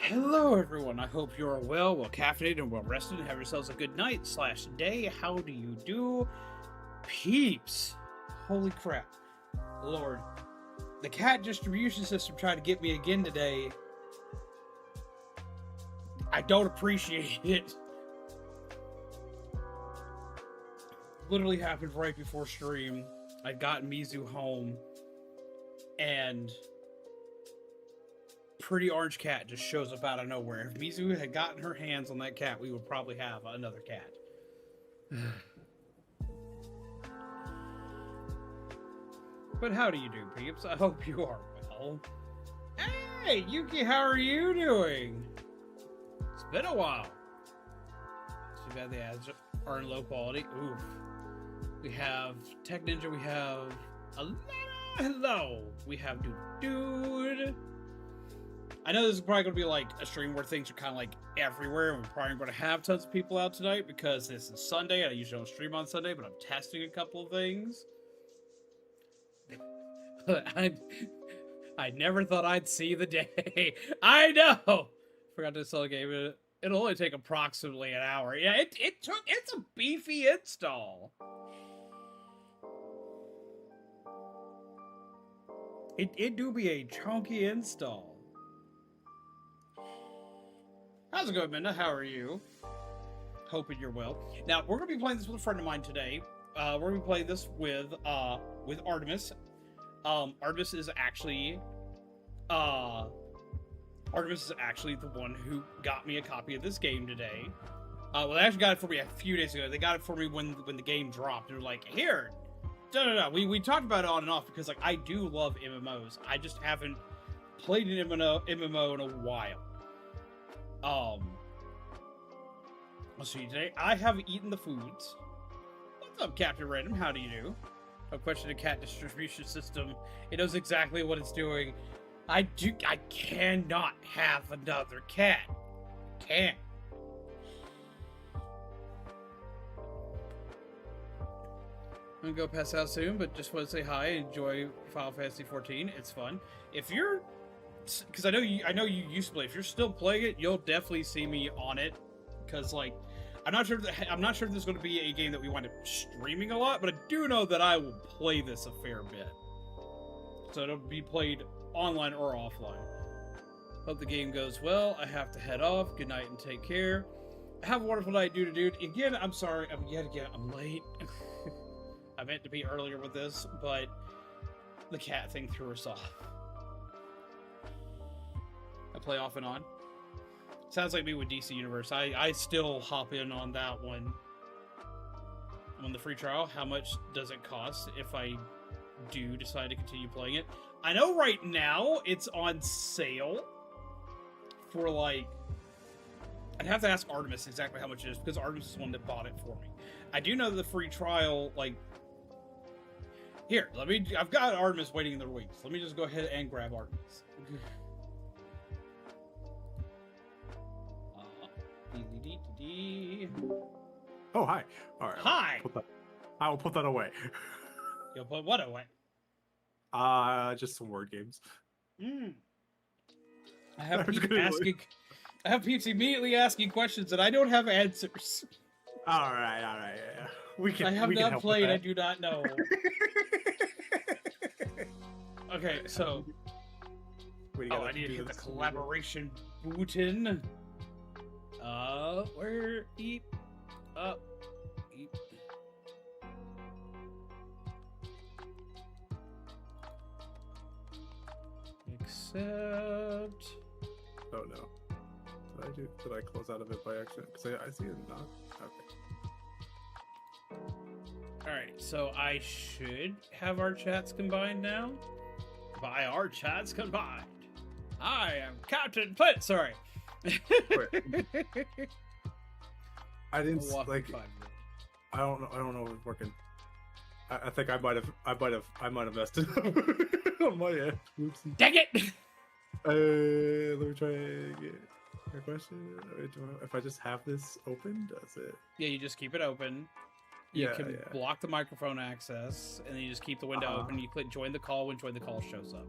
Hello, everyone. I hope you're well caffeinated, and well rested, and have yourselves a good night/day. How do you do, peeps? Holy crap, Lord! The cat distribution system tried to get me again today. I don't appreciate it. Literally happened right before stream. I'd gotten Mizu home, and pretty orange cat just shows up out of nowhere. If Mizu had gotten her hands on that cat, we would probably have another cat. But how do you do, peeps? I hope you are well. Hey, Yuki, how are you doing? It's been a while. Too bad the ads are in low quality. Oof. We have Tech Ninja, we have Alanna, hello. We have Dude. I know this is probably going to be like a stream where things are kind of like everywhere, and we're probably going to have tons of people out tonight because this is Sunday. I usually don't stream on Sunday, but I'm testing a couple of things. I never thought I'd see the day. I know! Forgot to install the game. It'll only take approximately an hour. Yeah, it's a beefy install. It do be a chunky install. How's it going, Minna? How are you? Hoping you're well. Now, we're going to be playing this with a friend of mine today. We're going to be playing this with Artemis. Artemis is actually the one who got me a copy of this game today. Well, they actually got it for me a few days ago. They got it for me when the game dropped. They were like, here, We talked about it on and off because, like, I do love MMOs. I just haven't played an MMO in a while. Let's see, today I have eaten the foods. What's up, Captain Random? How do you do? No question, the cat distribution system. It knows exactly what it's doing. I cannot have another cat. Can't. I'm gonna go pass out soon, but just want to say hi. Enjoy Final Fantasy 14. It's fun. If you're, because I know you used to play. If you're still playing it, you'll definitely see me on it. Because like, I'm not sure if this is going to be a game that we wind up streaming a lot, but I do know that I will play this a fair bit. So it'll be played online or offline. Hope the game goes well. I have to head off. Good night and take care. Have a wonderful night, dude. Again, I'm sorry. I'm late. I meant to be earlier with this, but the cat thing threw us off. I play off and on. Sounds like me with DC Universe. I still hop in on that one. On the free trial, how much does it cost if I do decide to continue playing it? I know right now it's on sale for like... I'd have to ask Artemis exactly how much it is because Artemis is the one that bought it for me. I do know the free trial, like... Here, I've got Artemis waiting in the wings. Let me just go ahead and grab Artemis. Oh, hi. All right. Hi! I will put that away. You'll put what away? Just some word games. I have peeps immediately asking questions and I don't have answers. All right. Yeah. I have not played. I do not know. Okay, so. I need to hit the collaboration button. Where eat up. Eat. Accept. Oh no. Did I close out of it by accident? Because I see it not. Okay. Alright, so I should have our chats combined now. By our chats combined. I am Captain Put. Sorry. I didn't like. I don't know if it's working. I think I might have messed it up on my end. Oopsie. Dang it! Let me try again. A question: if I just have this open, does it? Yeah, you just keep it open. You can block the microphone access, and then you just keep the window open. You click join the call when join the call shows up.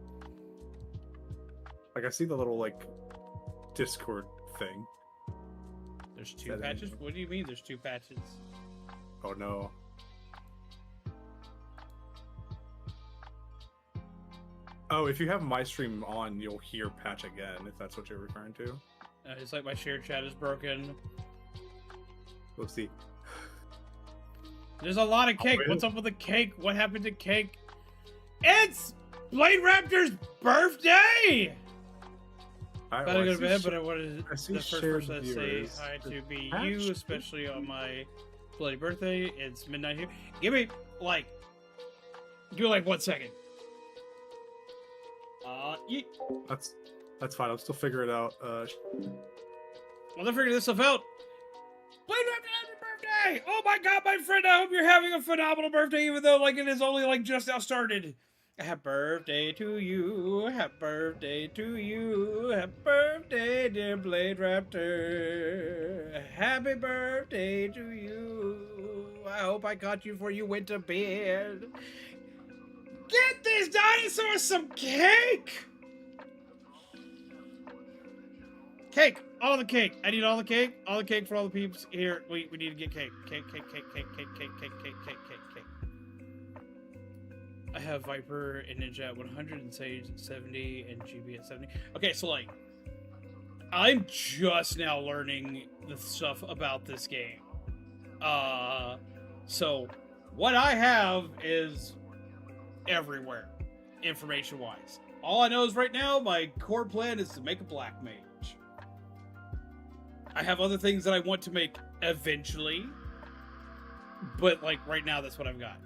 Like I see the little like Discord thing. There's 2 patches? What do you mean there's 2 patches? Oh no. Oh, if you have my stream on, you'll hear patch again, if that's what you're referring to. It's like my shared chat is broken. We'll see. There's a lot of cake. What's up with the cake? What happened to cake? It's Blade Raptor's birthday! I gotta go to bed, but I wanted the first person to say hi to be you, especially on my bloody birthday. It's midnight here. Give me, like 1 second. Yeet. That's fine. I'll still figure it out. Well, they're figuring this stuff out. Blade Raptor, happy birthday! Oh my god, my friend, I hope you're having a phenomenal birthday, even though, like, it is only, like, just now started. Happy birthday to you, happy birthday to you, happy birthday, dear Blade Raptor. Happy birthday to you. I hope I caught you before you went to bed. Get these dinosaurs some cake! Cake! All the cake! I need all the cake. All the cake for all the peeps. Here, we need to get cake. Cake. I have Viper and Ninja at 100 and Sage at 70 and GB at 70. Okay, so, like, I'm just now learning the stuff about this game. So, what I have is everywhere, information-wise. All I know is right now, my core plan is to make a black mage. I have other things that I want to make eventually, but, like, right now, that's what I've got.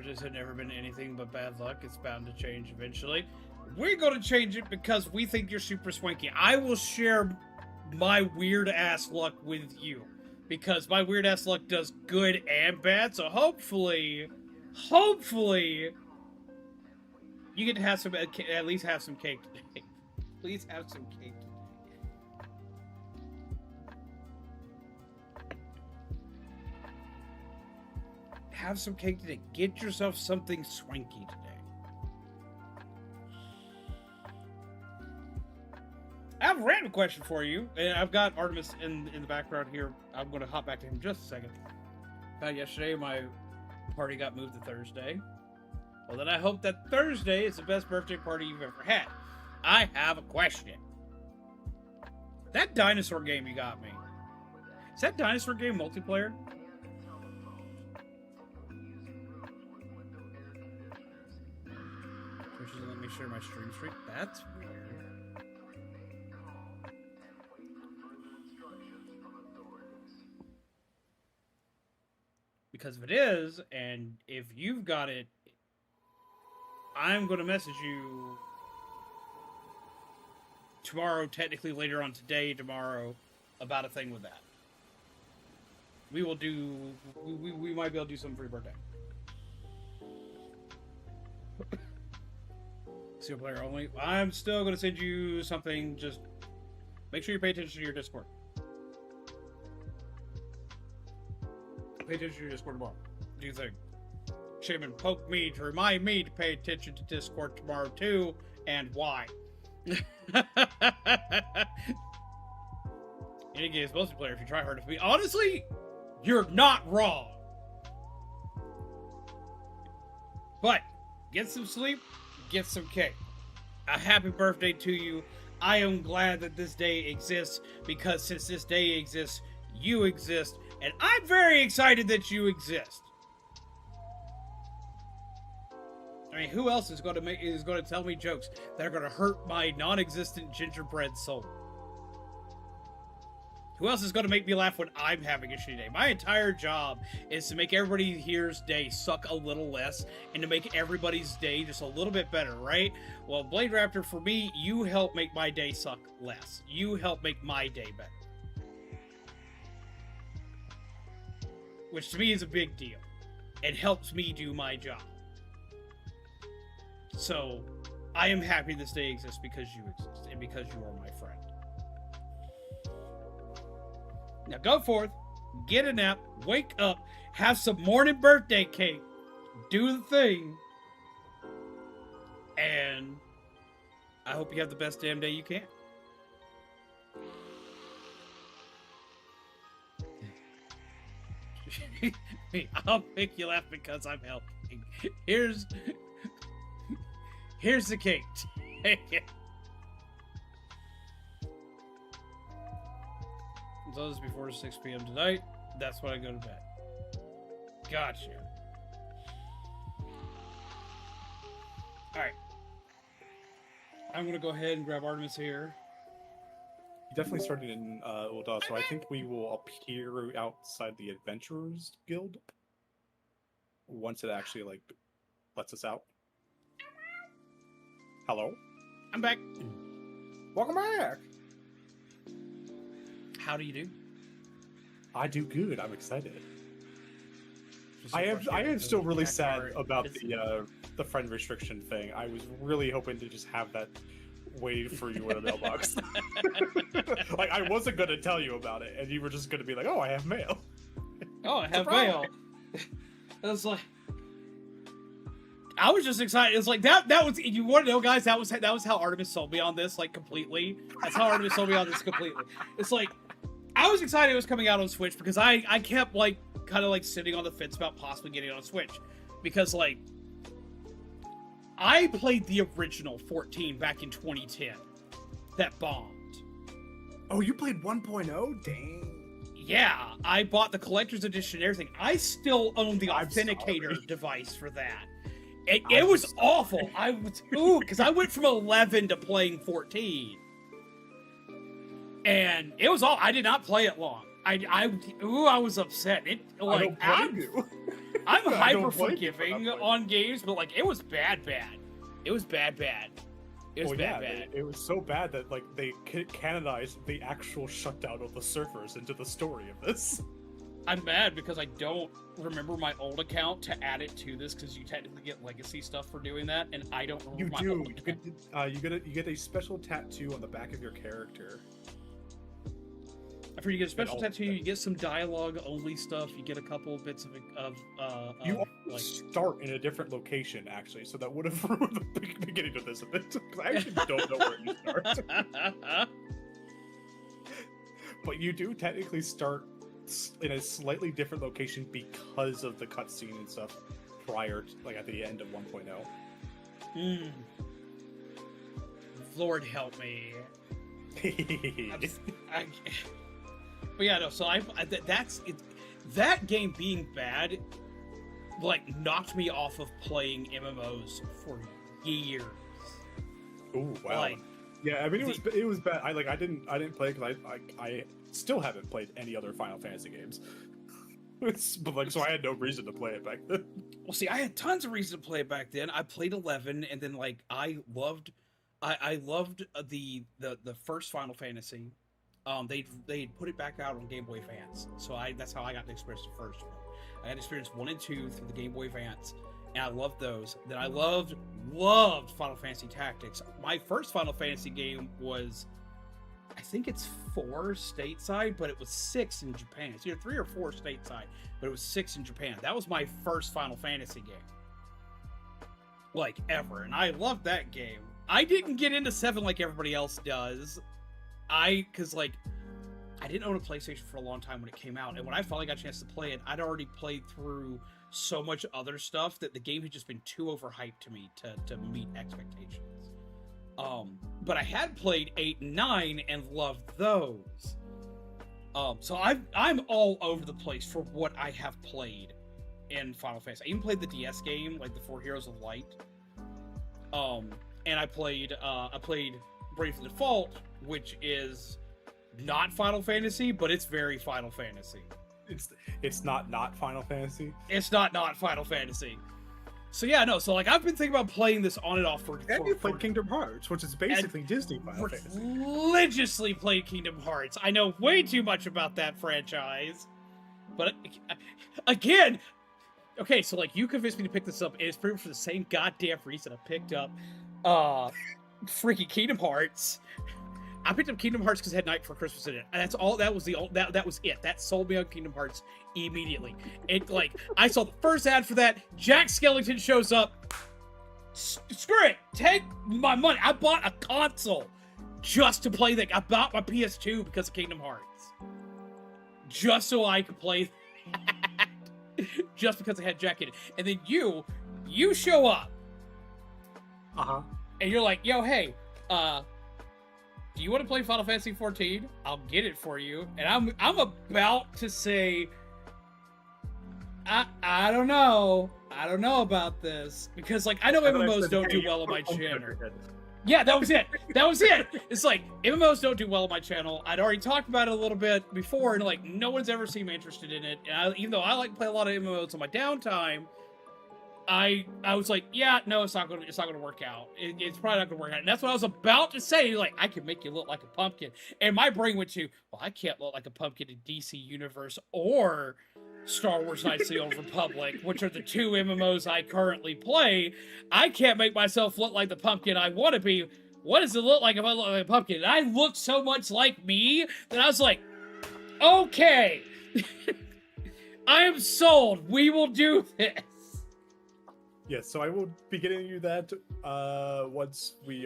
Just had never been anything but bad luck. It's bound to change eventually. We're going to change it because we think you're super swanky. I will share my weird-ass luck with you, because my weird-ass luck does good and bad, so hopefully, you get to have some, at least have some cake today. Please have some cake today. Have some cake today. Get yourself something swanky today. I have a random question for you, and I've got Artemis in the background here. I'm going to hop back to him in just a second. Yesterday, my party got moved to Thursday. Well, then I hope that Thursday is the best birthday party you've ever had. I have a question. That dinosaur game you got me, is that dinosaur game multiplayer? Let me share my stream streak. That's weird. Because if it is, and if you've got it, I'm going to message you tomorrow, technically later on today, tomorrow, about a thing with that. We will do, we might be able to do something for your birthday. Single player only. I'm still going to send you something. Just make sure you pay attention to your Discord. Pay attention to your Discord tomorrow. Do you think? Shaman poked me to remind me to pay attention to Discord tomorrow too, and why? Any game is multiplayer if you try hard enough. Honestly, you're not wrong. But get some sleep. Get some cake. A happy birthday to you. I am glad that this day exists, because since this day exists, you exist, and I'm very excited that you exist. I mean, who else is going to tell me jokes that are going to hurt my non-existent gingerbread soul? Who else is going to make me laugh when I'm having a shitty day? My entire job is to make everybody here's day suck a little less, and to make everybody's day just a little bit better, right? Well, Blade Raptor, for me, you help make my day suck less. You help make my day better. Which to me is a big deal. It helps me do my job. So, I am happy this day exists because you exist, and because you are my friend. Now go forth, get a nap, wake up, have some morning birthday cake, do the thing, And I hope you have the best damn day you can. I'll make you laugh because I'm helping. Here's the cake. So this is before 6 p.m. tonight. That's when I go to bed. Gotcha. Alright. I'm gonna go ahead and grab Artemis here. You definitely started in Ulda, so I think we will appear outside the Adventurers Guild once it actually like lets us out. Hello? I'm back. Welcome back. How do you do? I do good. I'm excited. I am still really sad about the friend restriction thing. I was really hoping to just have that wait for you in a mailbox. Like, I wasn't going to tell you about it, and you were just going to be like, oh, I have mail. Oh, I have mail. It was like, I was just excited. It's like that was, you want to know, guys, that was how Artemis sold me on this, like, completely. That's how Artemis sold me on this completely. It's like, I was excited it was coming out on Switch because I kept, like, kind of, like, sitting on the fence about possibly getting it on Switch. Because, like, I played the original 14 back in 2010. That bombed. Oh, you played 1.0? Dang. Yeah, I bought the collector's edition and everything. I still own the authenticator device for that. It was awful. I was, because I went from 11 to playing 14. And it was all, I did not play it long. I was upset. I'm hyper forgiving on games, but like it was bad. It was bad. It was bad. It was so bad that like they canonized the actual shutdown of the servers into the story of this. I'm mad because I don't remember my old account to add it to this because you technically get legacy stuff for doing that, and I don't remember my old account. You get a special tattoo on the back of your character. After you get a special tattoo, you get some dialogue-only stuff. You get a couple bits of you like start in a different location, actually, so that would have ruined the beginning of this a bit. Because I actually don't know where you start. But you do technically start in a slightly different location because of the cutscene and stuff prior to, like, at the end of 1.0. Lord help me. But yeah, no, so that's it. That game being bad, like, knocked me off of playing MMOs for years. Oh wow! Like, yeah, I mean it was bad. I didn't play because I still haven't played any other Final Fantasy games. But like, so I had no reason to play it back then. Well, see, I had tons of reason to play it back then. I played 11, and then like I loved the first Final Fantasy. They put it back out on Game Boy Advance, so that's how I got to experience the first one. I had experience 1 and 2 through the Game Boy Advance, and I loved those. Then I loved Final Fantasy Tactics. My first Final Fantasy game was, I think it's 4 stateside, but it was 6 in Japan. It's either 3 or 4 stateside, but it was 6 in Japan. That was my first Final Fantasy game, like, ever, and I loved that game. I didn't get into 7 like everybody else does. Because, like, I didn't own a PlayStation for a long time when it came out, and when I finally got a chance to play it, I'd already played through so much other stuff that the game had just been too overhyped to me to meet expectations. But I had played 8 and 9 and loved those. So I'm all over the place for what I have played in Final Fantasy. I even played the DS game, like the 4 Heroes of Light. And I played Bravely Default, which is not Final Fantasy, but it's very Final Fantasy. It's not Final Fantasy. It's not Final Fantasy. So yeah, no. So like I've been thinking about playing this on and off for. And you played Kingdom Hearts, which is basically Disney Final Fantasy. Religiously played Kingdom Hearts. I know way too much about that franchise, but again, okay. So like you convinced me to pick this up, and it's pretty much for the same goddamn reason I picked up freaking Kingdom Hearts. I picked up Kingdom Hearts because it had Night Before Christmas in it. And that's all. That was that was it. That sold me on Kingdom Hearts immediately. It, like, I saw the first ad for that. Jack Skellington shows up. Screw it. Take my money. I bought a console just to play that. I bought my PS2 because of Kingdom Hearts. Just so I could play that. Just because it had Jack in it. And then you show up. Uh-huh. And you're like, yo, hey, do you want to play Final Fantasy 14? I'll get it for you. And I'm about to say, I don't know. I don't know about this. Because, like, I know MMOs don't do well on my channel. Yeah, that was it. That was it. It's like, MMOs don't do well on my channel. I'd already talked about it a little bit before, and, like, no one's ever seemed interested in it. And even though I like to play a lot of MMOs on my downtime, I was like, yeah, no, it's not gonna work out. It's probably not gonna work out. And that's what I was about to say. Like, I can make you look like a pumpkin. And my brain went to, well, I can't look like a pumpkin in DC Universe or Star Wars Knights of the Old Republic, which are the two MMOs I currently play. I can't make myself look like the pumpkin I want to be. What does it look like if I look like a pumpkin? And I look so much like me that I was like, okay, I am sold. We will do this. Yes, so I will be getting you that once the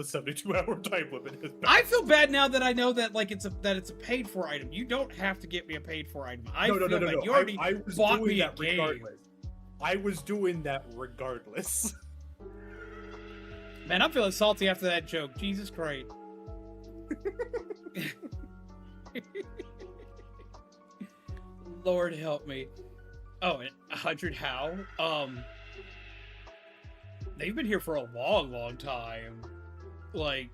72-hour time limit is back. I feel bad now that I know that like it's a paid for item. You don't have to get me a paid for item. I feel bad. You already bought me a game. Regardless. I was doing that regardless. Man, I'm feeling salty after that joke. Jesus Christ. Lord help me. Oh, and 100 how? They've been here for a long, long time. Like,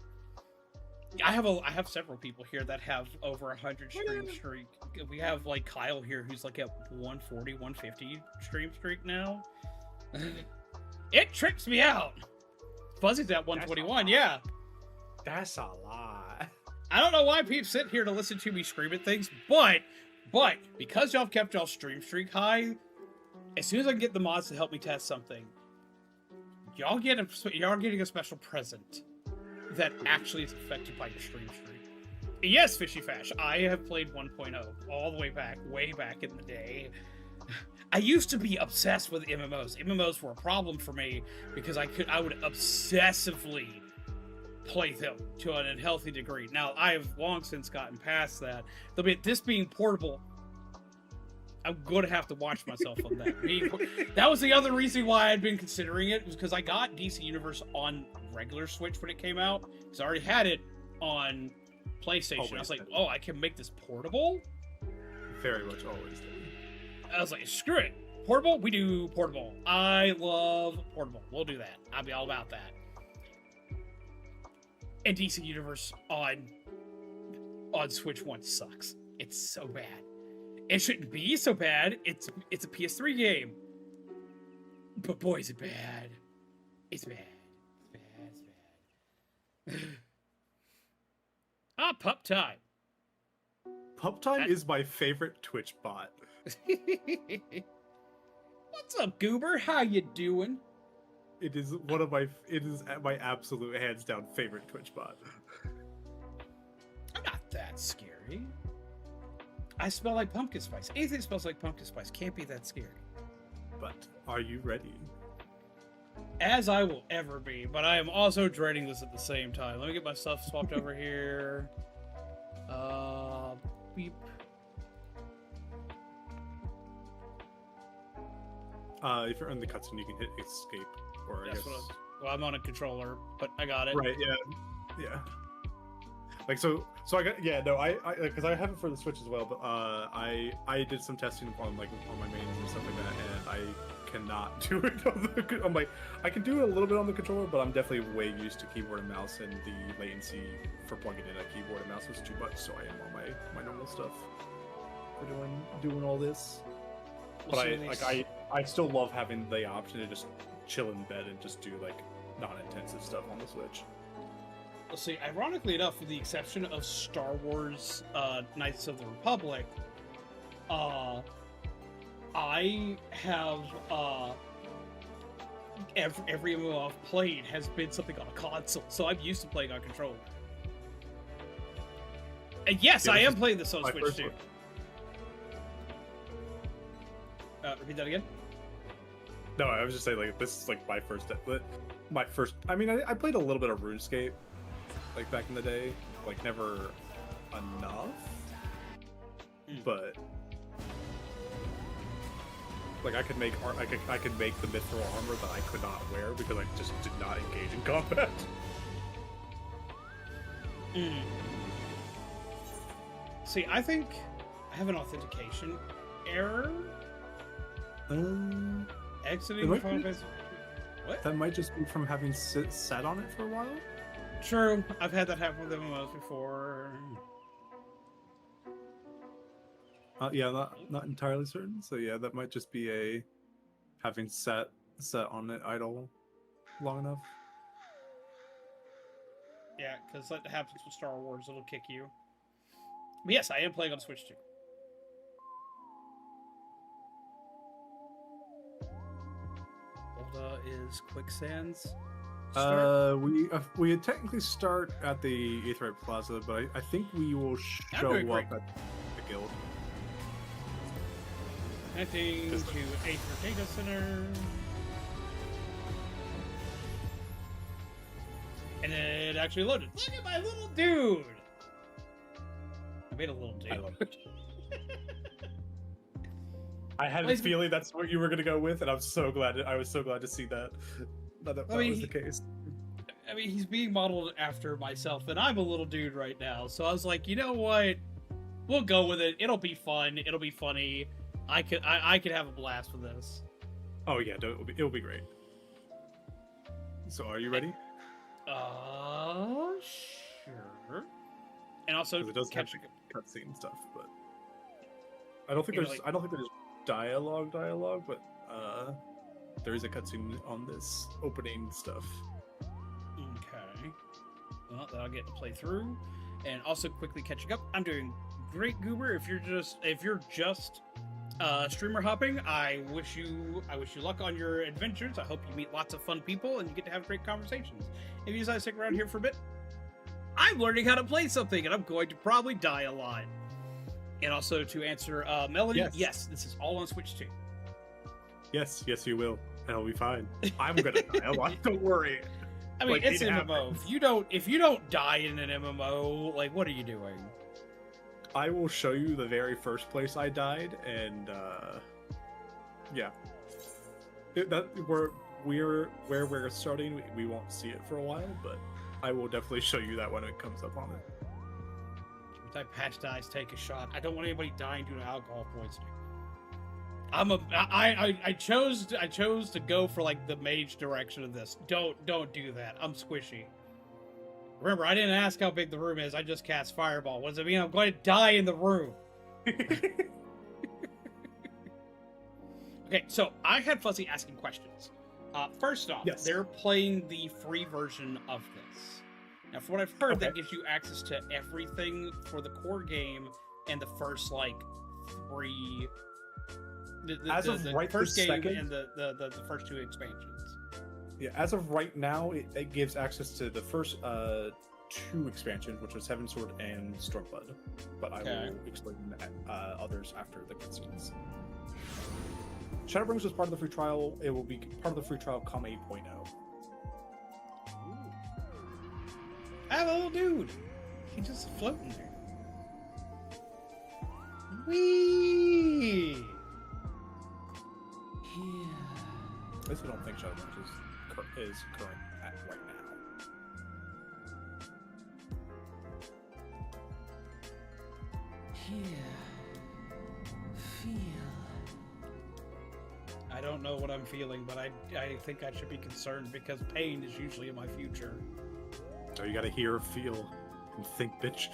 I have several people here that have over 100 stream streak. We have like Kyle here who's like at 140, 150 stream streak now. It trips me out. Fuzzy's at 121, yeah. That's a lot. I don't know why people sit here to listen to me scream at things, but because y'all have kept y'all stream streak high, as soon as I can get the mods to help me test something, y'all getting a special present that actually is affected by your stream streak. Yes, ffxiv, I have played 1.0 all the way back in the day. I used to be obsessed with MMOs. MMOs were a problem for me because I would obsessively play them to an unhealthy degree. Now, I have long since gotten past that. This being portable, I'm going to have to watch myself on that. That was the other reason why I'd been considering it, was because I got DC Universe on regular Switch when it came out, because I already had it on PlayStation. I was like, oh, I can make this portable? Very much always did. I was like, screw it. Portable? We do portable. I love portable. We'll do that. I'll be all about that. And DC Universe on Switch 1 sucks. It's so bad. It shouldn't be so bad. It's a PS3 game. But boy, is it bad. It's bad. It's bad. Ah, pup time. Pup time is my favorite Twitch bot. What's up, Goober? How you doing? It is my absolute hands down favorite Twitch bot. I'm not that scary. I smell like pumpkin spice. Anything that smells like pumpkin spice can't be that scary. But are you ready? As I will ever be, but I am also dreading this at the same time. Let me get my stuff swapped over here. Beep. If you're in the cutscene, you can hit escape. Or That's what I'm on a controller, but I got it. Right, yeah. Like, so I got, I because I have it for the Switch as well, but I did some testing on my mains and stuff like that, and I cannot do it on the, I can do it a little bit on the controller, but I'm definitely way used to keyboard and mouse, and the latency for plugging in a keyboard and mouse was too much, so I am on my normal stuff for doing all this. But I still love having the option to just chill in bed and just do like non-intensive stuff on the Switch. Let's see, ironically enough, with the exception of Star Wars Knights of the Republic, I have every MMO I've played has been something on a console, so I'm used to playing on controller. And yes, I am playing this on Switch too. Repeat that again. No, I was just saying, like, this is like my first. I mean, I played a little bit of RuneScape, like back in the day, like never enough, but like I could make I could make the mithril armor that I could not wear because I just did not engage in combat. See, I think I have an authentication error. Exiting Final Fantasy. What? That might just be from having sat on it for a while. True, I've had that happen with MMOs before. Yeah, not entirely certain. So yeah, that might just be a having sat on it idle long enough. Yeah, because that happens with Star Wars. It'll kick you. But yes, I am playing on Switch too. Is Quicksands? We technically start at the Aetheryte Plaza, but I think we will show up at the guild. Connecting to Aether Data Center. And it actually loaded. Look at my little dude! I made a little dude. I love it. I had a feeling that's what you were gonna go with, and I was so glad to see that that was the case. I mean, he's being modeled after myself, and I'm a little dude right now. So I was like, you know what? We'll go with it. It'll be fun. It'll be funny. I could have a blast with this. Oh yeah, it'll be great. So are you ready? Sure. And also, it does have cutscene stuff, but I don't think there's dialogue, but there is a cutscene on this opening stuff. Okay. Well, then I'll get to play through, and also quickly catching up. I'm doing great, Goober. If you're just streamer hopping, I wish you luck on your adventures. I hope you meet lots of fun people and you get to have great conversations. If you decide to stick around here for a bit, I'm learning how to play something, and I'm going to probably die a lot. And also to answer Melody, yes, this is all on Switch too. Yes, you will, and it'll be fine. I'm gonna die a lot. Don't worry. I mean, it's an MMO. If you don't die in an MMO, like, what are you doing? I will show you the very first place I died, and yeah, where we're starting, we won't see it for a while, but I will definitely show you that when it comes up on it. Type patch dies, take a shot. I don't want anybody dying due to alcohol poisoning. I chose to go for like the mage direction of this. Don't do that. I'm squishy. Remember, I didn't ask how big the room is. I just cast fireball. What does it mean? I'm going to die in the room. Okay, so I had Fuzzy asking questions. First off, they're playing the free version of this. Now, from what I've heard, that gives you access to everything for the core game and the first, like, three... The first game and the first two expansions. Yeah, as of right now, it gives access to the first two expansions, which was Heaven Sword and Stormblood. But I will explain others after the cutscenes. Shadowbringers was part of the free trial. It will be part of the free trial come 8.0. I have a little dude. He's just floating there. Whee! Yeah. At least I don't think Shadowbringers is current at right now. I don't know what I'm feeling, but I think I should be concerned because pain is usually in my future. So you gotta hear, feel, and think, bitch.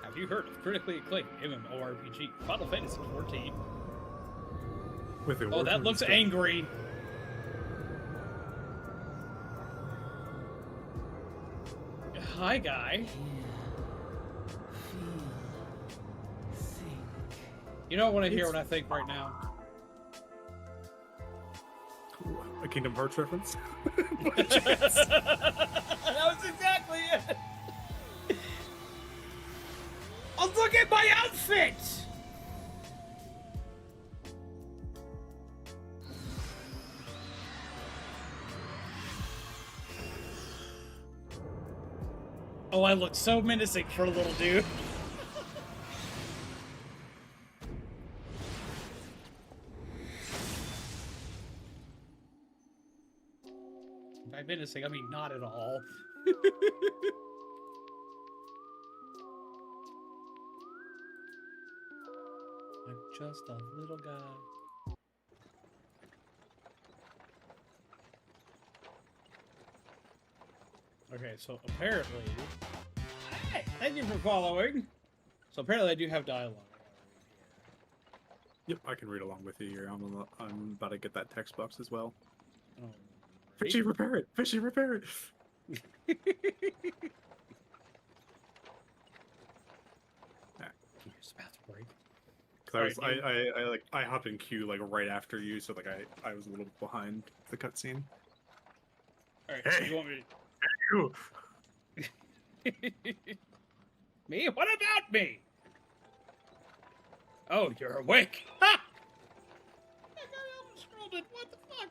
Have you heard of critically acclaimed MMORPG Final Fantasy 14? Oh, that looks angry. Hi, guy. You know what I hear when I think right now? A Kingdom Hearts reference? That was exactly it! Oh, look at my outfit! Oh, I look so menacing for a little dude. By menacing, I mean not at all. I'm just a little guy. Okay, so apparently... Hey, thank you for following! So apparently I do have dialogue. Yep, I can read along with you here. I'm about to get that text box as well. Oh, Fishy, repair it! Fishy, repair it! Just about to break. Cause I hopped in queue like right after you, so like I was a little behind the cutscene. Alright, Hey! so you want me to... Me? What about me? Oh, you're awake. Ha! I almost scrolled it. What the fuck?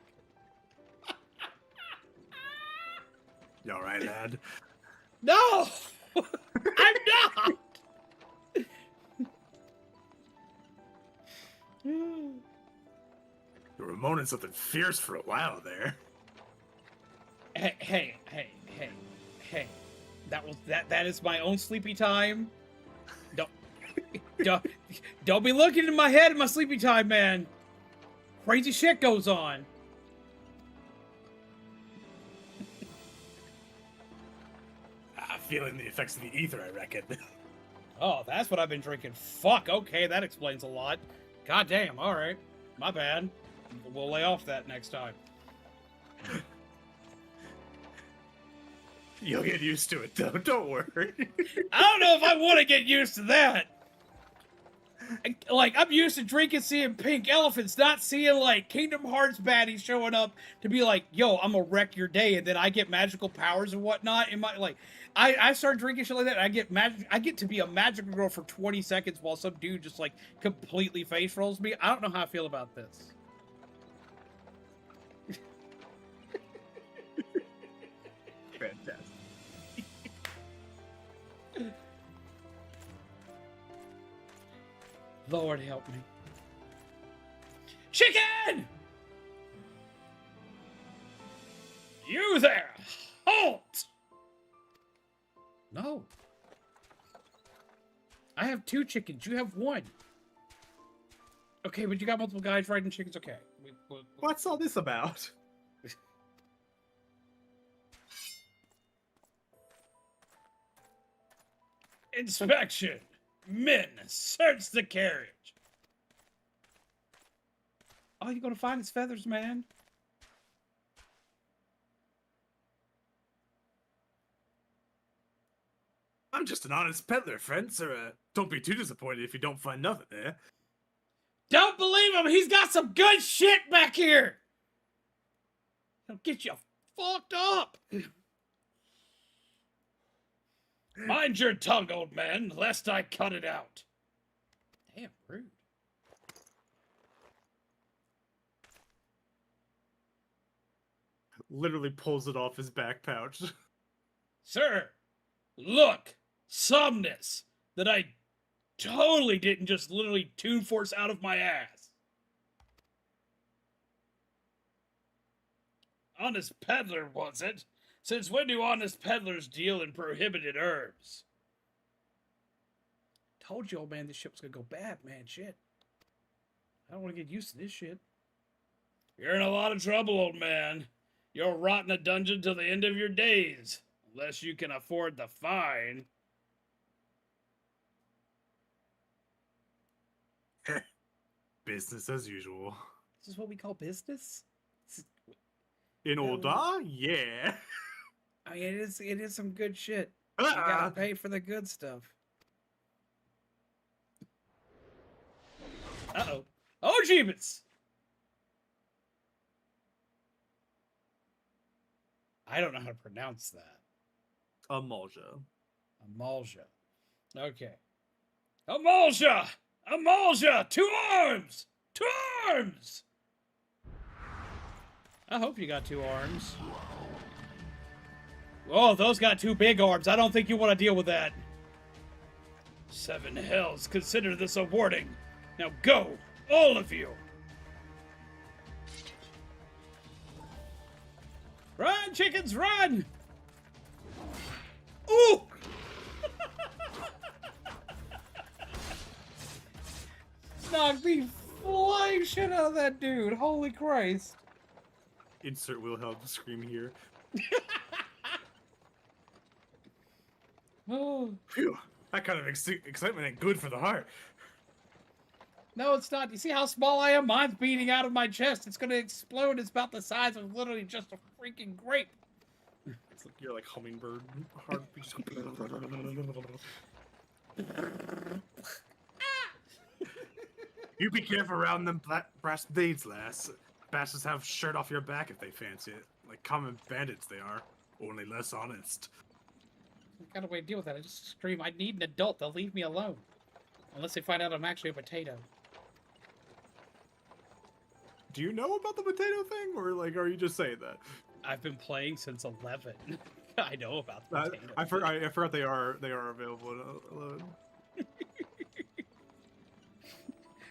You alright, lad? No! I'm not! You were moaning something fierce for a while there. Hey. That is my own sleepy time. Don't be looking in my head in my sleepy time, man. Crazy shit goes on. Feeling the effects of the ether, I reckon. Oh, that's what I've been drinking. Fuck, okay, that explains a lot. God damn, alright. My bad. We'll lay off that next time. You'll get used to it, though. Don't worry. I don't know if I want to get used to that. Like, I'm used to drinking, seeing pink elephants, not seeing, like, Kingdom Hearts baddies showing up to be like, yo, I'm gonna wreck your day, and then I get magical powers and whatnot. In my, like, I start drinking shit like that, and I get to be a magical girl for 20 seconds while some dude just, like, completely face rolls me. I don't know how I feel about this. Fantastic. Lord help me. Chicken! You there! Halt! No. I have 2 chickens. You have 1. Okay, but you got multiple guys riding chickens. Okay. What's all this about? Inspection. Men, search the carriage. Oh, you're gonna find his feathers, man. I'm just an honest peddler, friend, so don't be too disappointed if you don't find nothing there. Don't believe him. He's got some good shit back here. He'll get you fucked up. Mind your tongue, old man, lest I cut it out. Damn, rude. Literally pulls it off his back pouch. Sir, look, somnus that I totally didn't just literally tune force out of my ass. Honest peddler, was it? Since when do honest peddlers deal in prohibited herbs? Told you, old man, this shit was gonna go bad, man. Shit. I don't want to get used to this shit. You're in a lot of trouble, old man. You'll rot in a dungeon till the end of your days. Unless you can afford the fine. Business as usual. This is what we call business? In Olda? Yeah. I mean, it is some good shit. You gotta pay for the good stuff. Uh-oh. Oh, Jeebus! I don't know how to pronounce that. Amalja. Amalja. Okay. Emulsia! Emulsia! 2 arms! 2 arms! I hope you got 2 arms. Oh, those got 2 big arms. I don't think you want to deal with that. 7 hells. Consider this a warning. Now go, all of you. Run, chickens, run! Ooh! Knocked the flying shit out of that dude. Holy Christ. Insert Wilhelm scream here. Oh. Phew, that kind of excitement ain't good for the heart. No, it's not. You see how small I am? Mine's beating out of my chest. It's gonna explode. It's about the size of literally just a freaking grape. It's like you're like hummingbird heartbeats. You be careful around them brass blades, lass. Bastards have shirt off your back if they fancy it. Like common bandits they are, only less honest. I got a way to deal with that. I just scream, I need an adult. They'll leave me alone. Unless they find out I'm actually a potato. Do you know about the potato thing, or like, are you just saying that? I've been playing since 11. I know about the potato. I forgot they are available at 11.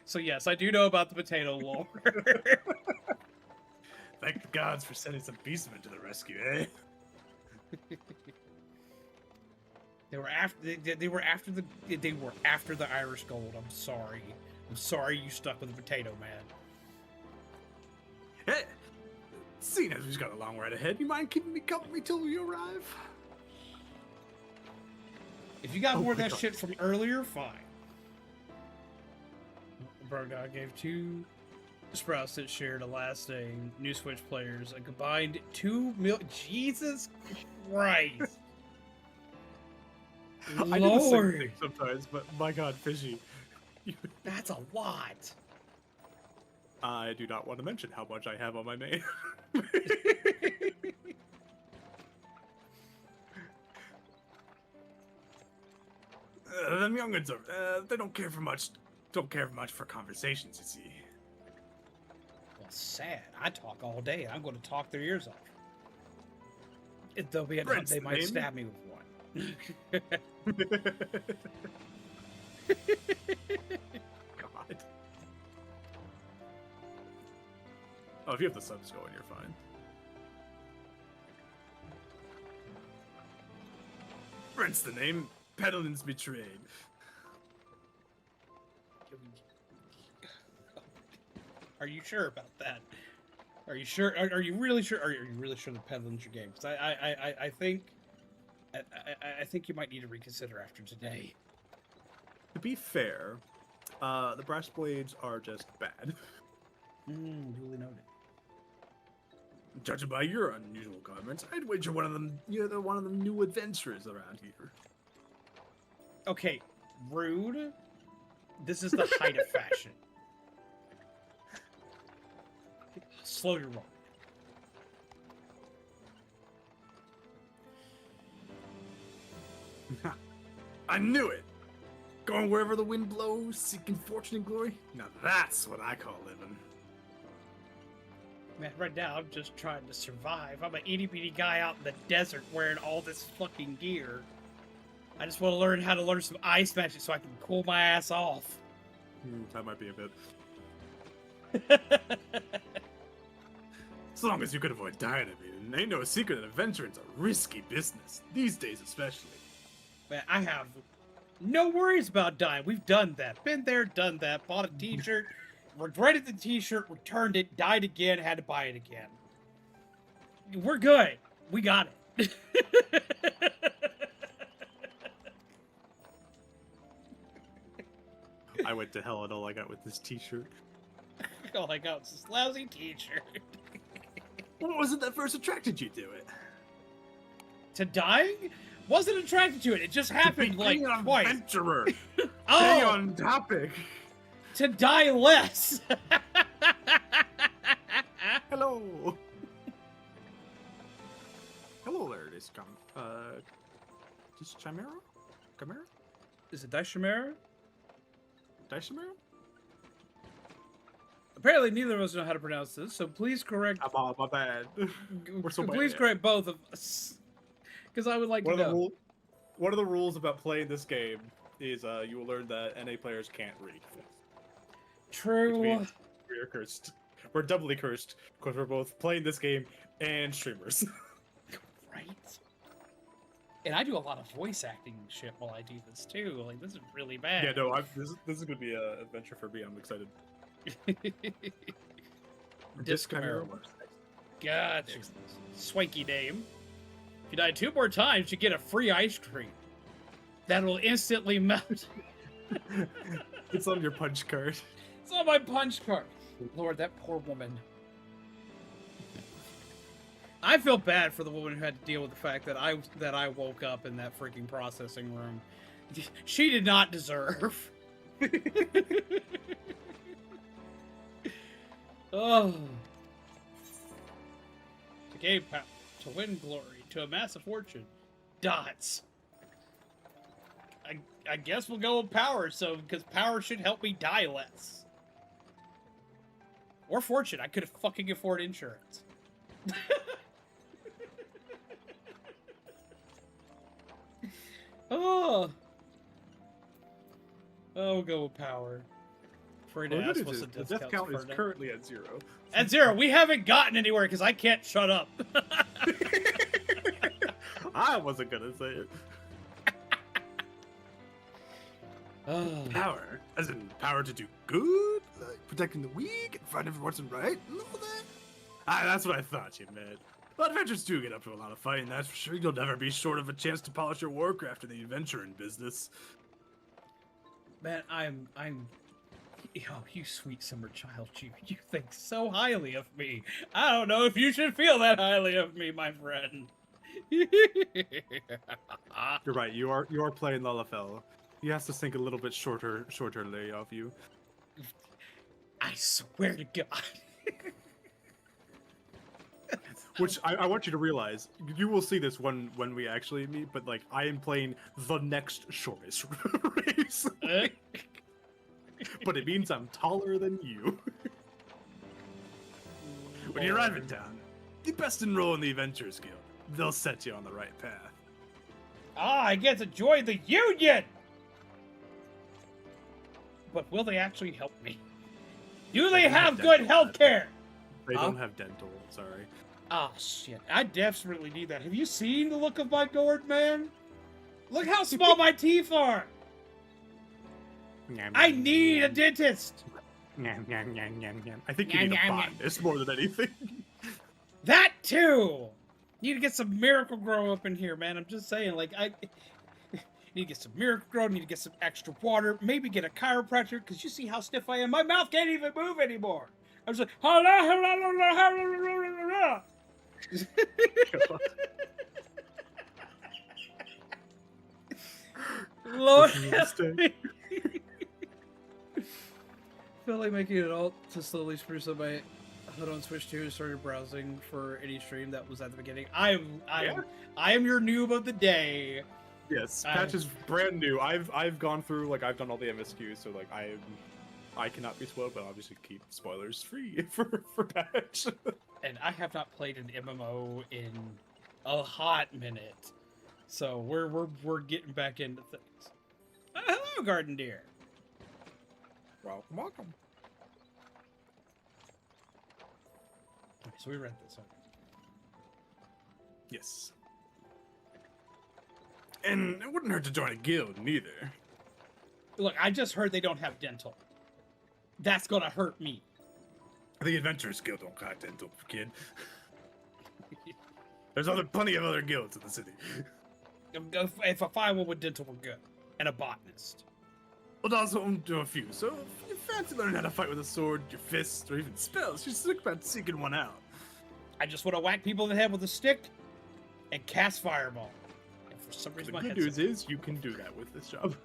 So yes, I do know about the potato lore. Thank the gods for sending some beastmen to the rescue, eh? They were after the Irish Gold. I'm sorry you stuck with the potato man. Hey, seeing as we've got a long ride ahead, you mind keeping me company till we arrive? If you got more of that shit from earlier, fine. Burgod gave 2 sprouts that shared a last name. New Switch players a combined 2 million. Jesus Christ! Lord. I do the same thing sometimes, but my God, Fishy. That's a lot. I do not want to mention how much I have on my main. Them young'uns are, they don't care for much for conversations, you see. Well, sad. I talk all day. I'm going to talk their ears off. If there'll be a time they might stab me with one. God. Oh, if you have the subs going, you're fine. Brent's the name. Pedalin's betrayed. Are you sure about that? Are you sure? Are you really sure? Are you really sure the Pedalin's your game? Because I think you might need to reconsider after today. To be fair, the brass blades are just bad. Duly noted. Judging by your unusual garments, I'd wager one of them. You're one of the new adventurers around here. Okay, rude. This is the height of fashion. Slow your roll. I knew it! Going wherever the wind blows, seeking fortune and glory? Now that's what I call living. Man, right now I'm just trying to survive. I'm an itty-bitty guy out in the desert wearing all this fucking gear. I just want to learn how to learn some ice magic so I can cool my ass off. That might be a bit. As long as you could avoid dying of it, and ain't no secret that adventuring's a risky business, these days especially. Man, I have no worries about dying. We've done that. Been there, done that. Bought a t-shirt, regretted the t-shirt, returned it, died again, had to buy it again. We're good. We got it. I went to hell and all I got with this t-shirt. All I got was this lousy t-shirt. What was it that first attracted you to it? To dying? Wasn't attracted to it. It just happened like twice. Adventurer. Oh, Stay on topic. To die less. Hello. Hello there, this this Chimera? Chimera? Is it Daishimera? Daishimaru? Apparently, neither of us know how to pronounce this, so please correct. My bad. We're so please bad. correct both of us, because I would like to know. One of the rules about playing this game is you will learn that NA players can't read. True. Which means we are cursed. We're doubly cursed because we're both playing this game and streamers. Right. And I do a lot of voice acting shit while I do this too. Like, this is really bad. Yeah, no, this is gonna be an adventure for me. I'm excited. Discamera. Gotcha. Swanky name. If you die 2 more times, you get a free ice cream. That'll instantly melt. It's on your punch card. It's on my punch card. Lord, that poor woman. I feel bad for the woman who had to deal with the fact that I woke up in that freaking processing room. She did not deserve. Oh. To gain power, to win glory, to amass a fortune. Dots. I guess we'll go with power, because power should help me die less. Or fortune. I could fucking afford insurance. Oh. We'll go with power. Afraid to ask what's the death count is currently at 0. At 0. We haven't gotten anywhere because I can't shut up. I wasn't gonna say it. Power, as in power to do good, like protecting the weak and fighting for what's right, and all that. That's what I thought you meant. Well, adventurers do get up to a lot of fighting, that's for sure. You'll never be short of a chance to polish your warcraft in the adventuring business. Man, I'm. Oh, you sweet summer child, you think so highly of me. I don't know if you should feel that highly of me, my friend. You're right. You are playing Lalafell. He has to think a little bit shorterly of you. I swear to God. Which I want you to realize, you will see this when we actually meet, but like I am playing the next shortest race. But it means I'm taller than you. When you arrive in town, you best enroll in the Adventurers Guild. They'll set you on the right path. Ah, I get to join the Union! But will they actually help me? Do they have good health care? They don't have dental, sorry. Oh, shit. I desperately need that. Have you seen the look of my gourd, man? Look how small my teeth are! I need a dentist! I think you need a botanist more than anything. That too! Need to get some Miracle Grow up in here, man. I'm just saying, like, I need to get some Miracle Grow, need to get some extra water, maybe get a chiropractor, because you see how stiff I am. My mouth can't even move anymore. I was like, Lord help me. I feel like making it alt to slowly spruce up my HUD on Switch 2 and started browsing for any stream that was at the beginning. I am your noob of the day. Yes, patch is brand new. I've gone through, like, I've done all the MSQs, so like I cannot be spoiled, but obviously keep spoilers free for patch. And I have not played an MMO in a hot minute, so we're getting back into things. Hello, Garden Deer. Welcome. Okay, so we read this. Yes. And it wouldn't hurt to join a guild, neither. Look, I just heard they don't have dental. That's gonna hurt me. The Adventurers Guild don't got dental, kid. There's plenty of other guilds in the city. If I find one with dental, we're good. And a botanist. We'll also do a few, so if you fancy learning how to fight with a sword, your fists, or even spells, you should think about seeking one out. I just want to whack people in the head with a stick and cast fireball. And for some reason, the good news is you can do that with this job.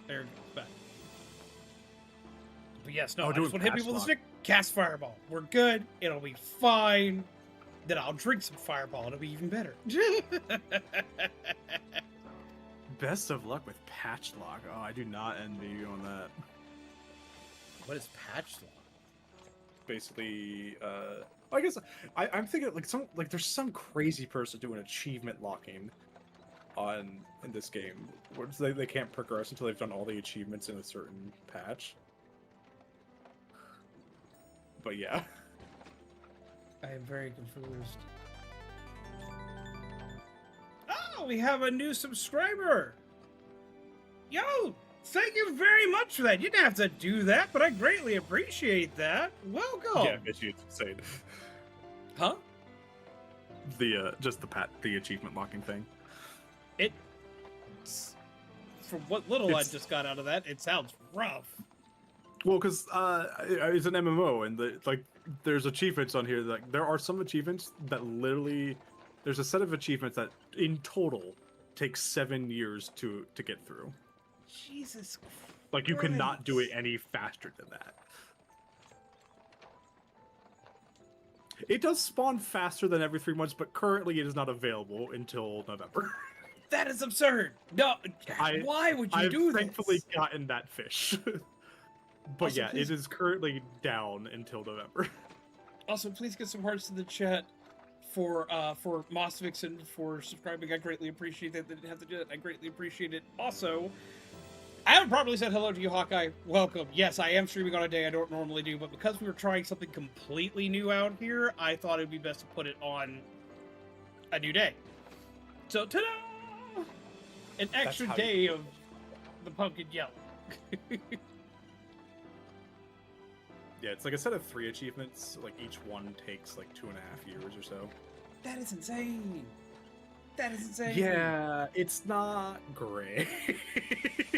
There it goes, back. But yes, no, I just want to hit people with a stick, cast fireball. We're good. It'll be fine. Then I'll drink some fireball. It'll be even better. Best of luck with patch lock. Oh, I do not envy you on that. What is patch lock? Basically, I guess I'm thinking like there's some crazy person doing achievement locking in this game, where they can't progress until they've done all the achievements in a certain patch. But yeah, I am very confused. Oh, we have a new subscriber! Yo! Thank you very much for that. You didn't have to do that, but I greatly appreciate that. Welcome! yeah, it's insane. Huh? Just the achievement locking thing. From what little I just got out of that, it sounds rough. Well, because it's an MMO, and there's achievements on here. Like there are some achievements that literally, there's a set of achievements that in total take 7 years to get through. Jesus Christ. Like you cannot do it any faster than that. It does spawn faster than every 3 months, but currently it is not available until November. That is absurd. No, why would you do I've this? thankfully gotten that fish. But Also, yeah, please... it is currently down until November. Also, please get some hearts in the chat for Massive MMORPG for subscribing. I greatly appreciate that. They didn't have to do it. I greatly appreciate it. Also, I haven't properly said hello to you, Hawkeye. Welcome. Yes, I am streaming on a day I don't normally do, but because we were trying something completely new out here, I thought it'd be best to put it on a new day. So, ta-da! An extra day of the pumpkin yellow. Yeah, it's like a set of 3 achievements. Like each one takes like 2.5 years or so. That is insane. That is insane. Yeah, it's not great.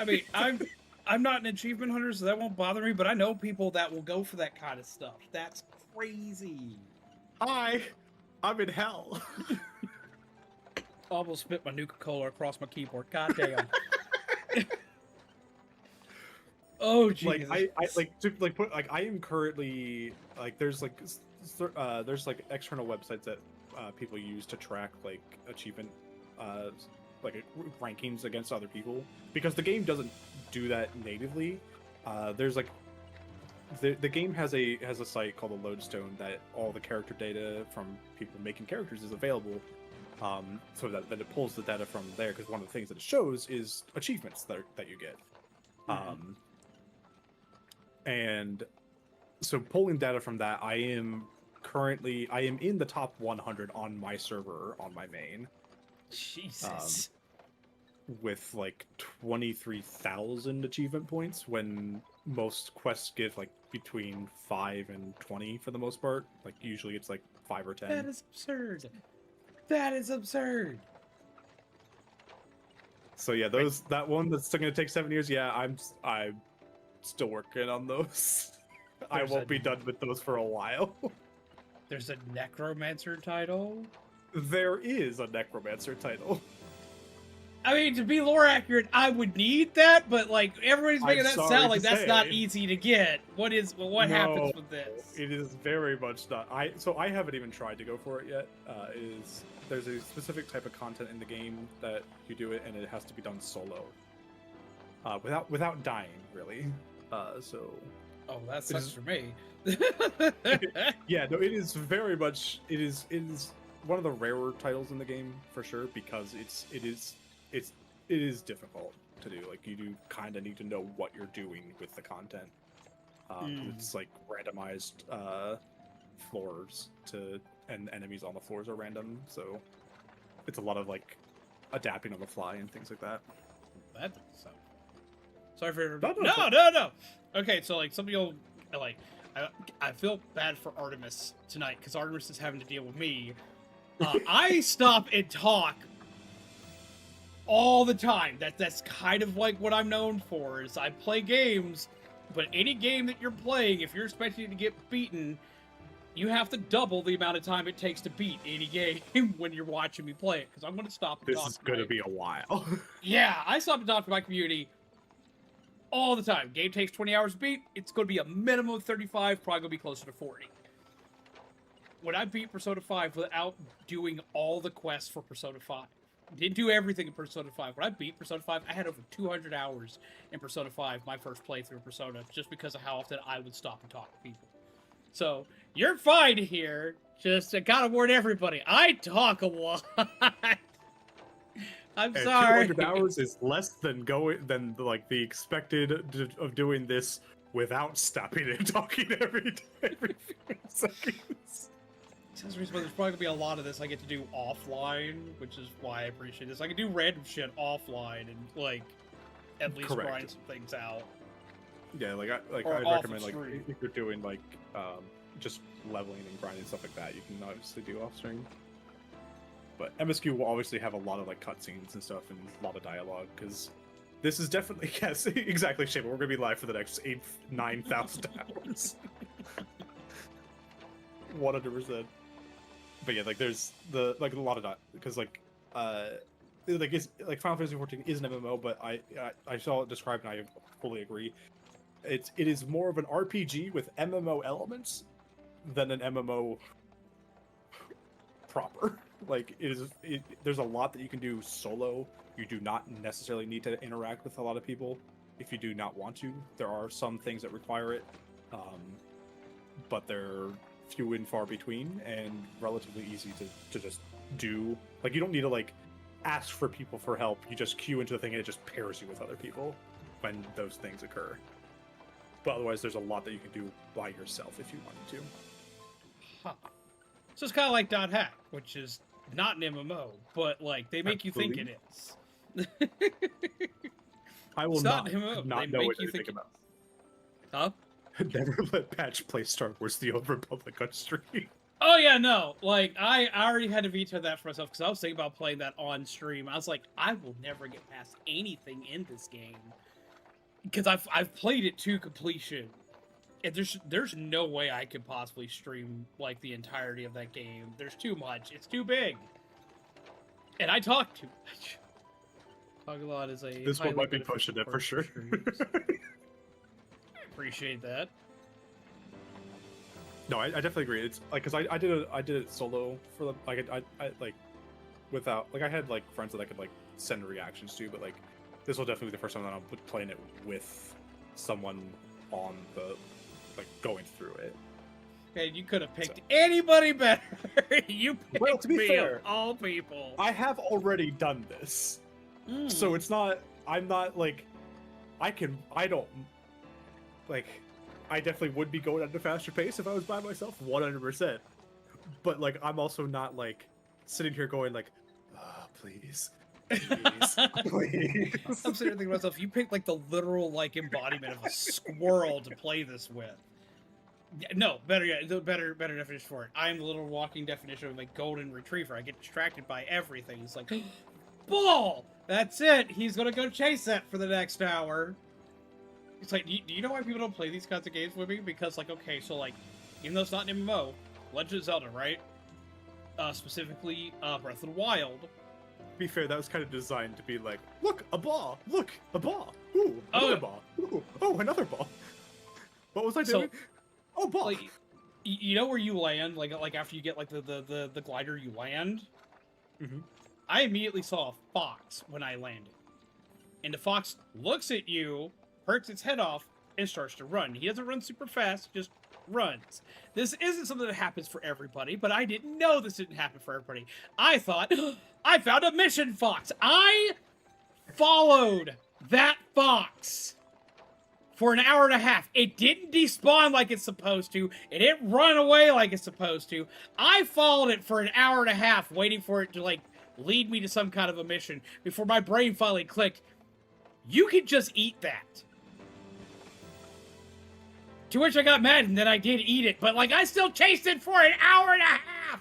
I mean, I'm not an achievement hunter, so that won't bother me. But I know people that will go for that kind of stuff. That's crazy. I'm in hell. I almost spit my Nuka-Cola across my keyboard. God damn. Oh Jesus! I am currently there's external websites that people use to track like achievement rankings against other people, because the game doesn't do that natively. There's like the game has a site called the Lodestone that all the character data from people making characters is available, so that it pulls the data from there, because one of the things that it shows is achievements that you get. Mm-hmm. And so pulling data from that, I am in the top 100 on my server on my main. Jesus. With like 23,000 achievement points, when most quests give like between 5 and 20 for the most part. Like usually it's like 5 or 10. That is absurd. That is absurd. So yeah, that one that's still gonna take 7 years. Yeah, I'm still working on those. I won't be done with those for a while. There's a necromancer title. There is a necromancer title. I mean, to be lore accurate, I would need that, but like everybody's making that sound like that's not easy to get. What happens with this? It is very much not. I haven't even tried to go for it yet. There's a specific type of content in the game that you do it, and it has to be done solo, without dying, really. Oh, that sucks for me. Yeah, no, it is very much. It is one of the rarer titles in the game for sure, because it is difficult to do. Like you do kind of need to know what you're doing with the content. It's like randomized floors and enemies on the floors are random, so it's a lot of like adapting on the fly and things like that. That doesn't sound. Sorry for no. Okay, so like some people like I feel bad for Artemis tonight because Artemis is having to deal with me. I stop and talk all the time. That's kind of like what I'm known for. Is I play games, but any game that you're playing, if you're expecting to get beaten, you have to double the amount of time it takes to beat any game when you're watching me play it. Because I'm going to stop and talk. This is going to be a while. Yeah, I stop and talk to my community all the time. Game takes 20 hours to beat. It's going to be a minimum of 35, probably going to be closer to 40. When I beat Persona 5 without doing all the quests for Persona 5, didn't do everything in Persona 5. When I beat Persona 5, I had over 200 hours in Persona 5, my first playthrough of Persona, just because of how often I would stop and talk to people. So, you're fine here. Just, I gotta warn everybody, I talk a lot. I'm sorry. 200 hours is less than like the expected of doing this without stopping and talking every few seconds. There's probably gonna be a lot of this I get to do offline, which is why I appreciate this. I can do random shit offline and like at least grind some things out. Yeah, like I'd recommend like if you're doing like just leveling and grinding stuff like that, you can obviously do off stream. But MSQ will obviously have a lot of like cutscenes and stuff and a lot of dialogue because this is definitely yes exactly Shane. We're gonna be live for the next 9,000 hours. 100%. But yeah, like there's a lot of because like it's like Final Fantasy 14 is an MMO, but I saw it described and I fully agree. It is more of an RPG with MMO elements than an MMO proper. Like there's a lot that you can do solo. You do not necessarily need to interact with a lot of people if you do not want to. There are some things that require it, but they're few and far between and relatively easy to just do. Like you don't need to like ask for people for help. You just queue into the thing and it just pairs you with other people when those things occur. But otherwise there's a lot that you can do by yourself if you wanted to. Huh. So it's kind of like Dot Hack, which is not an MMO, but like they make you think it is. I will not know what you think about. Huh? Never let Patch play Star Wars The Old Republic on stream. Oh yeah, no. Like I already had to veto that for myself because I was thinking about playing that on stream. I was like, I will never get past anything in this game because I've played it to completion, and there's no way I could possibly stream like the entirety of that game. There's too much. It's too big, and I talk too much. Talk a lot is a. This one might be pushing it for sure. Appreciate that. No, I definitely agree. It's like because I did it solo for the like I like without like I had like friends that I could like send reactions to, but like this will definitely be the first time that I'm playing it with someone on the like going through it. Okay, you could have picked anybody better. You picked well, to be me fair, of all people. I have already done this, so it's not. I'm not like I don't. Like, I definitely would be going at a faster pace if I was by myself, 100%. But, like, I'm also not, like, sitting here going, like, oh, please, please. I'm sitting here thinking to myself, you picked, like, the literal, like, embodiment of a squirrel to play this with. No, better yet, better definition for it. I am the little walking definition of a golden retriever. I get distracted by everything. It's like, ball! That's it! He's gonna go chase that for the next hour. It's like, do you know why people don't play these kinds of games with me? Because, like, okay, so, like, even though it's not an MMO, Legend of Zelda, right? Specifically, Breath of the Wild. To be fair, that was kind of designed to be like, look, a ball! Look, a ball! Ooh, another ball! Ooh, oh, another ball! What was I doing? Oh, ball! Like, you know where you land? Like after you get, like, the glider, you land? Mm-hmm. I immediately saw a fox when I landed. And the fox looks at you, perks its head off, and starts to run. He doesn't run super fast, just runs. This isn't something that happens for everybody, but I didn't know this didn't happen for everybody. I thought, I found a mission fox. I followed that fox for an hour and a half. It didn't despawn like it's supposed to. It didn't run away like it's supposed to. I followed it for an hour and a half, waiting for it to, like, lead me to some kind of a mission before my brain finally clicked. You can just eat that. To which I got mad, and then I did eat it, but, like, I still chased it for an hour and a half!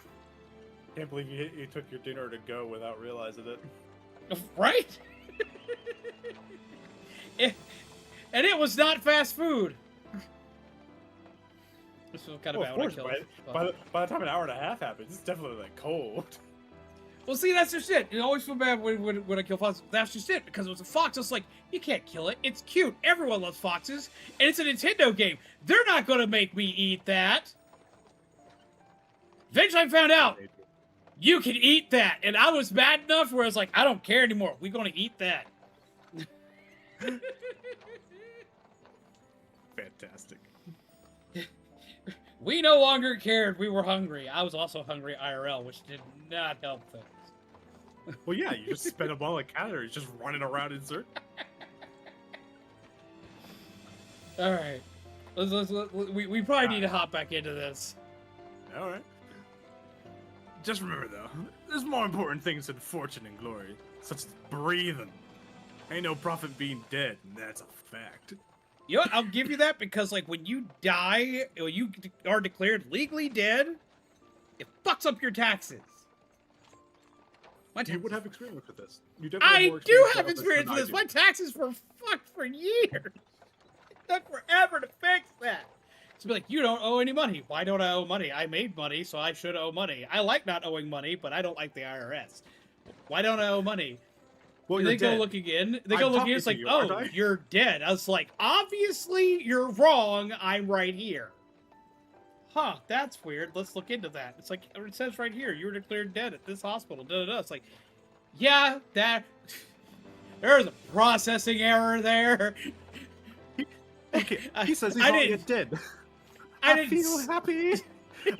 Can't believe you took your dinner to go without realizing it. Right? And it was not fast food. This was kind of bad when I killed it. By the time an hour and a half happens, it's definitely, like, cold. Well, see, that's just it. I always feel bad when I kill foxes. That's just it, because it was a fox. It's like, you can't kill it. It's cute. Everyone loves foxes. And it's a Nintendo game. They're not going to make me eat that. Eventually I found out. you can eat that. And I was mad enough where I was like, I don't care anymore. We're going to eat that. Fantastic. We no longer cared. We were hungry. I was also hungry IRL, which did not help things. Well, yeah, you just spend a while like calories just running around in circles. All right. We probably need to hop back into this. All right. Just remember, though, there's more important things than fortune and glory, such as breathing. Ain't no profit being dead, and that's a fact. You know what? I'll give you that because, like, when you die, or you are declared legally dead, it fucks up your taxes. You would have experience with this. You I do have experience with this. My taxes were fucked for years. It took forever to fix that. So be like, you don't owe any money. Why don't I owe money? I made money, so I should owe money. I like not owing money, but I don't like the IRS. Why don't I owe money? Well, they go look again. They go look again. It's like, oh, you're dead. I was like, obviously you're wrong. I'm right here. Huh, that's weird. Let's look into that. It's like, it says right here, you were declared dead at this hospital. Da-da-da. It's like, yeah, there's a processing error there. Okay, he says he's already dead. I feel happy.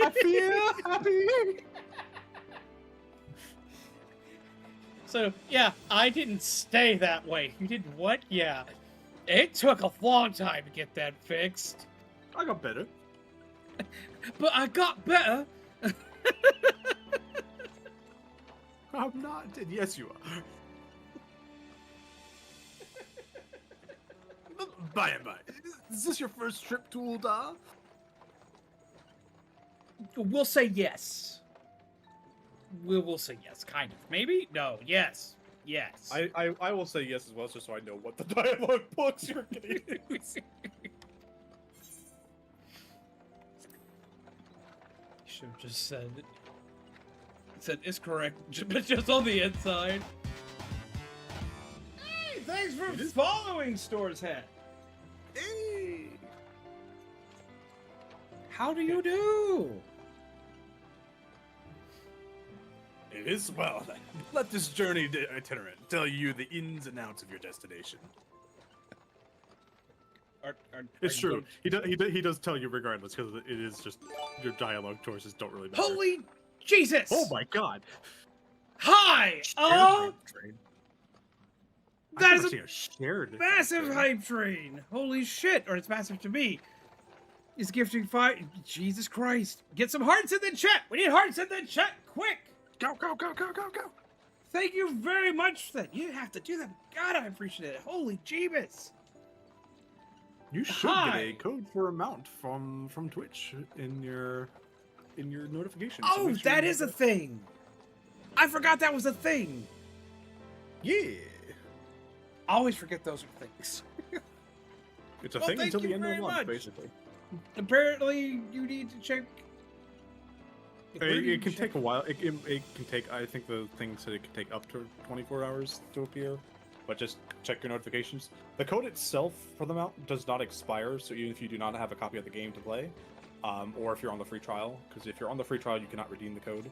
I feel happy. So, yeah, I didn't stay that way. You did what? Yeah. It took a long time to get that fixed. I got better. But I got better. I'm not dead. Yes, you are. By and by. Is this your first trip to Ul'dah? We'll say yes. We'll say yes, kind of. Maybe? No, yes. Yes. I will say yes as well, just so I know what the dialogue books you're getting. Should have just said it's correct, but just on the inside. Hey, thanks for following Store's Head. Hey. How do you do? It is well. Let this journey itinerant tell you the ins and outs of your destination. It's true. He does tell you regardless, because it is just your dialogue choices don't really matter. Holy Jesus! Oh my God! Hi! Oh, that is a shared massive hype train. Holy shit! Or it's massive to me. Is gifting 5? Jesus Christ! Get some hearts in the chat. We need hearts in the chat, quick! Go, go, go, go, go, go! Thank you very much for that. You didn't have to do that. God, I appreciate it. Holy Jeebus! You should get a code for a mount from Twitch in your notifications. Oh, so that is a thing. I forgot that was a thing. Yeah. I always forget those are things. It's a thing until the end of the month, basically. Apparently, you need to check. It can take a while. It can take. I think the thing said it can take up to 24 hours to appear. But just check your notifications. The code itself for the mount does not expire, so even if you do not have a copy of the game to play, or if you're on the free trial, because if you're on the free trial, you cannot redeem the code.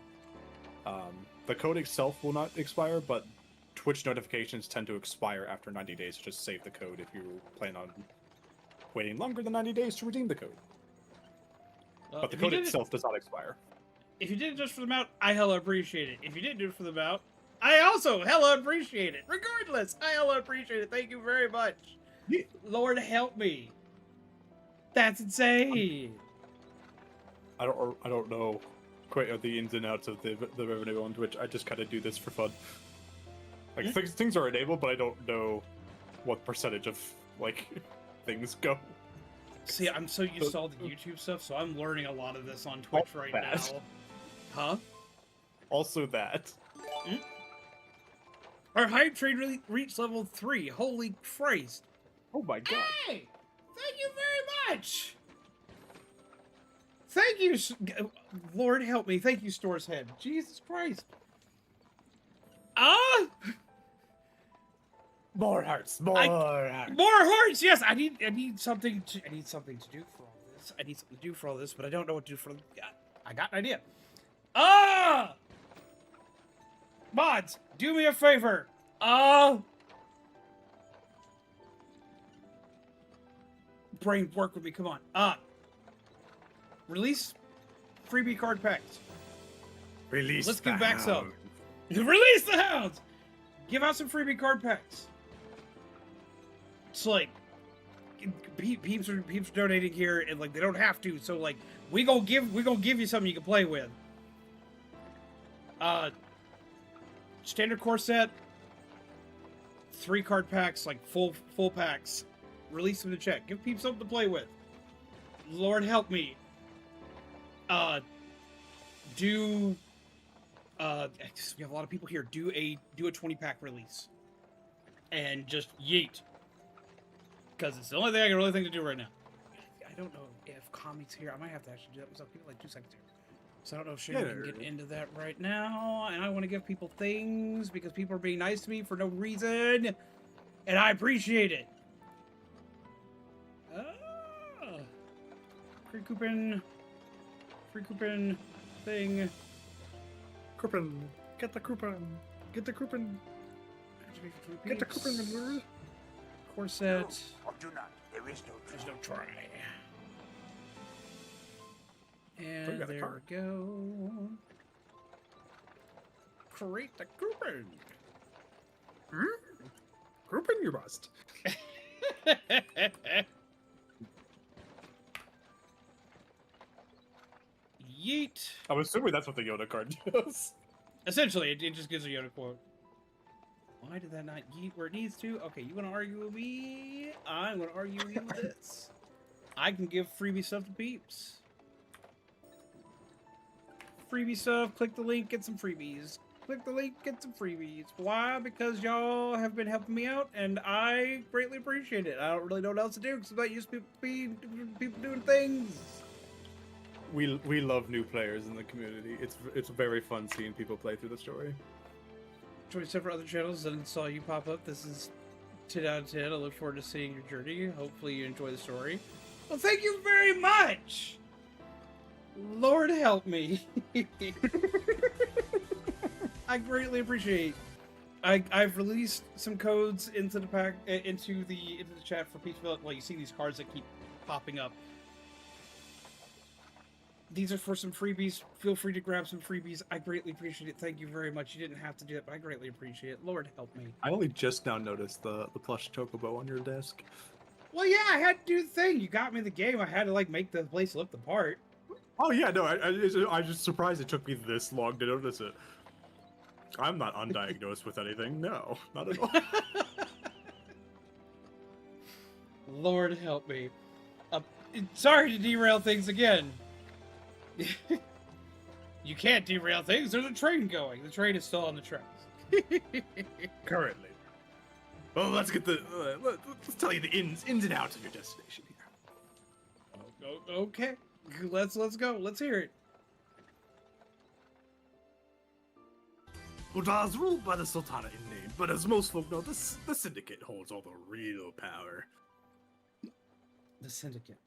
The code itself will not expire, but Twitch notifications tend to expire after 90 days. So just save the code if you plan on waiting longer than 90 days to redeem the code. But the code itself does not expire. If you did it just for the mount, I hella appreciate it. If you didn't do it for the mount, I also hella appreciate it. Regardless, I hella appreciate it. Thank you very much. Yeah. Lord help me. That's insane. I don't know quite the ins and outs of the revenue on Twitch. I just kind of do this for fun. Like things are enabled, but I don't know what percentage of like things go. See, I'm so used to all the YouTube stuff, so I'm learning a lot of this on Twitch right now. Huh? Also that. Mm? Our hype train really reached level 3. Holy Christ. Oh my God. Hey! Thank you very much! Thank you, Lord help me. Thank you, Store's Head. Jesus Christ. More hearts, more hearts. More hearts, yes! I need something to do for all this. I need something to do for all this, but I don't know what to do for I got an idea. Mods, do me a favor. Brain, work with me. Come on. Release freebie card packs. Release. Let's give back some. Release the hounds. Give out some freebie card packs. It's like peeps are donating here, and like they don't have to. So like we gonna give you something you can play with. Standard core set. 3 card packs, like full packs. Release them to check. Give peeps something to play with. Lord help me. We have a lot of people here. Do a 20-pack release. And just yeet. Because it's the only thing I can really think to do right now. I don't know if Kami's here. I might have to actually do that myself. Give me like 2 seconds here. So I don't know if Shane can get into that right now. And I want to give people things because people are being nice to me for no reason. And I appreciate it. Free coupon thing. Coupon. Get the coupon. Get the coupon. Get the coupon. Corset. Or do not. There is no There's no try. Oh, And you got a there card. we go. Create the coupon. Coupon you must. Yeet. I'm assuming that's what the Yoda card does. Essentially, it just gives a Yoda quote. Why did that not yeet where it needs to? Okay, you want to argue with me? I'm going to argue with you with this. I can give freebie stuff to peeps. Freebie stuff. Click the link, get some freebies. Click the link, get some freebies. Why? Because y'all have been helping me out, and I greatly appreciate it. I don't really know what else to do because I'm not used to people doing things. We love new players in the community. It's very fun seeing people play through the story. Join several other channels and saw you pop up. This is 10 out of 10. I look forward to seeing your journey. Hopefully you enjoy the story. Well, thank you very much. Lord help me. I greatly appreciate. I've released some codes into the pack into the chat for people. Well, you see these cards that keep popping up. These are for some freebies. Feel free to grab some freebies. I greatly appreciate it. Thank you very much. You didn't have to do it, but I greatly appreciate it. Lord help me. I only just now noticed the plush chocobo on your desk. Well, yeah, I had to do the thing. You got me the game. I had to like make the place look the part. Oh yeah, no, I'm just surprised it took me this long to notice it. I'm not undiagnosed with anything. No, not at all. Lord help me. Sorry to derail things again. You can't derail things. There's a train going. The train is still on the tracks. Currently. Well, let's get the let's tell you the ins and outs of your destination here. Okay, let's go. Let's hear it. Ul'dah is ruled by the Sultana in name, but as most folk know, the Syndicate holds all the real power. The Syndicate.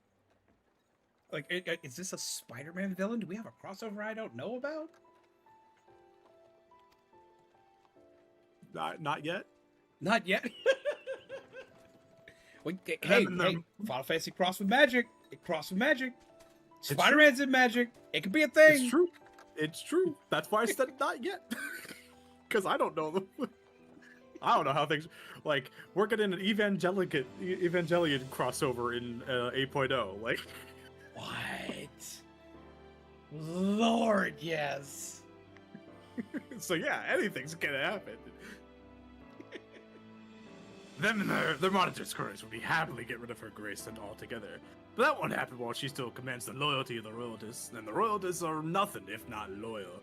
Like, is this a Spider-Man villain? Do we have a crossover I don't know about? Not yet. Not yet. Hey, Final Fantasy crossed with magic. It crossed with magic. Spider-Man's in magic. It could be a thing. It's true. It's true. That's why I said not yet. Because I don't know. I don't know how things... Like, we're getting an Evangelion crossover in 8.0. Like... What? Lord, yes. So yeah, anything's gonna happen. Them and their monitor's courage would be happily get rid of her grace and altogether. But that won't happen while she still commands the loyalty of the royalties, and the royalties are nothing if not loyal.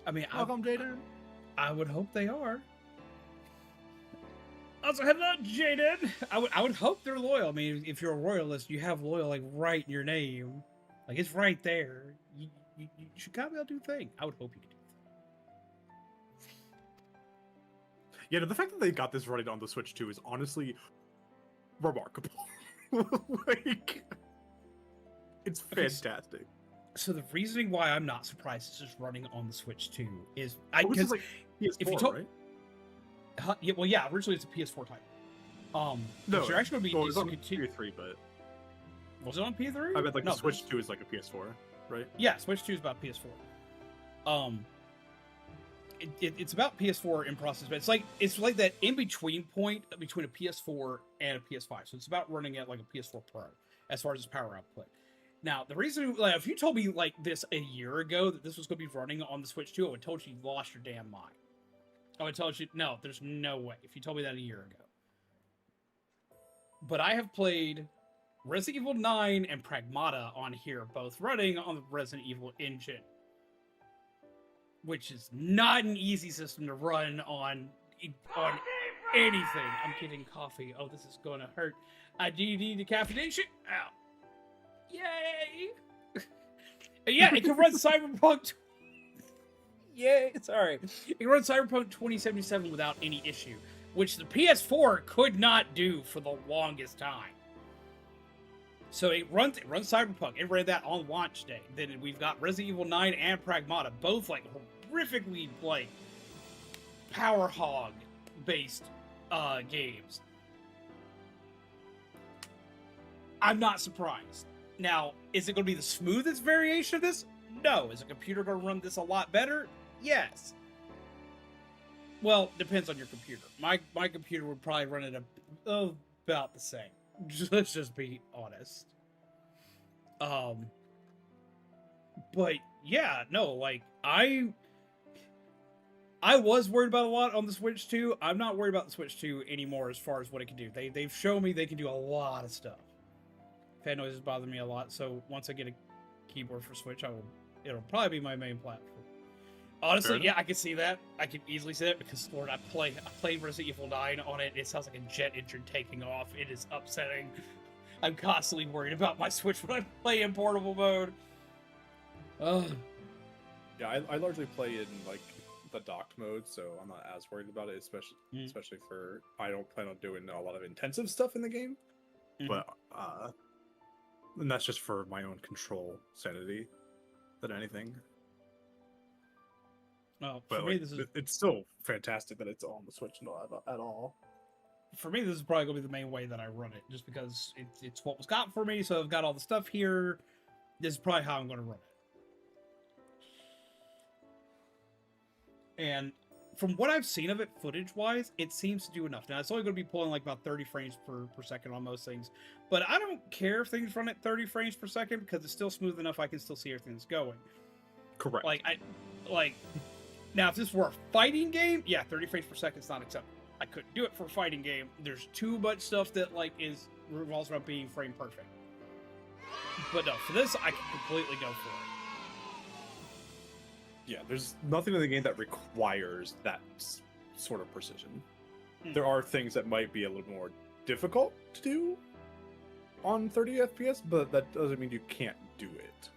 I mean, Welcome, Jaden. I would hope they are. Also, hello, Jaden. I would hope they're loyal. I mean, if you're a royalist, you have loyal like right in your name, like it's right there. You should kind of be able to do the thing. I would hope you could do the thing. Yeah, the fact that they got this running on the Switch too is honestly remarkable. Like, it's fantastic. So the reasoning why I'm not surprised it's just running on the Switch 2 is Which is like PS4, if you told, right? Yeah, well, yeah, originally it's a PS4 title. No, you're actually well, it was on PS3, but was it on PS3? I bet like the Switch 2 is like a PS4, right? Yeah, Switch 2 is about PS4. It's about PS4 in process, but it's like that in between point between a PS4 and a PS5. So it's about running at like a PS4 Pro as far as its power output. Now, the reason, like, if you told me like this a year ago that this was going to be running on the Switch 2, I would have told you lost your damn mind. I would tell you, no, there's no way. If you told me that a year ago. But I have played Resident Evil 9 and Pragmata on here, both running on the Resident Evil engine. Which is not an easy system to run on anything. I'm getting coffee. Oh, this is going to hurt. I do need decaffeination. Ow. Yay! Yeah, it can run Cyberpunk. Yay! Sorry. It can run Cyberpunk 2077 without any issue, which the PS4 could not do for the longest time. So it runs Cyberpunk. It ran that on launch day. Then we've got Resident Evil 9 and Pragmata, both like horrifically like power hog based games. I'm not surprised. Now, is it going to be the smoothest variation of this? No. Is a computer going to run this a lot better? Yes. Well, depends on your computer. My computer would probably run it about the same. Let's just be honest. But yeah, no, like I was worried about a lot on the Switch 2. I'm not worried about the Switch 2 anymore as far as what it can do. They've shown me they can do a lot of stuff. Fan noises bother me a lot, so once I get a keyboard for Switch, it'll probably be my main platform. Honestly, yeah, I can see that. I can easily see that because, Lord, I played Resident Evil 9 on it. It sounds like a jet engine taking off. It is upsetting. I'm constantly worried about my Switch when I play in portable mode. Yeah, I largely play in like the docked mode, so I'm not as worried about it, especially for I don't plan on doing a lot of intensive stuff in the game. But and that's just for my own control sanity than anything. No, but for like, me, it's still fantastic that it's on the Switch at all. For me, this is probably going to be the main way that I run it, just because it's what was got for me, so I've got all the stuff here. This is probably how I'm going to run it. And from what I've seen of it, footage-wise, it seems to do enough. Now, it's only going to be pulling like about 30 frames per second on most things, but I don't care if things run at 30 frames per second, because it's still smooth enough I can still see everything that's going. Correct. Now, if this were a fighting game, yeah, 30 frames per second is not acceptable. I couldn't do it for a fighting game. There's too much stuff that revolves around being frame perfect. But no, for this, I can completely go for it. Yeah, there's nothing in the game that requires that sort of precision. There are things that might be a little more difficult to do on 30 FPS, but that doesn't mean you can't do it.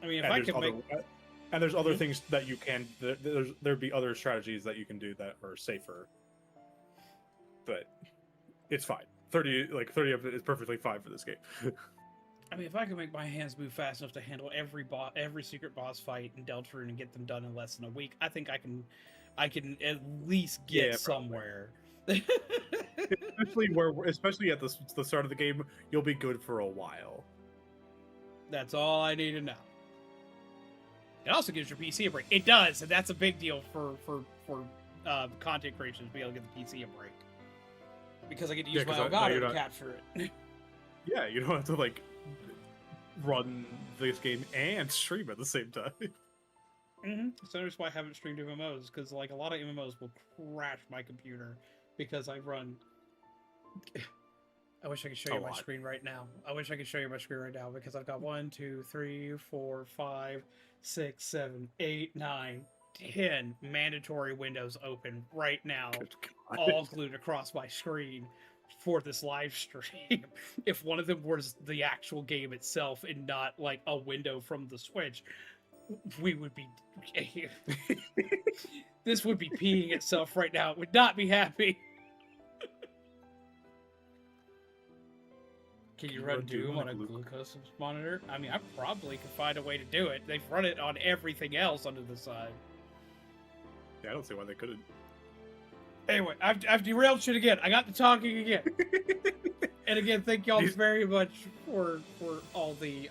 I mean, if I can make... And there's other things that you can... There'd be other strategies that you can do that are safer. But it's fine. 30 is perfectly fine for this game. I mean, if I can make my hands move fast enough to handle every secret boss fight in Deltarune and get them done in less than a week, I think I can at least get somewhere. especially at the start of the game, you'll be good for a while. That's all I need to know. It also gives your PC a break. It does, and that's a big deal for content creation, to be able to give the PC a break. Because I get to use my Elgato to capture it. Yeah, you don't have to like run this game and stream at the same time. So that's why I haven't streamed MMOs, because like a lot of MMOs will crash my computer because I run. I wish I could show you my screen right now. Because I've got 1, 2, 3, 4, 5, 6, 7, 8, 9, 10 mandatory windows open right now, all glued across my screen for this live stream. If one of them was the actual game itself and not like a window from the Switch, we would be... This would be peeing itself right now. It would not be happy. Can you run Doom on a glucose monitor? I mean, I probably could find a way to do it. They've run it on everything else under the sun. Yeah, I don't see why they couldn't. Anyway, I've derailed shit again. I got to talking again. And again, thank y'all very much for all the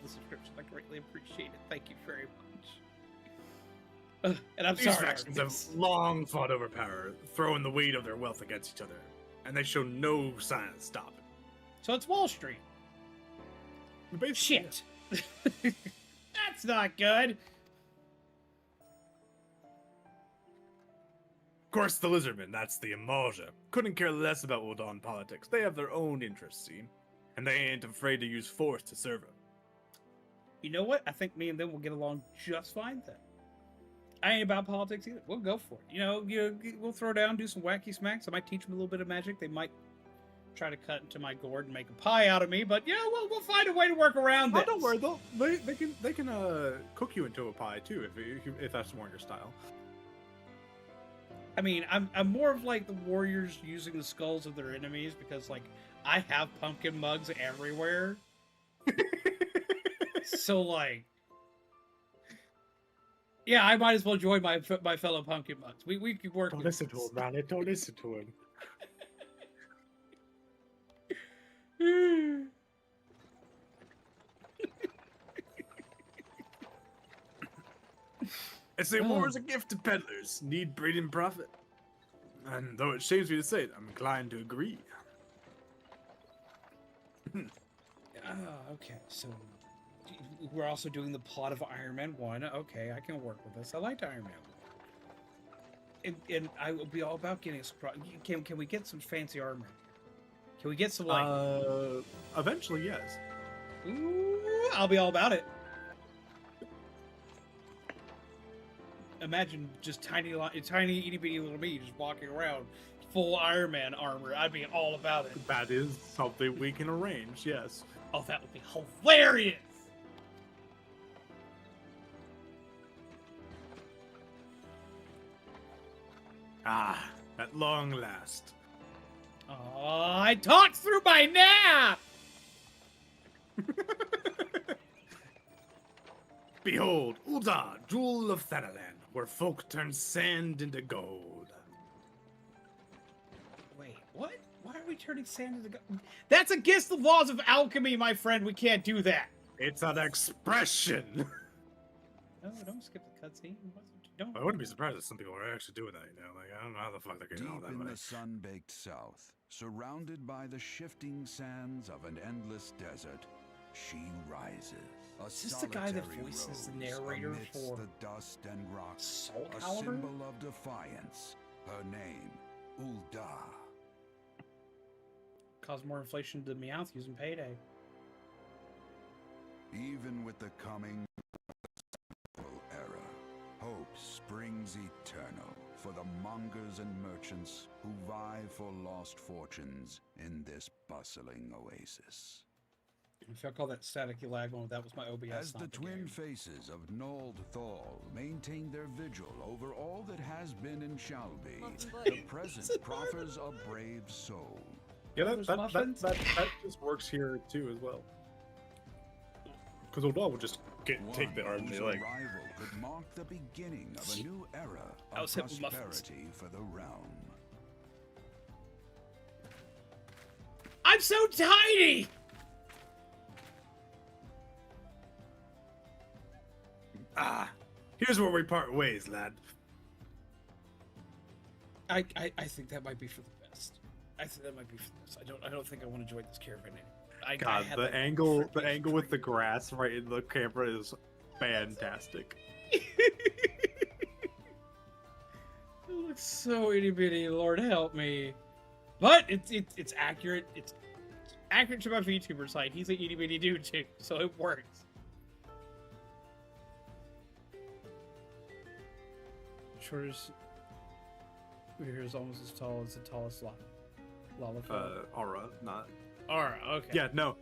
subscriptions. I greatly appreciate it. Thank you very much. And I'm These sorry. factions have long fought over power, throwing the weight of their wealth against each other, and they show no sign of stopping. So it's Wall Street. Shit. That's not good. Of course, the Lizardmen, that's the Imalja, couldn't care less about Uldan politics. They have their own interests, see? And they ain't afraid to use force to serve them. You know what? I think me and them will get along just fine then. I ain't about politics either. We'll go for it. You know, we'll throw down, do some wacky smacks. I might teach them a little bit of magic. They might try to cut into my gourd and make a pie out of me, but yeah, we'll find a way to work around this. Oh, don't worry, they can cook you into a pie too if that's more your style. I mean, I'm more of like the warriors using the skulls of their enemies because like I have pumpkin mugs everywhere. So like, yeah, I might as well join my fellow pumpkin mugs. We could work. Don't listen to him, man. Don't listen to him. I say war is a gift to peddlers, need breed and profit. And though it shames me to say it, I'm inclined to agree. Okay, so we're also doing the plot of Iron Man 1. Okay, I can work with this. I liked Iron Man 1. And I will be all about getting a... Can we get some fancy armor? Can we get some, like... Eventually, yes. Ooh, I'll be all about it. Imagine just tiny itty-bitty little me just walking around full Iron Man armor. I'd be all about it. That is something we can arrange, yes. Oh, that would be hilarious! Ah, at long last. Oh, I talked through my nap! Behold, Ulda, jewel of Thanalan, where folk turn sand into gold. Wait, what? Why are we turning sand into gold? That's against the laws of alchemy, my friend. We can't do that. It's an expression. No, don't skip the cutscene. Don't. I wouldn't be surprised if some people are actually doing that, you know? Like, I don't know how the fuck they're getting all that Deep in way. the sun-baked south, surrounded by the shifting sands of an endless desert, she rises. Is this the guy that voices the narrator for the dust and rocks? Soul A Calibur? symbol of defiance. Her name, Ulda. Cause more inflation to Meowth using payday. Even with the coming era, hope springs eternal for the mongers and merchants who vie for lost fortunes in this bustling oasis. If y'all call that staticky lag one, that was my OBS. As not the twin game. faces of Nold Thal maintain their vigil over all that has been and shall be, the present proffers a brave soul. Yeah, There's that muffins? that just works here too as well. Because Ulda will just take the arm and whose be like, arrival could mark the beginning of a new era I of was hit with muffins. prosperity for the realm. I'm so tiny! Ah, here's where we part ways, lad. I think that might be for the best. I think that might be for the best. I don't think I want to join this caravan anymore. God, the angle with the grass right in the camera is fantastic. It looks so itty bitty. Lord help me. But it's accurate. It's accurate to my VTuber site. He's an itty bitty dude too, so it works. Shortest here is almost as tall as the tallest lava. Aura, not. Alright, okay. Yeah, no,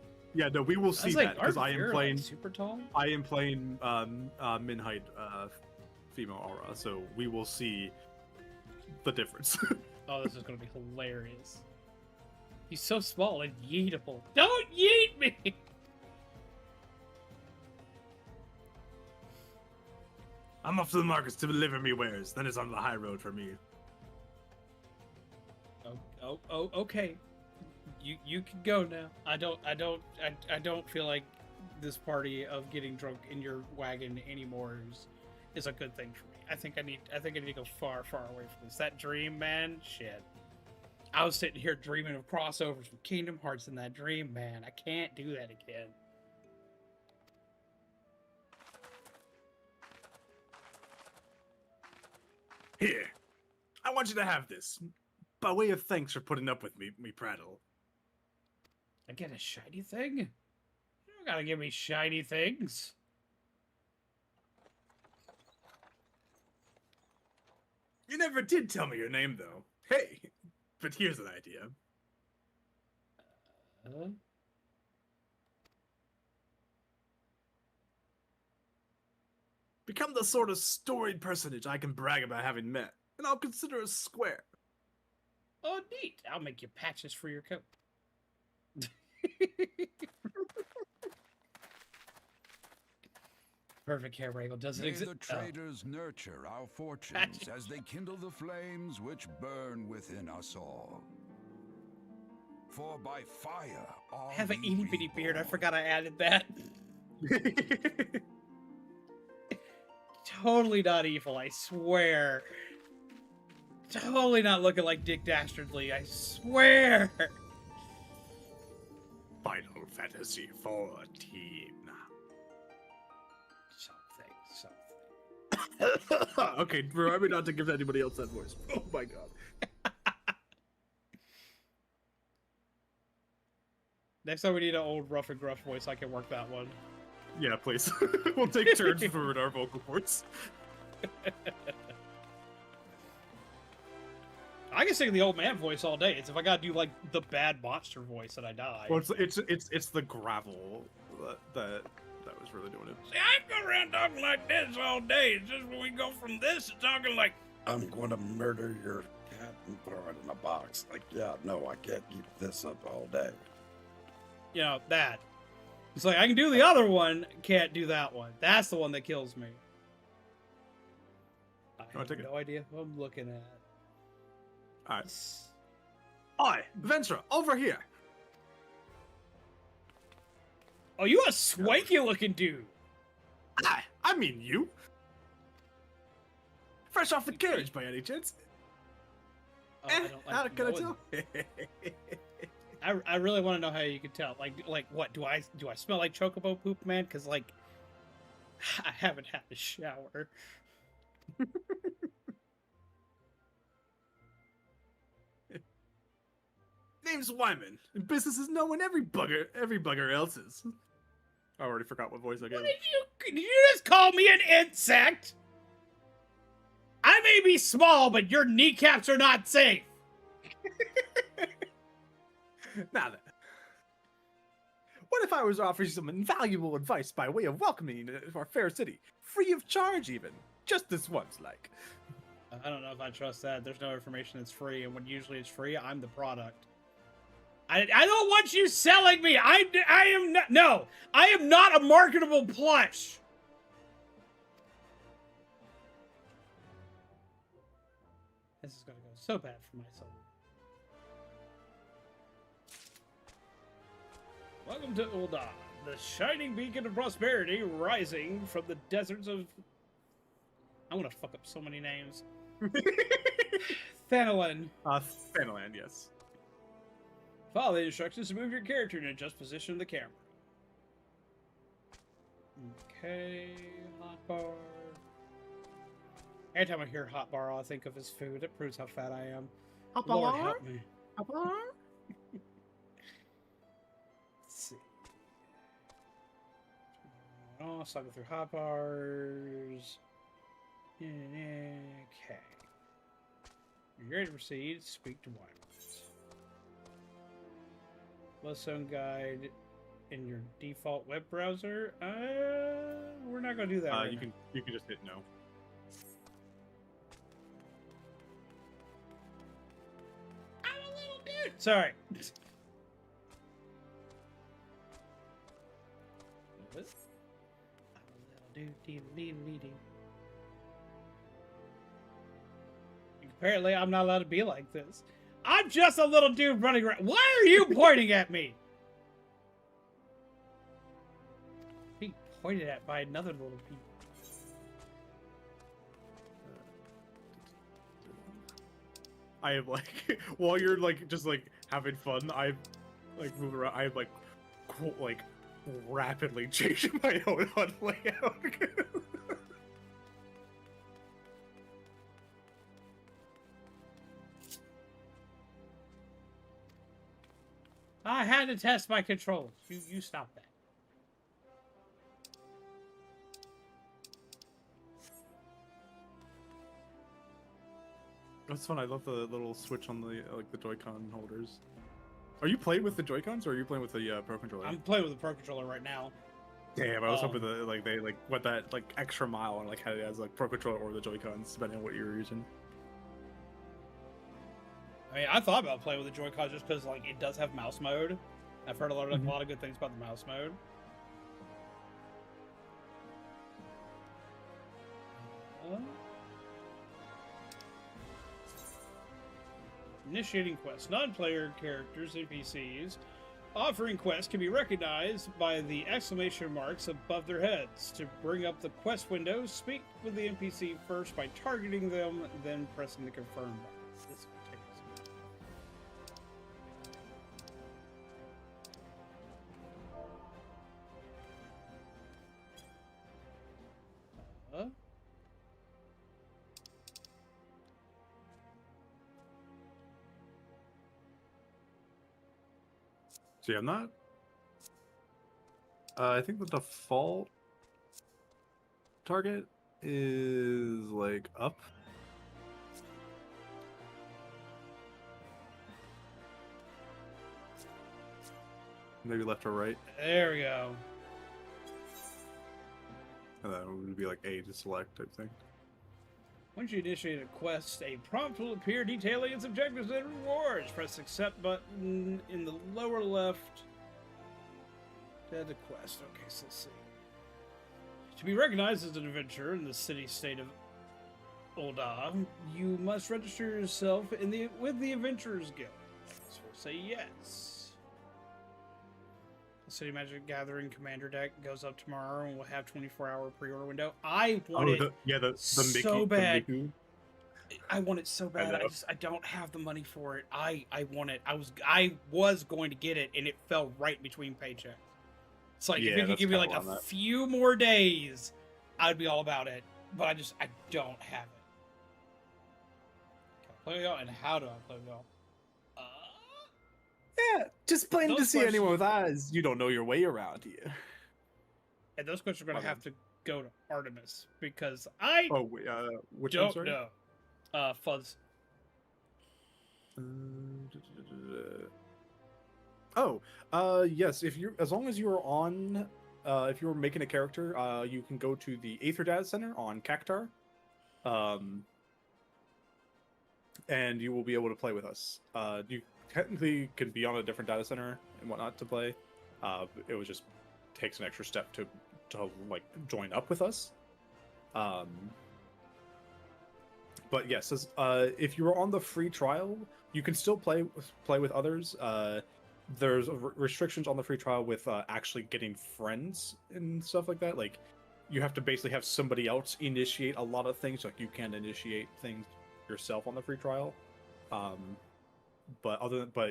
we will see that because I am playing. Super tall. I am playing min height female aura, so we will see the difference. Oh, this is gonna be hilarious. He's so small and yeetable. Don't yeet me! I'm off to the markets to deliver me wares. Then it's on the high road for me. Oh, okay. You can go now. I don't feel like this party of getting drunk in your wagon anymore is a good thing for me. I think I need to go far away from this. That dream, man, shit. I was sitting here dreaming of crossovers with Kingdom Hearts in that dream, man. I can't do that again. Here, I want you to have this, by way of thanks for putting up with me prattle. I get a shiny thing? You don't gotta give me shiny things. You never did tell me your name, though. Hey, but here's an idea. Become the sort of storied personage I can brag about having met, and I'll consider us square. Oh, neat. I'll make you patches for your coat. Perfect hair wrangle doesn't May exist. the traders nurture our fortunes as they kindle the flames which burn within us all. For by fire are I have an we itty bitty beard. I reborn. forgot I added that. Totally not evil, I swear. Totally not looking like Dick Dastardly, I swear. Final Fantasy 14. Something. Okay, remind me not to give anybody else that voice. Oh my god. Next time we need an old rough and gruff voice, I can work that one. Yeah, please. We'll take turns for our vocal cords. I can sing the old man voice all day. It's if I gotta do like the bad monster voice that I die. Well, it's the gravel that was really doing it. See, I go around talking like this all day. It's just when we go from this to talking like, I'm going to murder your cat and throw it in a box. Like, yeah, no, I can't keep this up all day. you know, that. It's like, I can do the other one, can't do that one. That's the one that kills me. I have no idea who I'm looking at. Alright. Oi, Ventra, over here. Oh, you a swanky looking dude. I mean you. Fresh off the carriage by any chance? Oh, I don't How like can I knowing. tell? I really want to know how you can tell. Like what? Do I smell like chocobo poop, man? Because like, I haven't had a shower. Name's Wyman, and business is knowing every bugger else's. I already forgot what voice I gave. Did you just call me an insect? I may be small, but your kneecaps are not safe. Now then, what if I was offering some invaluable advice by way of welcoming you to our fair city, free of charge even, just this once, like? I don't know if I trust that. There's no information that's free, and when usually it's free, I'm the product. I don't want you selling me. I am not. No, I am not a marketable plush. This is gonna go so bad for my soul. Welcome to Ul'dah, the shining beacon of prosperity rising from the deserts of... I'm gonna fuck up so many names. Thanalan. Thanalan, yes. Follow the instructions to move your character in a just position of the camera. Okay, hotbar. Every time I hear hotbar, all I think of is food. It proves how fat I am. Lord help me. Let's see. Oh, cycle through hotbars. Okay. You're ready to proceed. Speak to Wyman. Listen guide in your default web browser. We're not gonna do that. Right you now. can just hit no. I'm a little dude. Sorry. Apparently, I'm not allowed to be like this. I'm just a little dude running around. Why are you pointing at me? Being pointed at by another little people. I am like, while you're like just like having fun, I like move around. I am like, rapidly changing my own HUD layout. I had to test my controls. You stop that. That's fun. I love the little switch on the like the Joy-Con holders. Are you playing with the Joy-Cons or are you playing with the Pro Controller? I'm playing with the Pro Controller right now. Damn, I was hoping that like they like went that like extra mile and like had it as like Pro Controller or the Joy-Cons, depending on what you were using. I mean, I thought about playing with the Joy-Con just because like it does have mouse mode. I've heard a lot of good things about the mouse mode. Initiating quests. Non-player characters, NPCs, offering quests can be recognized by the exclamation marks above their heads. To bring up the quest window, speak with the NPC first by targeting them, then pressing the confirm button. This takes See, I'm not. I think the default target is like up. Maybe left or right. There we go. And then it would be like A to select type thing. Once you initiate a quest, a prompt will appear detailing its objectives and rewards. Press accept button in the lower left. To the quest. Okay, so let's see. To be recognized as an adventurer in the city-state of Ul'dah, you must register yourself with the Adventurers Guild. So we'll say yes. The City Magic Gathering Commander deck goes up tomorrow and we'll have 24-hour pre-order window. I want it the Mickey, so bad. The I want it so bad. I don't have the money for it. I want it. I was going to get it and it fell right between paychecks. It's like if you could give me like a few more days, I'd be all about it. But I don't have it. Can I play with y'all? And how do I play with y'all? Yeah, just plain to Those see questions- anyone with eyes. You don't know your way around here. And those questions are going to have to go to Artemis because I Oh, wait, which one, don't sorry? know. Fuzz. Yes. As long as you're on, if you're making a character, you can go to the Aether Data Center on Cactar, and you will be able to play with us. You technically can be on a different data center and whatnot to play. It was just takes an extra step to like join up with us. But yes, if you're on the free trial, you can still play with others. There's restrictions on the free trial with actually getting friends and stuff like that. Like you have to basically have somebody else initiate a lot of things. Like you can't initiate things yourself on the free trial. But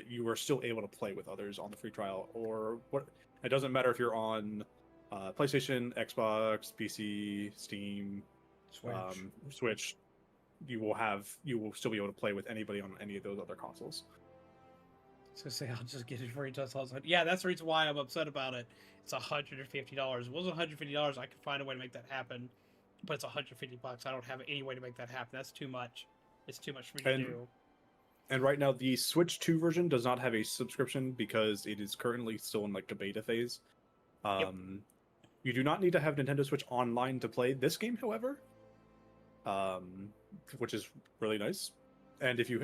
you are still able to play with others on the free trial. Or what? It doesn't matter if you're on PlayStation, Xbox, PC, Steam, Switch. You will still be able to play with anybody on any of those other consoles. I was gonna say I'll just get it for $8. Yeah, that's the reason why I'm upset about it. It's $150. It wasn't $150. I could find a way to make that happen, but it's $150. I don't have any way to make that happen. That's too much. It's too much for me to do. And right now, the Switch 2 version does not have a subscription because it is currently still in like a beta phase. You do not need to have Nintendo Switch Online to play this game, however, which is really nice. And if you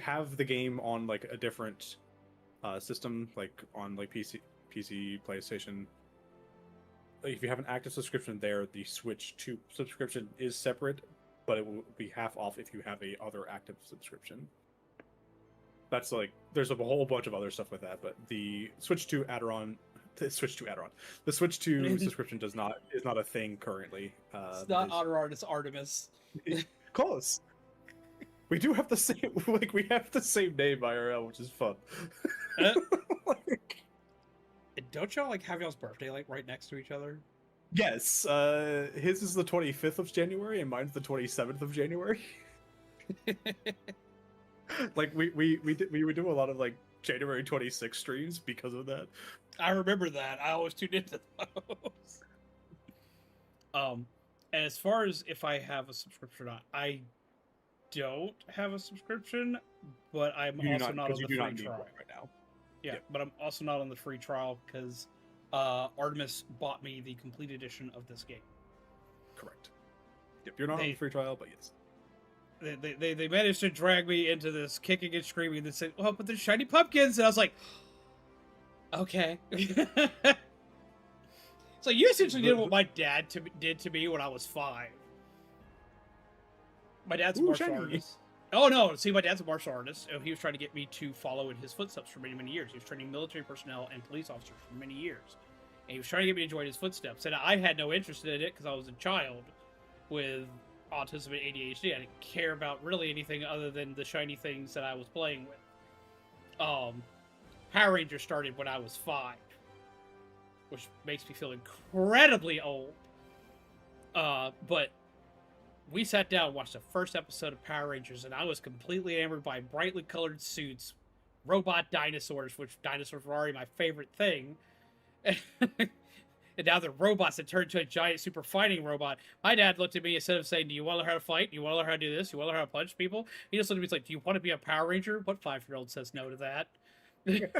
have the game on like a different system, like on like PC, PlayStation, if you have an active subscription there, the Switch 2 subscription is separate, but it will be half off if you have a other active subscription. That's like, there's a whole bunch of other stuff with that, but the Switch 2 Aderan, the Switch 2 subscription is not a thing currently. It's not Aderan, it's Artemis. Close. We do have the same, like, we have the same name IRL, which is fun. Like, don't y'all like have y'all's birthday like right next to each other? yes, his is the 25th of January and mine's the 27th of January. Like we would do a lot of like January 26th streams because of that. I remember that. I always tuned into those. And as far as if I have a subscription or not, I don't have a subscription, but I'm also not on the free trial right now. Yeah, Yep. but I'm also not on the free trial because Artemis bought me the complete edition of this game. Correct. Yep, you're not on the free trial, but yes. They managed to drag me into this kicking and screaming and said, "Well, but there's shiny pumpkins," and I was like, "Okay." So you essentially did what my dad did to me when I was 5. My dad's a martial artist. Oh no! See, my dad's a martial artist. He was trying to get me to follow in his footsteps for many, many years. He was training military personnel and police officers for many years, and he was trying to get me to join his footsteps. And I had no interest in it because I was a child with autism and ADHD. I didn't care about really anything other than the shiny things that I was playing with. Power Rangers started when I was 5, which makes me feel incredibly old. But we sat down and watched the first episode of Power Rangers, and I was completely enamored by brightly colored suits, robot dinosaurs, which dinosaurs were already my favorite thing. And now they're robots that turn into a giant super fighting robot. My dad looked at me instead of saying, "Do you want to learn how to fight? Do you want to learn how to do this? Do you want to learn how to punch people?" He just looked at me and was like, "Do you want to be a Power Ranger?" What 5-year-old says no to that? It's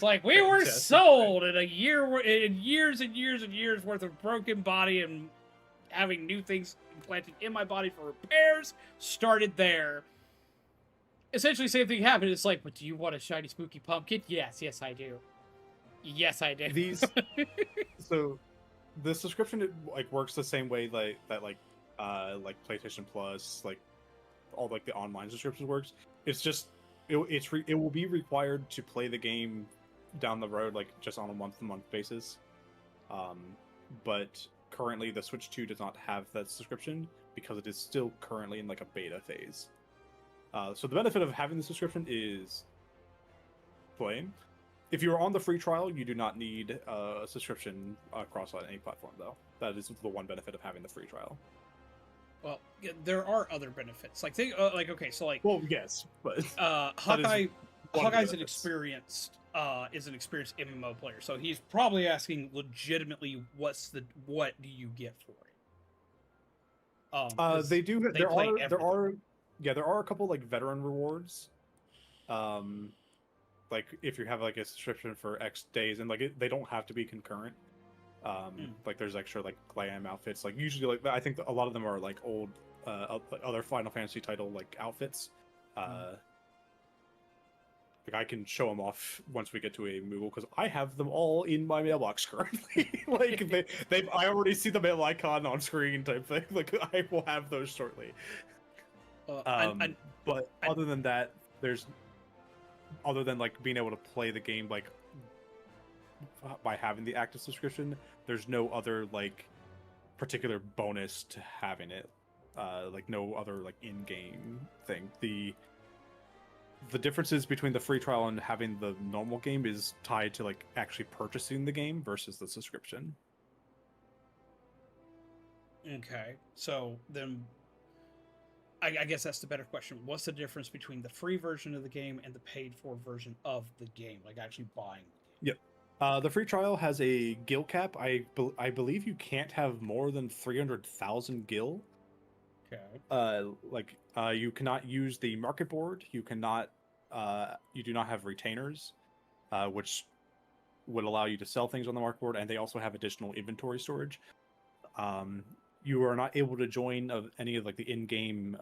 like we were sold in years and years and years worth of broken body and having new things implanted in my body for repairs started there. Essentially, same thing happened. It's like, but do you want a shiny spooky pumpkin? Yes, I do. Yes, I do. These, so the subscription like works the same way like PlayStation Plus, like all like the online subscriptions works. It's just it will be required to play the game down the road, like just on a month-to-month basis. But currently the Switch 2 does not have that subscription because it is still currently in like a beta phase. So the benefit of having the subscription is playing. If you're on the free trial, you do not need a subscription across on any platform, though. That is the one benefit of having the free trial. Well, there are other benefits. Like, okay, so like, well, yes, but Hawkeye's an experienced MMO player, so he's probably asking legitimately, what do you get for it? There are a couple like veteran rewards. Like if you have like a subscription for X days, and like they don't have to be concurrent. Like there's extra like glam outfits. Like usually, like I think a lot of them are like old, other Final Fantasy title like outfits. Like I can show them off once we get to a Moogle because I have them all in my mailbox currently. Like I already see the mail icon on screen type thing. Like I will have those shortly. But other than that, other than like being able to play the game like by having the active subscription, there's no other like particular bonus to having it. Like no other like in-game thing. The differences between the free trial and having the normal game is tied to like actually purchasing the game versus the subscription. Okay, so then I guess that's the better question. What's the difference between the free version of the game and the paid-for version of the game? Like actually buying the game? Yep. The free trial has a gil cap. I believe you can't have more than 300,000 gil. Okay. You cannot use the market board. You cannot. You do not have retainers, which would allow you to sell things on the market board, and they also have additional inventory storage. You are not able to join any of like the in-game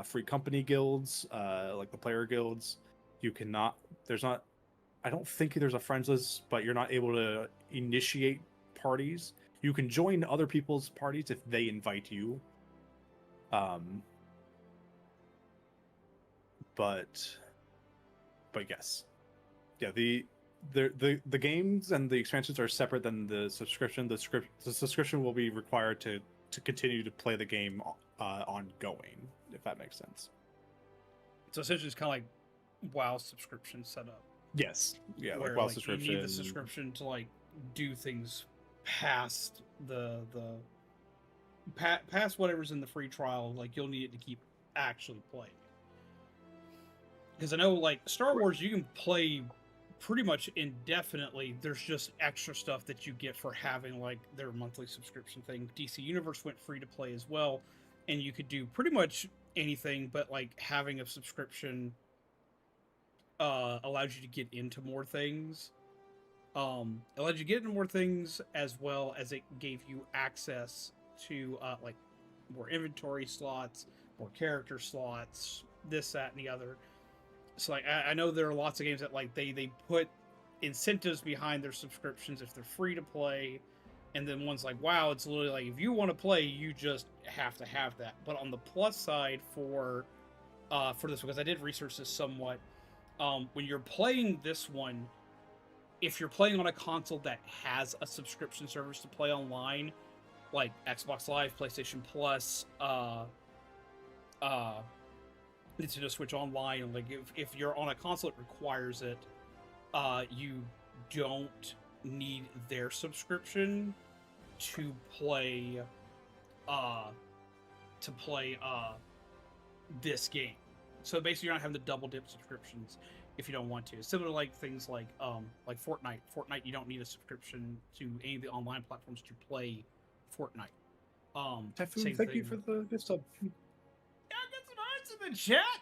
free company guilds, like the player guilds. You cannot. There's not I don't think there's a friends list, but you're not able to initiate parties. You can join other people's parties if they invite you. But yes, yeah. The games and the expansions are separate than the subscription. The subscription will be required to continue to play the game ongoing, if that makes sense. So essentially, it's kind of like WoW subscription setup. Yes, yeah, where, like WoW like, subscription. You need the subscription to like do things past past whatever's in the free trial. Like you'll need it to keep actually playing. Because I know, like Star Wars, you can play pretty much indefinitely. There's just extra stuff that you get for having like their monthly subscription thing. DC Universe went free to play as well, and you could do pretty much anything, but like having a subscription allowed you to get into more things. Allowed you to get into more things, as well as it gave you access to like more inventory slots, more character slots, this, that, and the other. So like I know there are lots of games that like they put incentives behind their subscriptions if they're free to play, and then ones like WoW, it's literally like if you want to play, you just have to have that. But on the plus side for this, because I did research this somewhat, when you're playing this one, if you're playing on a console that has a subscription service to play online, like Xbox Live, PlayStation Plus, Nintendo Switch Online, like if you're on a console that requires it, you don't need their subscription to play this game. So basically, you're not having the double dip subscriptions if you don't want to. Similar to like things like Fortnite. Fortnite, you don't need a subscription to any of the online platforms to play Fortnite. Typhoon, thank you for the gift sub. Yeah, get some hearts in the chat.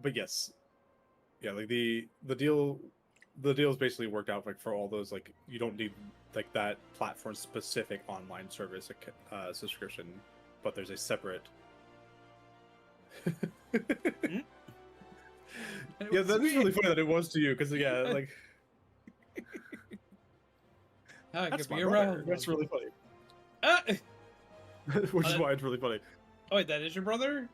But yes, yeah, like the deal is basically worked out like for all those, like you don't need like that platform specific online service subscription, but there's a separate. Yeah, that's really funny that it was to you, because yeah, like That's my brother. That's really funny. Which is why it's really funny. Oh wait, that is your brother?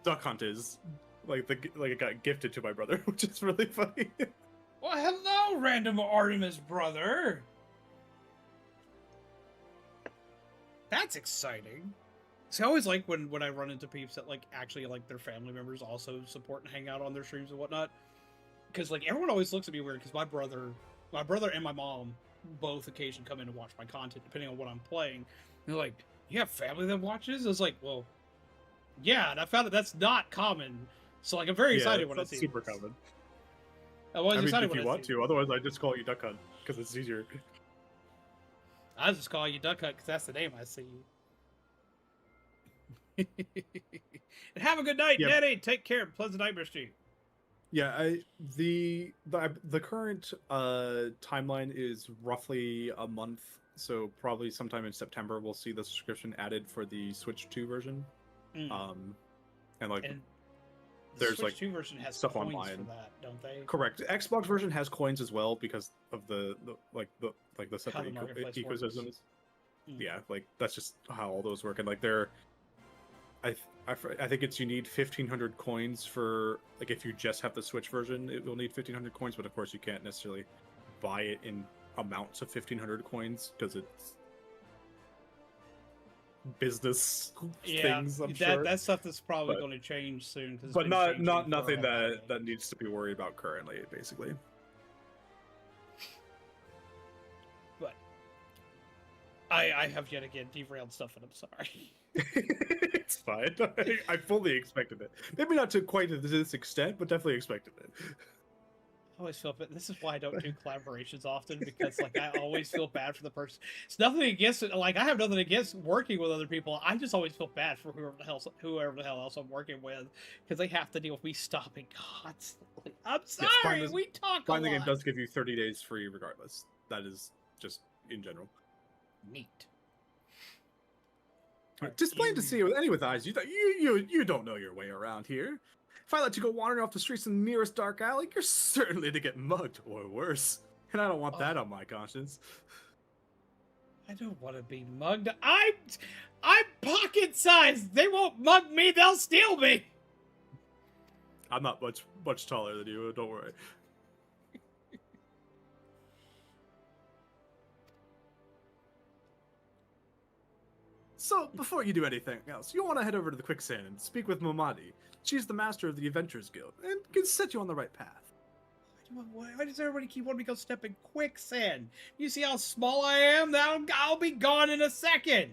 Duck Hunt is like it got gifted to my brother, which is really funny. Well, hello, random Artemis brother. That's exciting. See, I always like when I run into peeps that like actually like their family members also support and hang out on their streams and whatnot. Because like everyone always looks at me weird because my brother and my mom both occasionally come in and watch my content depending on what I'm playing. And they're like, "You have family that watches?" I was like, "Well, yeah," and I found that that's not common. So like I'm very excited when I see super this. common. I was excited if when you want to, otherwise I just call you Duck Hunt because it's easier. I just call you Duck Hunt because that's the name I see. And have a good night, Yep. Daddy. Take care. Pleasant nightmares to you. Yeah, the current timeline is roughly a month, so probably sometime in September we'll see the subscription added for the Switch 2 version. And like And there's Switch like 2 version has stuff coins online. for that, don't they? Correct. Xbox version has coins as well because of the separate How the marketplace works. ecosystems. Yeah, like that's just how all those work, and like I think you need 1,500 coins for like if you just have the Switch version, it will need 1,500 coins, but of course you can't necessarily buy it in amounts of 1,500 coins because it's business things. I'm sure that stuff that's probably going to change soon. But nothing that needs to be worried about currently, basically. But I have yet again derailed stuff, and I'm sorry. It's fine. I fully expected it. Maybe not to quite to this extent, but definitely expected it. I always feel bad. This is why I don't do collaborations often, because like I always feel bad for the person. It's nothing against it. Like I have nothing against working with other people. I just always feel bad for whoever the hell else I'm working with, because they have to deal with me stopping constantly. I'm sorry. Yes, we talk a Fine, the lot. game does give you 30 days free regardless. That is just in general. Neat. Just plain to see with eyes. You don't know your way around here. If I let you go wandering off the streets in the nearest dark alley, you're certainly to get mugged or worse. And I don't want that on my conscience. I don't want to be mugged. I'm pocket-sized. They won't mug me. They'll steal me. I'm not much taller than you. Don't worry. So, before you do anything else, you'll want to head over to the quicksand and speak with Momadi. She's the master of the Adventurers Guild, and can set you on the right path. Why does everybody keep wanting me to go step in quicksand? You see how small I am? I'll be gone in a second.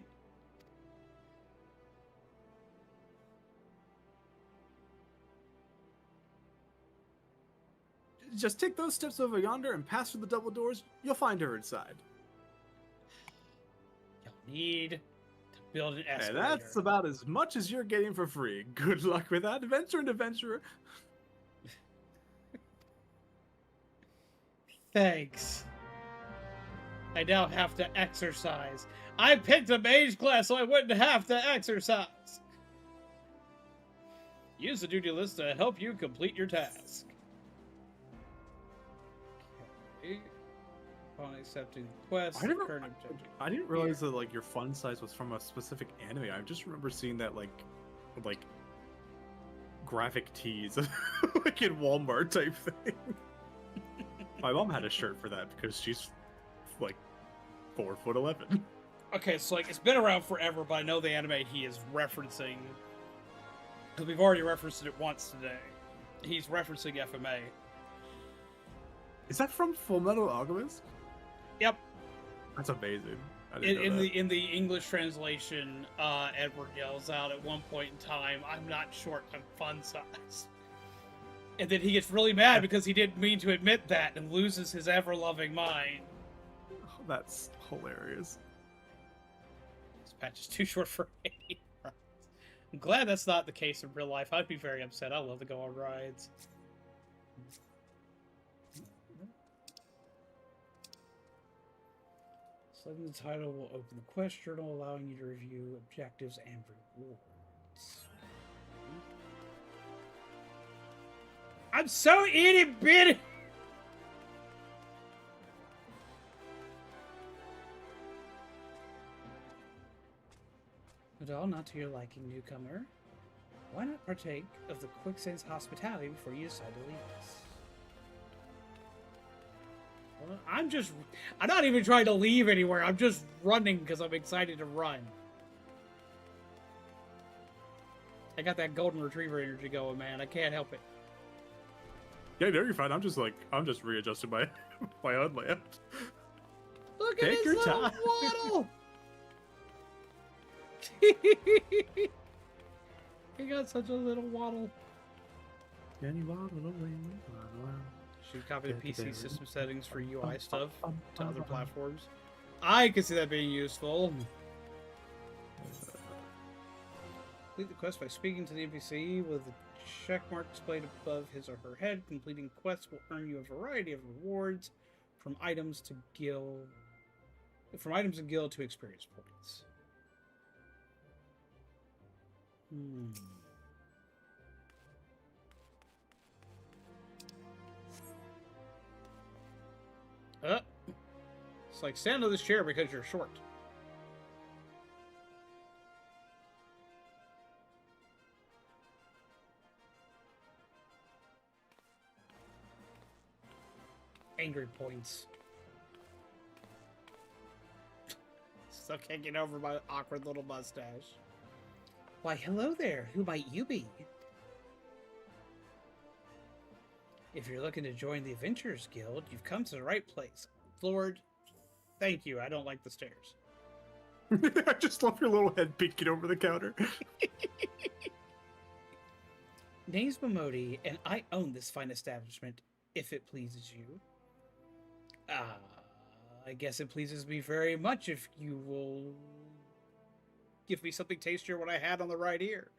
Just take those steps over yonder and pass through the double doors. You'll find her inside. You'll need to build an escalator. And that's about as much as you're getting for free. Good luck with that, adventure and adventurer. Thanks. I now have to exercise. I picked a mage class so I wouldn't have to exercise. Use the duty list to help you complete your task. Okay. Upon accepting the quest, current objective. I didn't realize that like your fun size was from a specific anime. I just remember seeing that like graphic tees like in Walmart type thing. My mom had a shirt for that because she's like 4'11". Okay, so like it's been around forever, but I know the anime he is referencing, because we've already referenced it once today. He's referencing FMA. Is that from Full Metal Alchemist? Yep. That's amazing. I didn't know that. In the English translation, Edward yells out at one point in time, "I'm not short, I'm fun size." And then he gets really mad because he didn't mean to admit that and loses his ever-loving mind. Oh, that's hilarious. This patch is too short for me. I'm glad that's not the case in real life. I'd be very upset. I love to go on rides. Selecting the title will open the quest journal, allowing you to review objectives and rewards. I'm so itty bitty! But all not to your liking, newcomer. Why not partake of the quicksand's hospitality before you decide to leave us? Well, I'm not even trying to leave anywhere. I'm just running because I'm excited to run. I got that golden retriever energy going, man. I can't help it. Yeah, no, you're fine. I'm just readjusting my unlamp. Look at Take his your little time. waddle. He got such a little waddle. Should copy the PC system settings for UI stuff to other platforms. I can see that being useful. Complete the quest by speaking to the NPC with a check mark displayed above his or her head. Completing quests will earn you a variety of rewards, from items and guild to experience points. It's like, stand on this chair because you're short. Angry points. Still can't get over my awkward little mustache. Why, hello there. Who might you be? If you're looking to join the Adventurers Guild, you've come to the right place. Lord, thank you. I don't like the stairs. I just love your little head peeking over the counter. Name's Momodi, and I own this fine establishment, if it pleases you. I guess it pleases me very much if you will give me something tastier what I had on the right ear.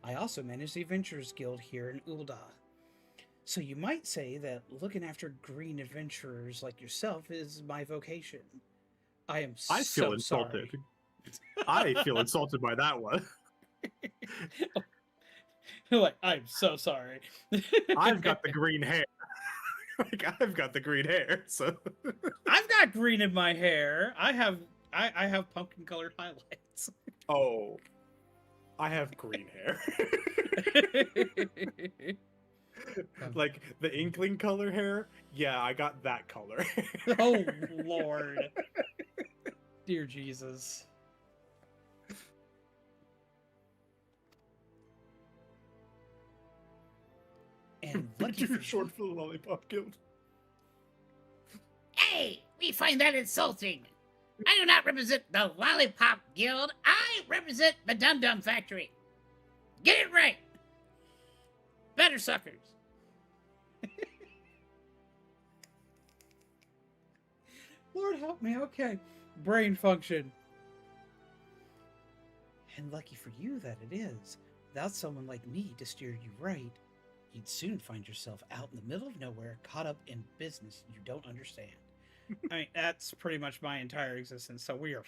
I also manage the Adventurers Guild here in Ul'dah. So you might say that looking after green adventurers like yourself is my vocation. I feel insulted. Sorry. I feel insulted by that one. Like, I'm so sorry. I've got the green hair. Like, I've got the green hair, so. I've got green in my hair. I have pumpkin colored highlights. Oh, I have green hair. Like the inkling color hair. Yeah, I got that color. Oh Lord, dear Jesus. And lucky Too for short for the Lollipop Guild. Hey, we find that insulting. I do not represent the Lollipop Guild. I represent the Dum Dum Factory. Get it right. Better suckers. Lord help me. Okay, brain function. And lucky for you that it is. Without someone like me to steer you right, you'd soon find yourself out in the middle of nowhere, caught up in business you don't understand. I mean, that's pretty much my entire existence, so we're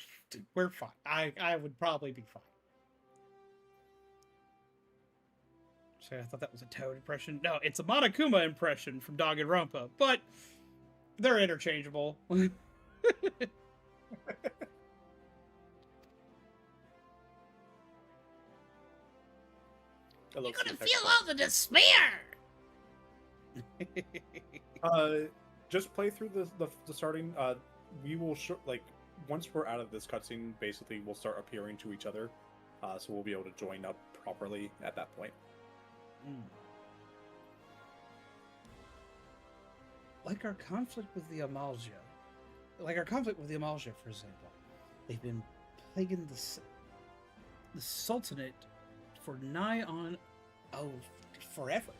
fine. I would probably be fine. So I thought that was a Toad impression. No, it's a Monokuma impression from Danganronpa, but they're interchangeable. You're gonna feel all the despair. Just play through the starting. We will like once we're out of this cutscene, basically we'll start appearing to each other, so we'll be able to join up properly at that point. Like our conflict with the Amalja, for example, they've been plaguing the Sultanate for nigh on forever.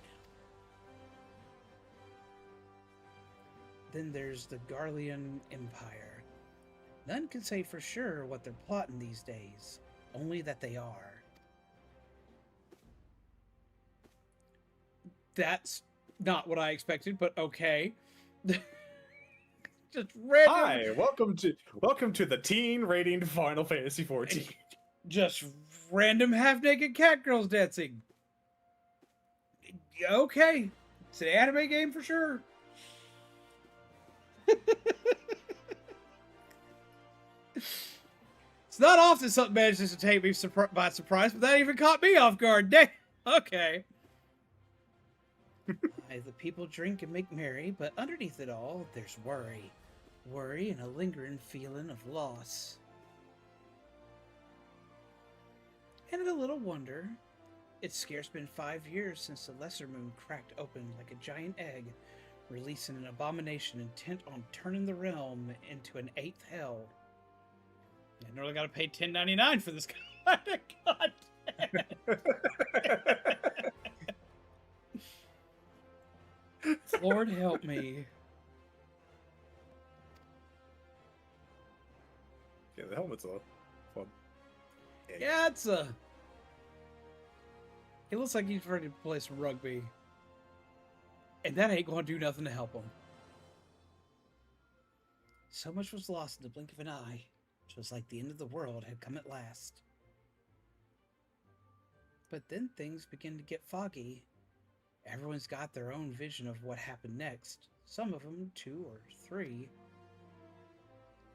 Then there's the Garlean Empire. None can say for sure what they're plotting these days, only that they are. That's not what I expected, but okay. Just random. Hi, welcome to the teen rating Final Fantasy 14. Just random half-naked cat girls dancing. Okay, it's an anime game for sure. It's not often something manages to take me by surprise, but that even caught me off guard. Dang. Okay. The people drink and make merry, but underneath it all, there's worry. Worry and a lingering feeling of loss. And a little wonder. It's scarce been 5 years since the Lesser Moon cracked open like a giant egg, releasing an abomination intent on turning the realm into an 8th hell. I nearly got to pay $10.99 for this kind of content. Lord help me. Yeah, the helmet's a fun. Yeah, it's a... He looks like he's ready to play some rugby. And that ain't going to do nothing to help him. So much was lost in the blink of an eye. It was like the end of the world had come at last. But then things begin to get foggy. Everyone's got their own vision of what happened next. Some of them 2 or 3.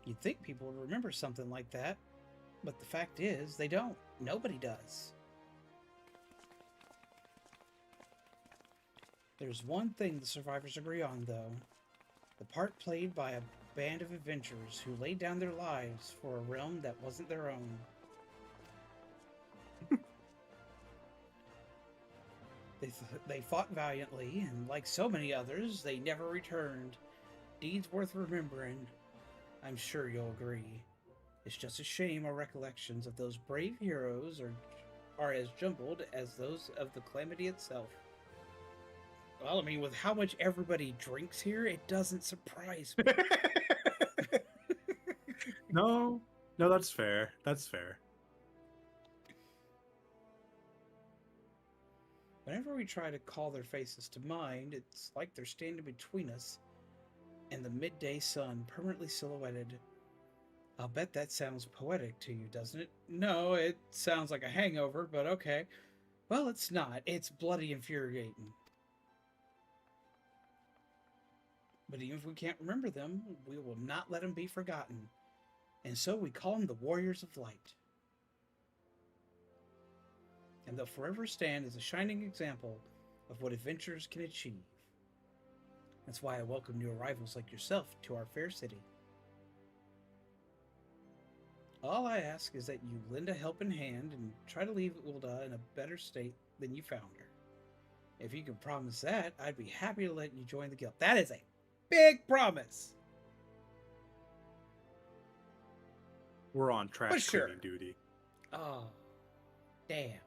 You'd think people would remember something like that. But the fact is, they don't. Nobody does. There's one thing the survivors agree on, though. The part played by a band of adventurers who laid down their lives for a realm that wasn't their own. They fought valiantly, and like so many others, they never returned. Deeds worth remembering. I'm sure you'll agree. It's just a shame our recollections of those brave heroes are as jumbled as those of the calamity itself. Well, I mean, with how much everybody drinks here, it doesn't surprise me. No, that's fair. That's fair. Whenever we try to call their faces to mind, it's like they're standing between us and the midday sun permanently silhouetted. I'll bet that sounds poetic to you, doesn't it? No, it sounds like a hangover, but okay. Well, it's not. It's bloody infuriating. But even if we can't remember them, we will not let them be forgotten. And so we call them the Warriors of Light. And they'll forever stand as a shining example of what adventurers can achieve. That's why I welcome new arrivals like yourself to our fair city. All I ask is that you lend a helping hand and try to leave Ulda in a better state than you found her. If you can promise that, I'd be happy to let you join the guild. That is a big promise. We're on trash But sure. cleaning duty. Oh, damn.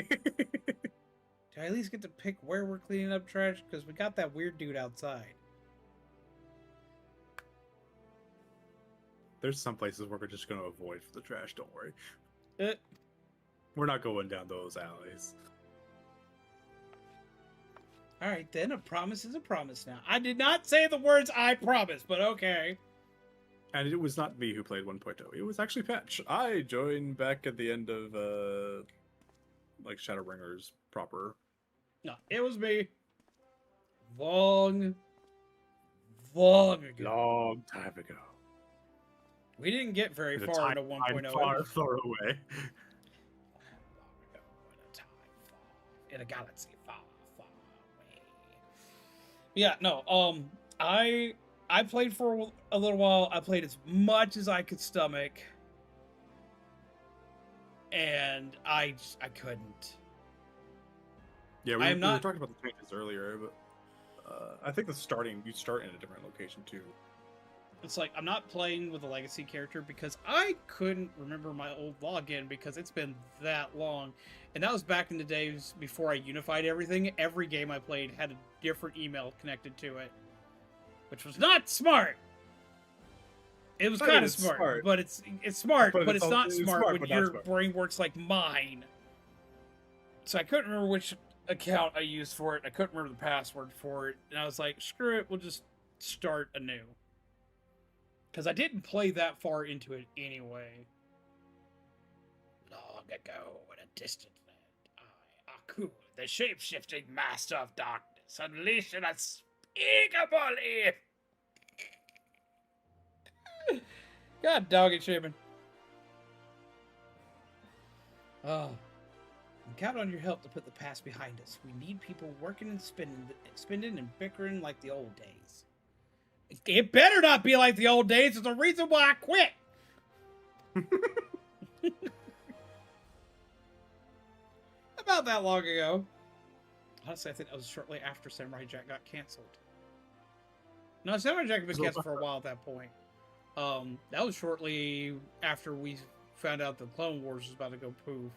Do I at least get to pick where we're cleaning up trash? Because we got that weird dude outside. There's some places where we're just going to avoid for the trash, don't worry. Uh, We're not going down those alleys. all right, then a promise is a promise now. I did not say the words I promise, but okay. And it was not me who played 1.0. It was actually Patch. I joined back at the end of, like, Shadowbringers proper. No, it was me. Long ago. Long time ago. We didn't get very At a far time into 1.0. far, far away. In a galaxy far, far away. Yeah, no, I played for a little while. I played as much as I could stomach. And I couldn't. Yeah, I am we not- were talking about the changes earlier, but I think you start in a different location too. It's like, I'm not playing with a legacy character because I couldn't remember my old login because it's been that long. And that was back in the days before I unified everything. Every game I played had a different email connected to it, which was not smart. It was I mean, kind of it's smart, smart. but it's smart, But but it's it's not also- it's smart smart, when but not your smart. brain works like mine. So I couldn't remember which account I used for it. I couldn't remember the password for it. And I was like, screw it, we'll just start anew. Because I didn't play that far into it anyway. Long ago, in a distant land, I, Aku, the shape-shifting master of darkness, unleashed an unspeakable evil. God dog it, Shaman. Oh. And count on your help to put the past behind us. We need people working and spending and bickering like the old days. It better not be like the old days. It's the reason why I quit. About that long ago. Honestly, I think that was shortly after Samurai Jack got canceled. No, Samurai Jack had been canceled for a while at that point. That was shortly after we found out the Clone Wars was about to go poof.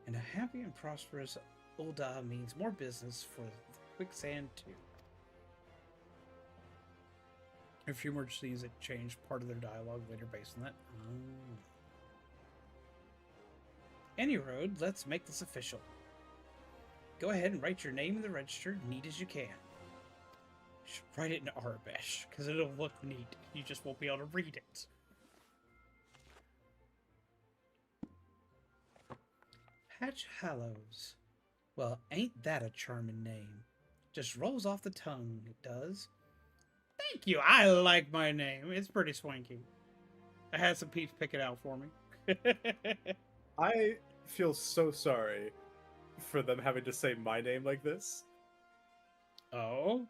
And a happy and prosperous Ulda means more business for Quicksand too. A few more scenes that change part of their dialogue later based on that. Any road, let's make this official. Go ahead and write your name in the register neat as you can. You should write it in Arabic, because it'll look neat. You just won't be able to read it. Patch Hallows. Well, ain't that a charming name? Just rolls off the tongue, it does. Thank you, I like my name. It's pretty swanky. I had some peeps pick it out for me. I feel so sorry for them having to say my name like this. Oh?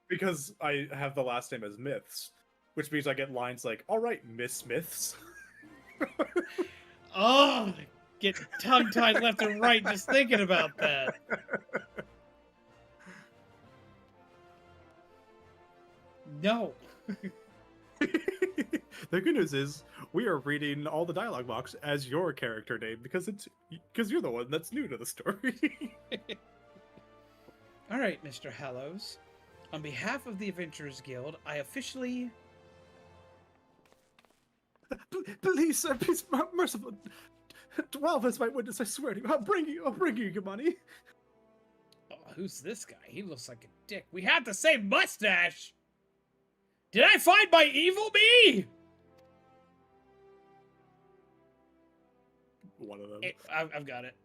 Because I have the last name as Myths, which means I get lines like, all right, Miss Smiths. Oh, get tongue-tied left and right just thinking about that. No. The good news is we are reading all the dialogue box as your character name because you're the one that's new to the story. All right, Mr. Hallows. On behalf of the Adventurers Guild, I officially... Please, sir, please, merciful. 12 as my witness, I swear to you. I'll bring you your money. who's this guy? He looks like a dick. We have the same mustache! Did I find my evil me? One of them. I've got it.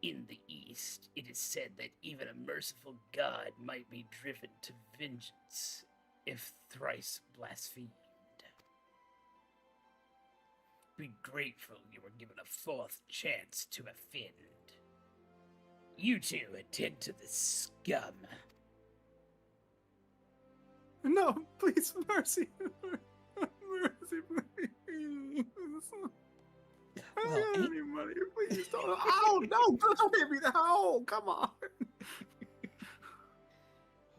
In the East, it is said that even a merciful god might be driven to vengeance if thrice blasphemed. Be grateful you were given a fourth chance to offend. You two attend to the scum. No, please, mercy. Mercy, please. I Well, don't have any money. Please don't. Oh, no, don't hit me. Oh, come on.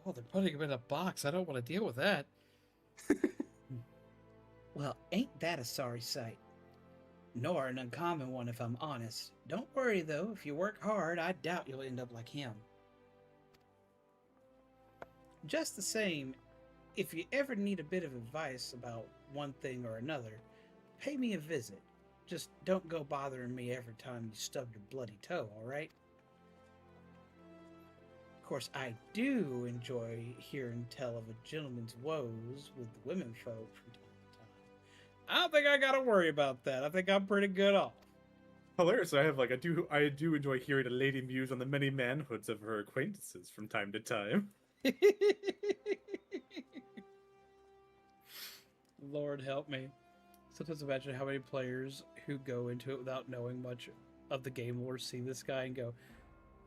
Oh, they're putting him in a box. I don't want to deal with that. Well, ain't that a sorry sight? Nor an uncommon one, if I'm honest. Don't worry, though. If you work hard, I doubt you'll end up like him. Just the same, if you ever need a bit of advice about one thing or another, pay me a visit. Just don't go bothering me every time you stub your bloody toe, alright? Of course, I do enjoy hearing tell of a gentleman's woes with the women folk from time to time. I don't think I gotta worry about that. I think I'm pretty good off. Hilarious. I do enjoy hearing a lady muse on the many manhoods of her acquaintances from time to time. Lord help me. Sometimes imagine how many players who go into it without knowing much of the game lore see this guy and go,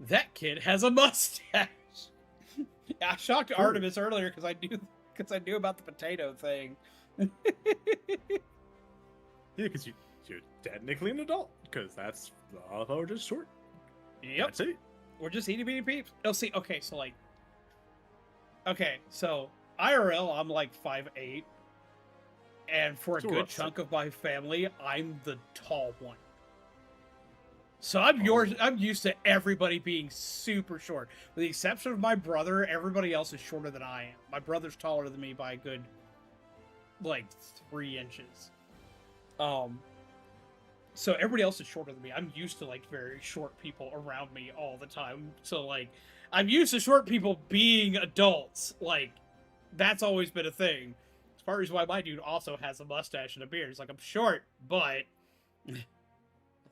that kid has a mustache. I shocked Artemis earlier because I knew about the potato thing. Yeah, because you're technically an adult, because that's all we're just short. Yep. That's it. We're just itty bitty peeps. Oh, see, okay, so IRL, I'm like 5'8", and for a So good rough. chunk of my family, I'm the tall one. So I'm used to everybody being super short. With the exception of my brother, everybody else is shorter than I am. My brother's taller than me by a good, like, 3 inches. So everybody else is shorter than me. I'm used to, like, very short people around me all the time. So, like, I'm used to short people being adults. Like, that's always been a thing. As far as why my dude also has a mustache and a beard. It's like, I'm short, but I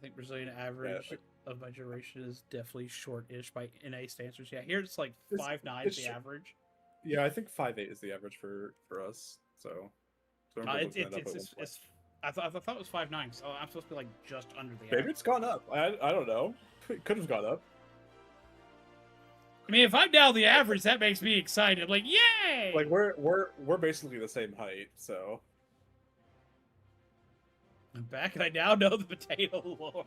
think Brazilian average of my generation is definitely short-ish by NA standards. Yeah, here it's like 5'9" is the average. Yeah, I think 5'8" is the average for us. So I remember looking that up at one point. I thought it was 5'9", so I'm supposed to be like just under the Maybe average. it's gone up. I don't know. It could have gone up. I mean, if I'm down the average, that makes me excited. Like, yay! Like we're basically the same height, so. I'm back, and I now know the potato lore.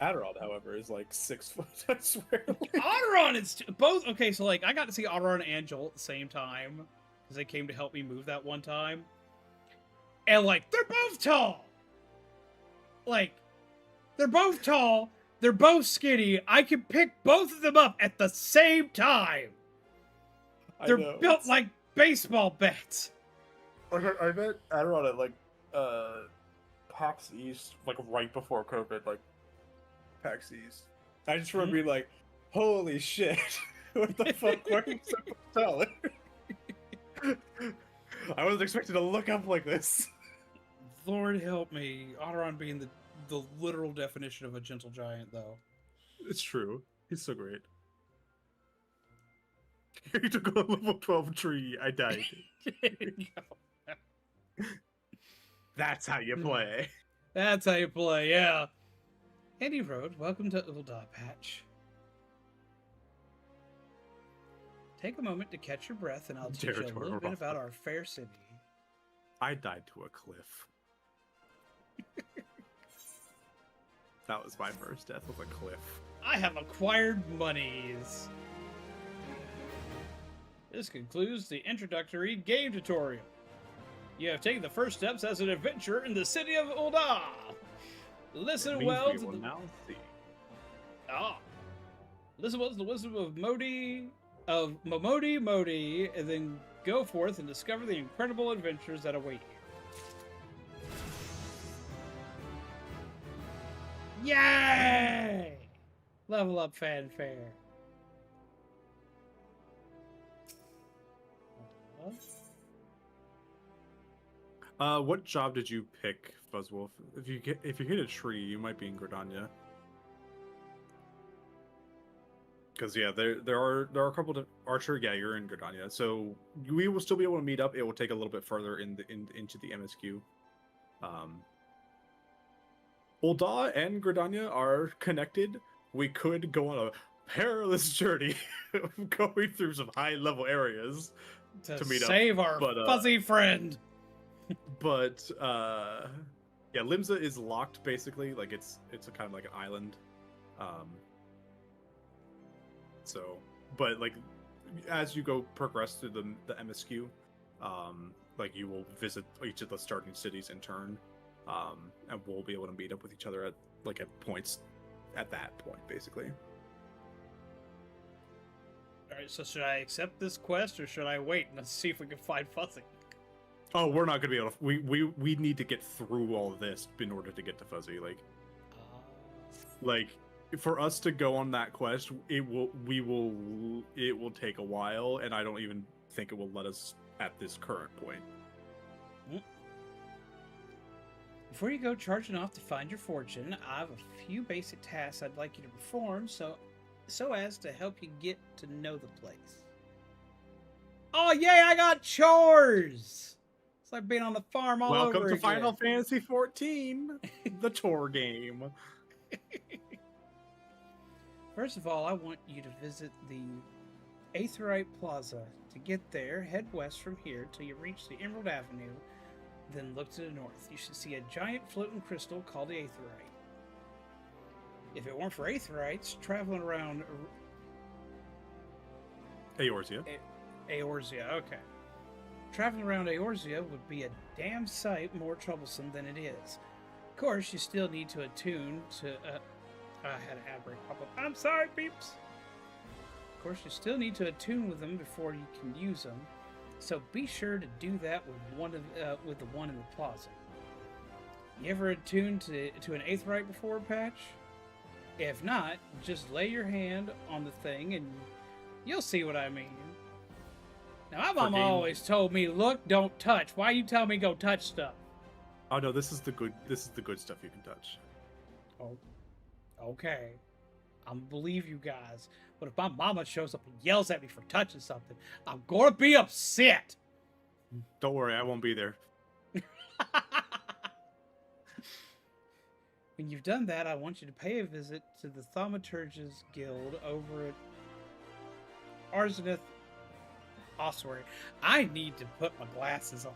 Aderan, however, is like 6 foot. I swear. Aderan is both okay. So like, I got to see Aderan and Joel at the same time because they came to help me move that one time, and like, they're both tall. Like, they're both tall. They're both skinny. I can pick both of them up at the same time. They're built like baseball bats. I met Aderan at like PAX East, like right before COVID, like PAX East. I just remember being like, "Holy shit! What the fuck? Why are you so tall?" I wasn't expecting to look up like this. Lord help me, Aderan being the literal definition of a gentle giant, though. It's true. He's so great. He took a level 12 tree. I died. That's how you play. That's how you play, yeah. Andy Road, welcome to Ulda Patch. Take a moment to catch your breath, and I'll teach you a little bit about our fair city. I died to a cliff. That was my first death, with a cliff. I have acquired monies. This concludes the introductory game tutorial. You have taken the first steps as an adventurer in the city of Ulda. Listen well to the listen well to the wisdom of Momodi, and then go forth and discover the incredible adventures that await you. Yay! Level up fanfare. What job did you pick, Fuzzwolf? If you hit a tree, you might be in Gridania. Because yeah, there are a couple of Archer. Yeah, you're in Gridania, so we will still be able to meet up. It will take a little bit further into the MSQ. Ul'dah and Gridania are connected. We could go on a perilous journey, going through some high level areas to meet up. Save our fuzzy friend. But yeah, Limsa is locked basically. Like it's a kind of like an island. So, but like as you go progress through the MSQ, like you will visit each of the starting cities in turn, and we'll be able to meet up with each other at points at that point basically. All right, so should I accept this quest or should I wait and see if we can find Fuzzy? Oh, we're not gonna be able to. We need to get through all this in order to get to Fuzzy. Like for us to go on that quest, it will take a while, and I don't even think it will let us at this current point. Before you go charging off to find your fortune, I have a few basic tasks I'd like you to perform, so as to help you get to know the place. Oh yay! I got chores. It's like being on the farm all over again. Welcome to Final Fantasy XIV, the tour game. First of all, I want you to visit the Aetheryte Plaza. To get there, head west from here till you reach the Emerald Avenue, then look to the north. You should see a giant floating crystal called the Aetheryte. If it weren't for Aetherites traveling around... Eorzea. Eorzea, okay. Traveling around Eorzea would be a damn sight more troublesome than it is. Of course, you still need to attune to... I had an ad break pop up. I'm sorry, peeps! Of course, you still need to attune with them before you can use them, so be sure to do that with the one in the plaza. You ever attuned to an Aetheryte before, Patch? If not, just lay your hand on the thing and you'll see what I mean. Now, my mom always told me, look, don't touch. Why you tell me go touch stuff? Oh no, this is the good stuff you can touch. Oh, okay. I believe you guys. But if my mama shows up and yells at me for touching something, I'm gonna be upset. Don't worry, I won't be there. When you've done that, I want you to pay a visit to the Thaumaturge's Guild over at Arzenith Ossuary. I need to put my glasses on.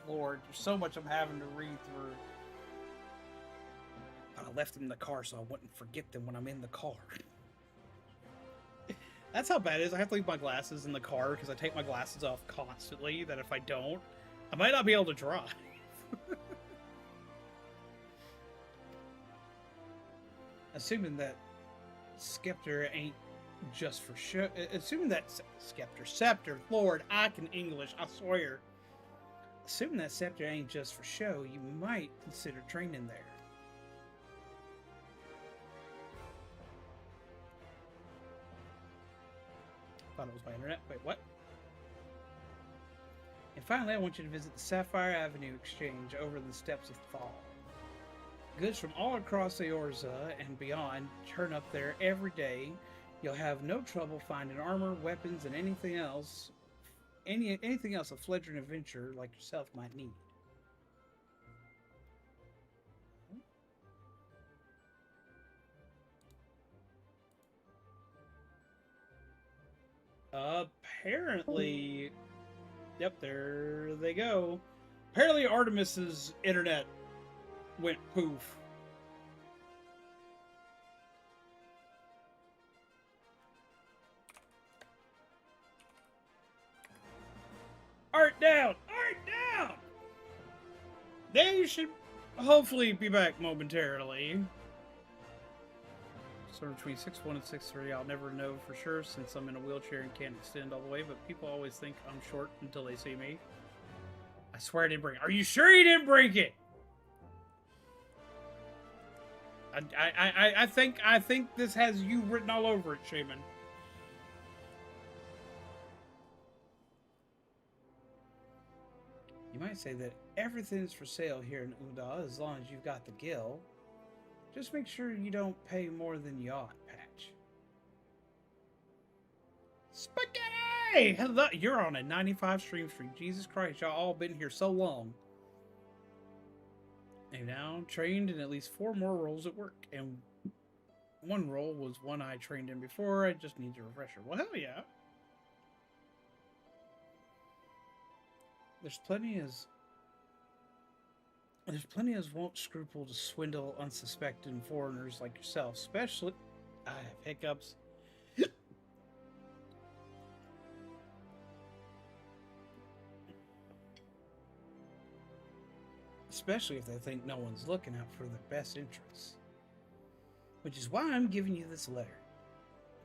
Lord, there's so much I'm having to read through. But I left them in the car so I wouldn't forget them when I'm in the car. That's how bad it is. I have to leave my glasses in the car because I take my glasses off constantly, that if I don't, I might not be able to drive. Assuming that Scepter ain't just for show. Assuming that Scepter, Lord, I can English, I swear. Assuming that Scepter ain't just for show, you might consider training there. Thought it was my internet. Wait, what? And finally, I want you to visit the Sapphire Avenue Exchange over the steps of Thal. Goods from all across Eorzea and beyond turn up there every day. You'll have no trouble finding armor, weapons, and anything else a fledgling adventurer like yourself might need. Apparently, yep, there they go. Apparently Artemis's internet went poof. Art down! Art down! They should hopefully be back momentarily. Somewhere between 6'1" and 6'3". I'll never know for sure since I'm in a wheelchair and can't extend all the way, but people always think I'm short until they see me. I swear I didn't break it. Are you sure you didn't break it? I think this has you written all over it, Shaman. You might say that everything's for sale here in Uda as long as you've got the gil. Just make sure you don't pay more than you ought, Patch. Spaghetti! Hello, you're on a 95 stream streak. Jesus Christ, y'all all been here so long. And now trained in at least 4 more roles at work. And one role was one I trained in before. I just need a refresher. Well, hell yeah. There's plenty as won't scruple to swindle unsuspecting foreigners like yourself, especially... I have hiccups. Especially if they think no one's looking out for their best interests. Which is why I'm giving you this letter.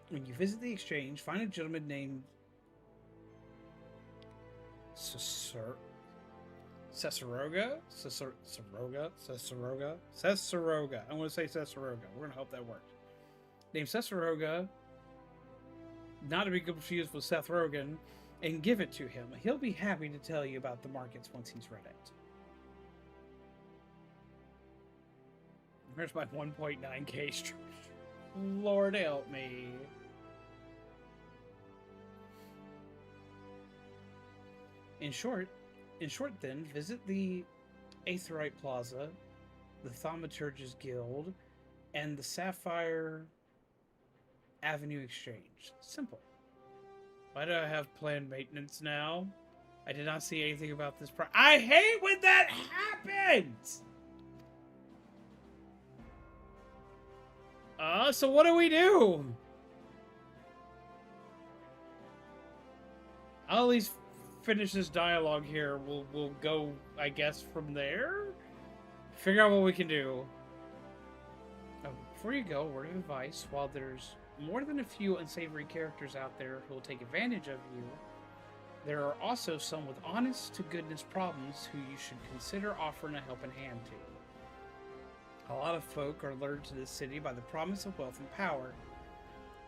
When you visit the exchange, find a gentleman named Cesarogga? Cesarogga. I'm going to say Cesarogga. We're going to hope that works. Named Cesarogga, not to be confused with Seth Rogen, and give it to him. He'll be happy to tell you about the markets once he's read it. Here's my 1.9k stream. Lord help me. In short then, visit the Aetherite Plaza, the Thaumaturge's Guild, and the Sapphire Avenue Exchange. Simple. Why do I have planned maintenance now? I did not see anything about this I hate when that happens! So what do we do? I'll at least finish this dialogue here. We'll go, I guess, from there? Figure out what we can do. Before you go, word of advice, while there's more than a few unsavory characters out there who will take advantage of you, there are also some with honest-to-goodness problems who you should consider offering a helping hand to. A lot of folk are lured to this city by the promise of wealth and power.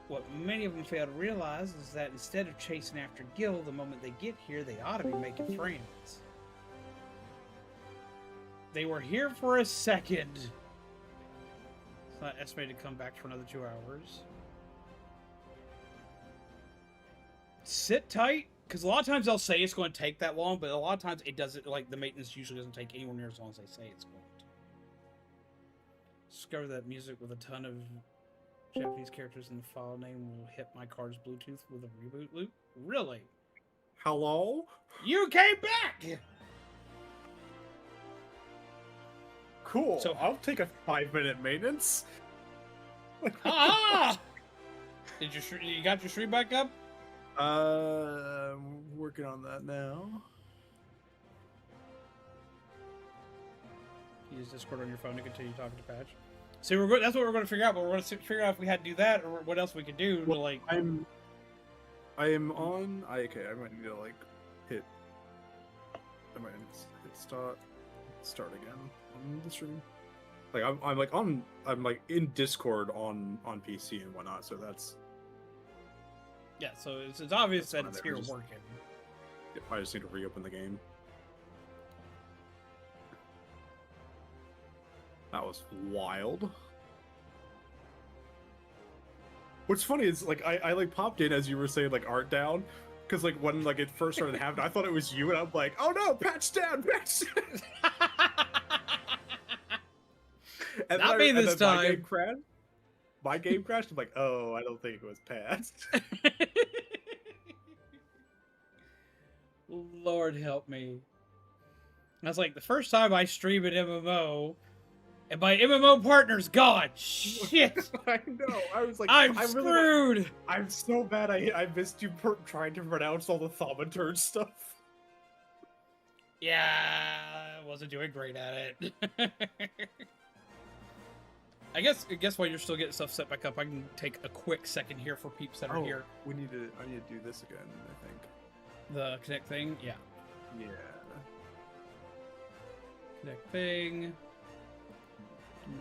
What many of them fail to realize is that instead of chasing after gil the moment they get here, they ought to be making friends. They were here for a second. It's not estimated to come back for another 2 hours. Sit tight, because a lot of times they'll say it's going to take that long, but a lot of times it doesn't, like, the maintenance usually doesn't take anywhere near as long as they say it's going to. Discover that music with a ton of Japanese characters in the file name will hit my card's Bluetooth with a reboot loop? Really? Hello? You came back! Cool. So I'll take a 5-minute maintenance. Ah! You got your stream back up? I'm working on that now. Use Discord on your phone to continue talking to Patch. See, that's what we're going to figure out, but we're going to figure out if we had to do that or what else we could do to, like... I am on... Okay, I might need to, like, hit... I might need to hit start again on the stream. Like, I'm like in Discord on PC and whatnot, so that's... Yeah, so it's obvious that it's fine. here working. I just need to reopen the game. That was wild. What's funny is, like, I like popped in as you were saying, like, art down, because, like, when, like, it first started happening, I thought it was you, and I'm like, oh no, patch down, patch down! And Not me this time. My game crashed. I'm like, oh, I don't think it was patched. Lord help me. I was like, the first time I stream an MMO, and my MMO partner's gone. Shit. I know. I was like, I'm screwed. Really, I'm so bad. I missed you trying to pronounce all the thaumaturge stuff. Yeah, I wasn't doing great at it. I guess while you're still getting stuff set back up, I can take a quick second here for peeps that are here. I need to do this again, I think. The connect thing? Yeah. Yeah. Connect thing.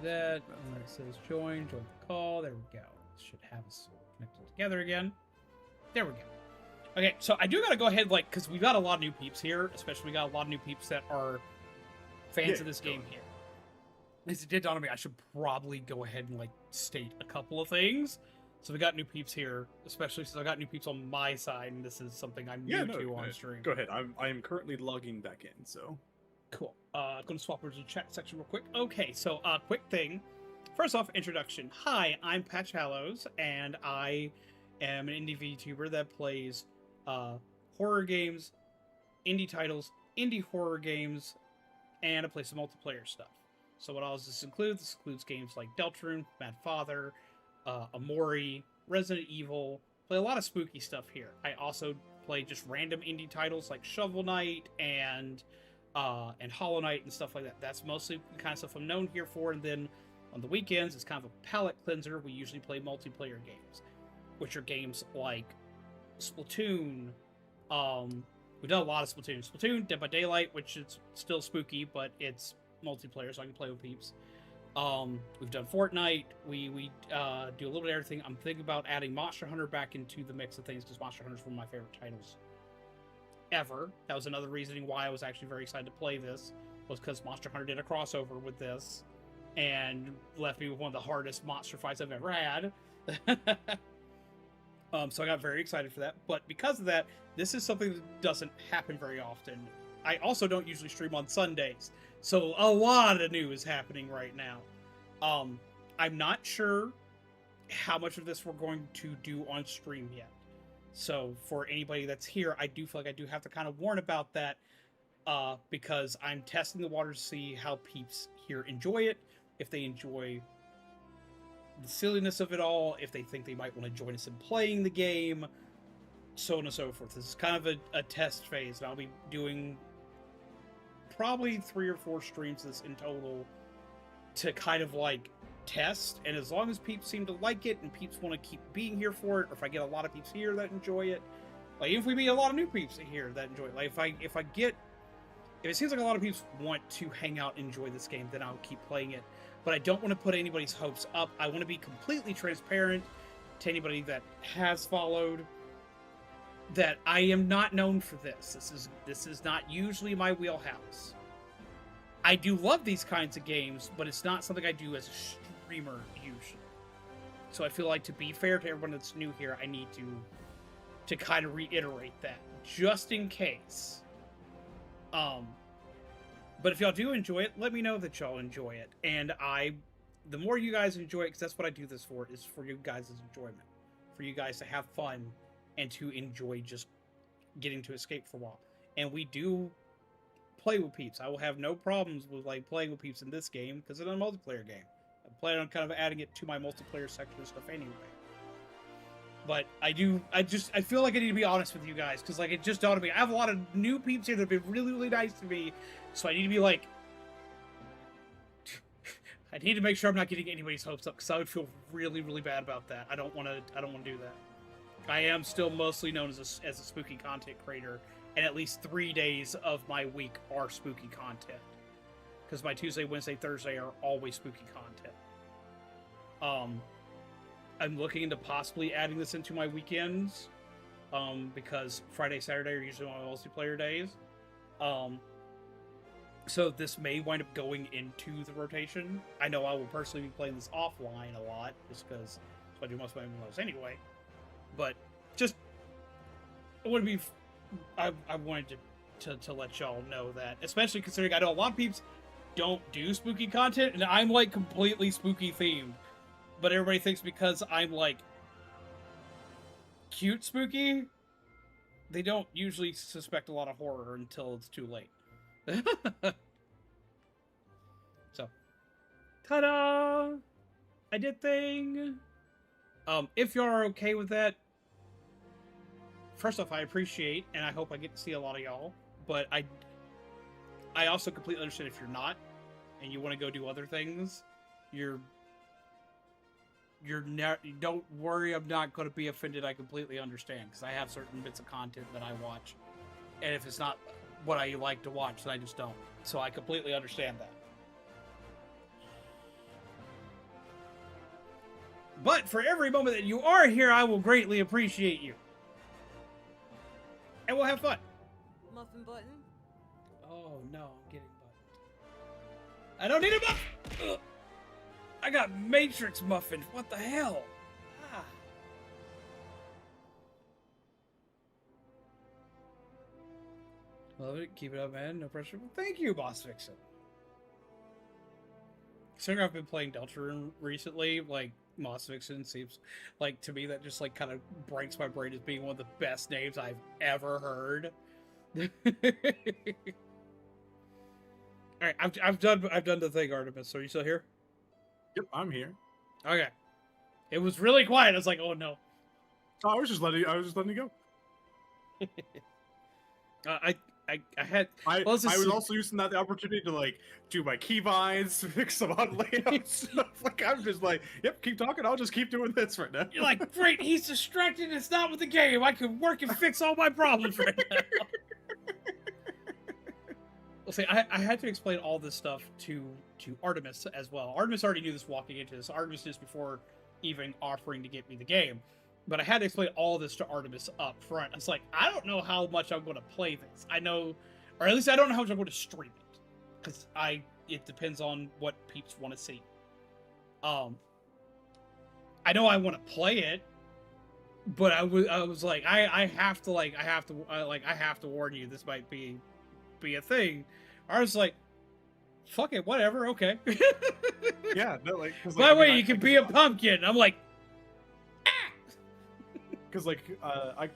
that. And then it says join the call. There we go. Should have us connected together again. There we go. Okay, so I do gotta go ahead, like, because we've got a lot of new peeps here, especially we got a lot of new peeps that are fans of this game here. As it did dawn on me, I should probably go ahead and, like, state a couple of things. So we got new peeps here, especially since I got new peeps on my side, and this is something I'm new to on stream. Go ahead. I'm currently logging back in, so. Cool. I'm going to swap over to the chat section real quick. Okay, so quick thing. First off, introduction. Hi, I'm Patch Hallows, and I am an indie VTuber that plays horror games, indie titles, indie horror games, and I play some multiplayer stuff. So what all does this include? This includes games like Deltarune, Mad Father, Amori, Resident Evil. Play a lot of spooky stuff here. I also play just random indie titles like Shovel Knight and Hollow Knight and stuff like that. That's mostly the kind of stuff I'm known here for. And then on the weekends, it's kind of a palate cleanser. We usually play multiplayer games, which are games like Splatoon. We've done a lot of Splatoon. Splatoon, Dead by Daylight, which is still spooky, but it's multiplayer, so I can play with peeps. We've done Fortnite. We do a little bit of everything. I'm thinking about adding Monster Hunter back into the mix of things because Monster Hunter is one of my favorite titles ever. That was another reasoning why I was actually very excited to play this, was because Monster Hunter did a crossover with this and left me with one of the hardest monster fights I've ever had. So I got very excited for that. But because of that, this is something that doesn't happen very often. I also don't usually stream on Sundays, so a lot of new is happening right now. I'm not sure how much of this we're going to do on stream yet. So for anybody that's here, I do feel like I do have to kind of warn about that, because I'm testing the waters to see how peeps here enjoy it, if they enjoy the silliness of it all, if they think they might want to join us in playing the game, so on and so forth. This is kind of a test phase, and I'll be doing probably 3 or 4 streams this in total to kind of like test, and as long as peeps seem to like it and peeps want to keep being here for it, or if I get a lot of peeps here that enjoy it, like even if we meet a lot of new peeps here that enjoy it, like if it seems like a lot of peeps want to hang out and enjoy this game, then I'll keep playing it. But I don't want to put anybody's hopes up. I want to be completely transparent to anybody that has followed that I am not known for this. This is not usually my wheelhouse. I do love these kinds of games, but it's not something I do as a streamer usually. So I feel like, to be fair to everyone that's new here, I need to kind of reiterate that, just in case. But if y'all do enjoy it, let me know that y'all enjoy it. And the more you guys enjoy it, because that's what I do this for, is for you guys' enjoyment. For you guys to have fun and to enjoy just getting to escape for a while. And we do play with peeps. I will have no problems with like playing with peeps in this game, because it's a multiplayer game. I plan on kind of adding it to my multiplayer section and stuff anyway. But I feel like I need to be honest with you guys, because like it just dawned on me, I have a lot of new peeps here that have been really, really nice to me, so I need to be like, I need to make sure I'm not getting anybody's hopes up, because I would feel really, really bad about that. I don't want to do that. I am still mostly known as a spooky content creator, and at least 3 days of my week are spooky content, because my Tuesday, Wednesday, Thursday are always spooky content. I'm looking into possibly adding this into my weekends, because Friday, Saturday are usually my multiplayer days. So this may wind up going into the rotation. I know I will personally be playing this offline a lot, just because I do most of my MMOs anyway. But just, I wanted to let y'all know that, especially considering I know a lot of peeps don't do spooky content, and I'm like completely spooky themed. But everybody thinks because I'm like cute spooky, they don't usually suspect a lot of horror until it's too late. So, ta-da! I did thing. If you are okay with that, first off, I appreciate, and I hope I get to see a lot of y'all. But I also completely understand if you're not, and you want to go do other things. Don't worry, I'm not going to be offended. I completely understand, because I have certain bits of content that I watch, and if it's not what I like to watch, then I just don't. So I completely understand that. But for every moment that you are here, I will greatly appreciate you. And we'll have fun. Muffin button? Oh no, I'm getting buttoned. I don't need a muffin! Ugh. I got Matrix muffins. What the hell? Ah. Love it. Keep it up, man. No pressure. Well, thank you, Boss Vixen. Considering I've been playing Deltarune recently, like, Moss Vixen seems like, to me, that just, like, kind of breaks my brain as being one of the best names I've ever heard. Alright, I've done the thing, Artemis. Are you still here? Yep, I'm here. Okay. It was really quiet. I was like, oh no. Oh, I was just letting you go. I was also using that the opportunity to like do my keybinds, fix some odd layout stuff. Like I'm just like, yep, keep talking. I'll just keep doing this right now. You're like, great, he's distracted. It's not with the game. I can work and fix all my problems right now. Well, see, I had to explain all this stuff to Artemis as well. Artemis already knew this walking into this. Artemis just before even offering to get me the game. But I had to explain all this to Artemis up front. It's like, I don't know how much I'm going to play this. I know, or at least I don't know how much I'm going to stream it. Because it depends on what peeps want to see. I know I want to play it, but I was like, I have to warn you, this might be a thing. I was like, fuck it, whatever, okay. Yeah, no, like. By the way, you can be a pumpkin. I'm like, because like I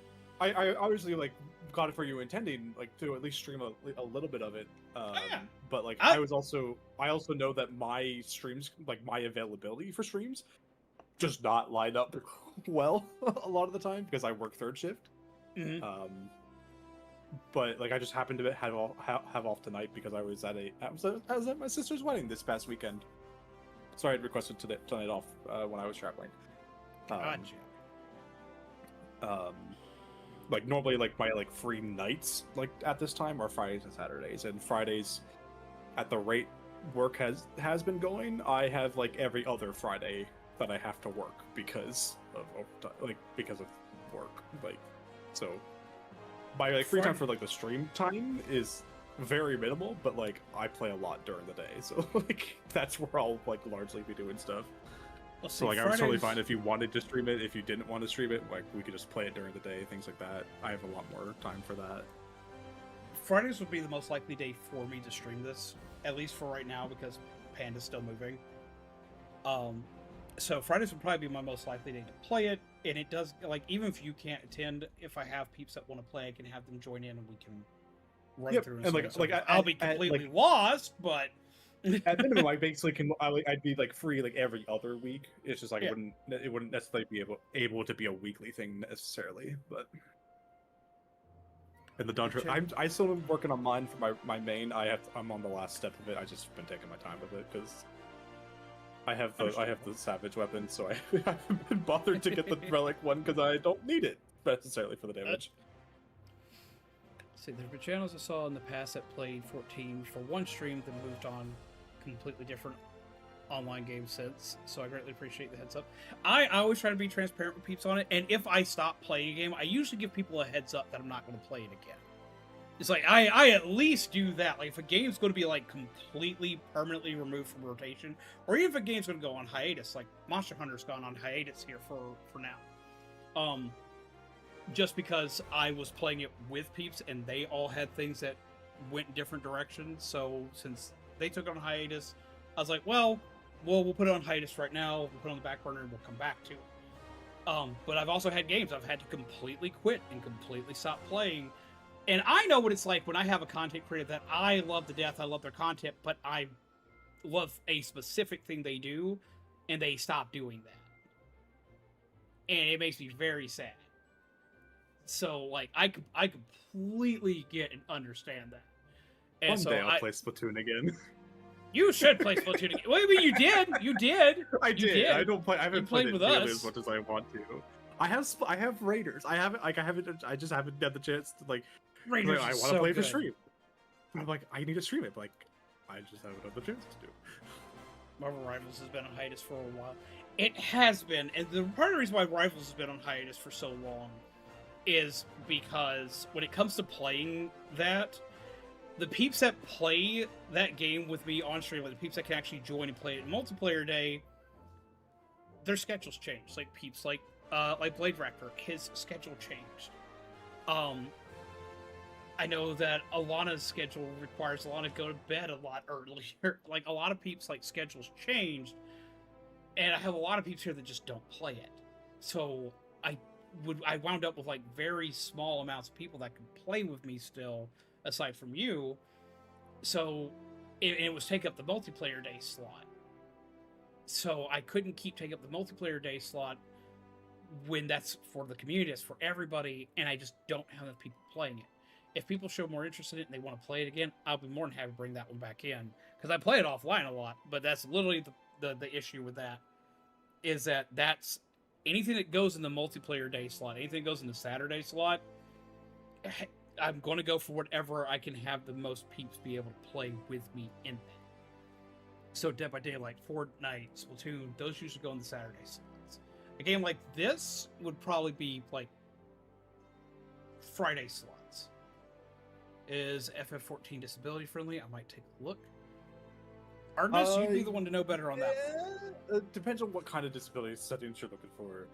obviously like got it for you intending like to at least stream a little bit of it. Yeah. But like I also know that my streams, like my availability for streams, just not line up well a lot of the time because I work third shift. mm-hmm. But like I just happened to have off tonight because I was at my sister's wedding this past weekend, so I had requested tonight off when I was traveling. Gotcha. Like normally like my like free nights like at this time are Fridays and Saturdays, and Fridays at the rate work has been going, I have like every other Friday that I have to work because of work, like, so my like free time for like the stream time is very minimal, but like I play a lot during the day, so like that's where I'll like largely be doing stuff. So like I was totally fine if you wanted to stream it. If you didn't want to stream it, like we could just play it during the day, things like that. I have a lot more time for that. Fridays would be the most likely day for me to stream this, at least for right now, because Panda's still moving. So Fridays would probably be my most likely day to play it, and it does, like, even if you can't attend, if I have peeps that want to play, I can have them join in and we can run through. And I'll be completely lost, but at minimum, I basically I'd be like free like every other week. It's just like it wouldn't necessarily be able to be a weekly thing necessarily, but. And the Dawn I still am working on mine for my main. I'm on the last step of it. I just been taking my time with it because I have the savage weapon, so I haven't been bothered to get the relic one because I don't need it necessarily for the damage. See, there's been channels I saw in the past that played 14 for one stream, then moved on completely different online game since, so I greatly appreciate the heads up. I always try to be transparent with peeps on it, and if I stop playing a game, I usually give people a heads up that I'm not going to play it again. It's like, I at least do that. Like, if a game's going to be, like, completely, permanently removed from rotation, or even if a game's going to go on hiatus, like, Monster Hunter's gone on hiatus here for now. Just because I was playing it with peeps, and they all had things that went different directions, so since they took it on hiatus, I was like, well, we'll put it on hiatus right now, we'll put it on the back burner, and we'll come back to it. But I've also had games I've had to completely quit and completely stop playing. And I know what it's like when I have a content creator that I love to death, I love their content, but I love a specific thing they do, and they stop doing that. And it makes me very sad. So, like, I completely get and understand that. And One day I'll play Splatoon again. You should play Splatoon again. Wait, you did. You did. I did. I don't play. I haven't played it with nearly us as much as I want to. I have Raiders. I just haven't had the chance to like. Raiders I want to play the stream. I'm like, I need to stream it. But, like, I just haven't had the chance to do. Marvel Rivals has been on hiatus for a while. It has been, and the part of the reason why Rivals has been on hiatus for so long is because when it comes to playing that, the peeps that play that game with me on stream, like the peeps that can actually join and play it in multiplayer day, their schedules change. Like peeps like Blade Raptor, his schedule changed. I know that Alanna's schedule requires Alanna to go to bed a lot earlier. Like a lot of peeps like schedules changed, and I have a lot of peeps here that just don't play it. So I wound up with like very small amounts of people that could play with me still, aside from you. So it was take up the multiplayer day slot. So I couldn't keep taking up the multiplayer day slot when that's for the community, it's for everybody, and I just don't have enough people playing it. If people show more interest in it and they want to play it again, I'll be more than happy to bring that one back in. Because I play it offline a lot, but that's literally the issue with that. Is that's anything that goes in the multiplayer day slot, anything that goes in the Saturday slot, I'm going to go for whatever I can have the most peeps be able to play with me in it. So Dead by Daylight, Fortnite, Splatoon, those usually go in the Saturday slots. A game like this would probably be like Friday slots. Is FF14 disability friendly? I might take a look. Artemis, you'd be the one to know better on that. It depends on what kind of disability settings you're looking for.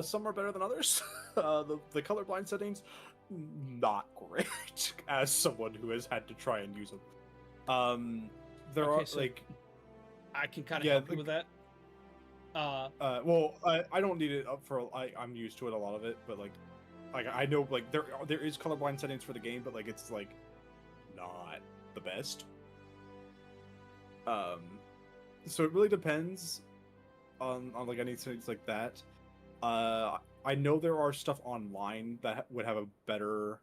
Some are better than others. The colorblind settings, not great. As someone who has had to try and use them, there Okay, are so like I can kind of help you with that. Well, I don't need it up for. I'm used to it, a lot of it, but like I know like there is colorblind settings for the game, but like it's like not the best. So it really depends on like anything like that. I know there are stuff online that would have a better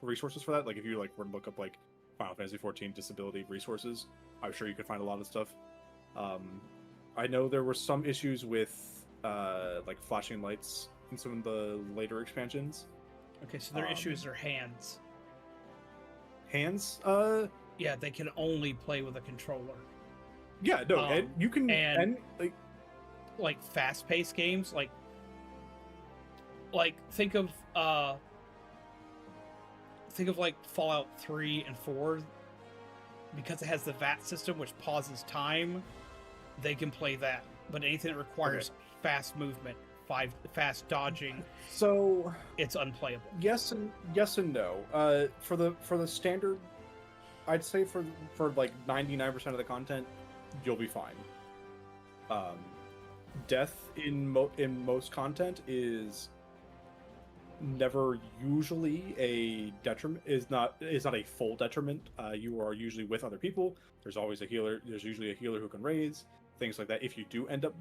resources for that. Like if you like were to look up like Final Fantasy 14 disability resources, I'm sure you could find a lot of stuff. I know there were some issues with like flashing lights in some of the later expansions. Okay, so their issues are hands. Hands? Yeah, they can only play with a controller. Yeah, no, and you can and like fast-paced games, like think of like Fallout 3 and 4, because it has the VAT system which pauses time. They can play that, but anything that requires fast movement, fast dodging, so it's unplayable. Yes and no. For the standard, I'd say for like 99% of the content, you'll be fine. Death in most content is never usually a detriment. Is not a full detriment. You are usually with other people. There's always a healer. There's usually a healer who can raise things like that. If you do end up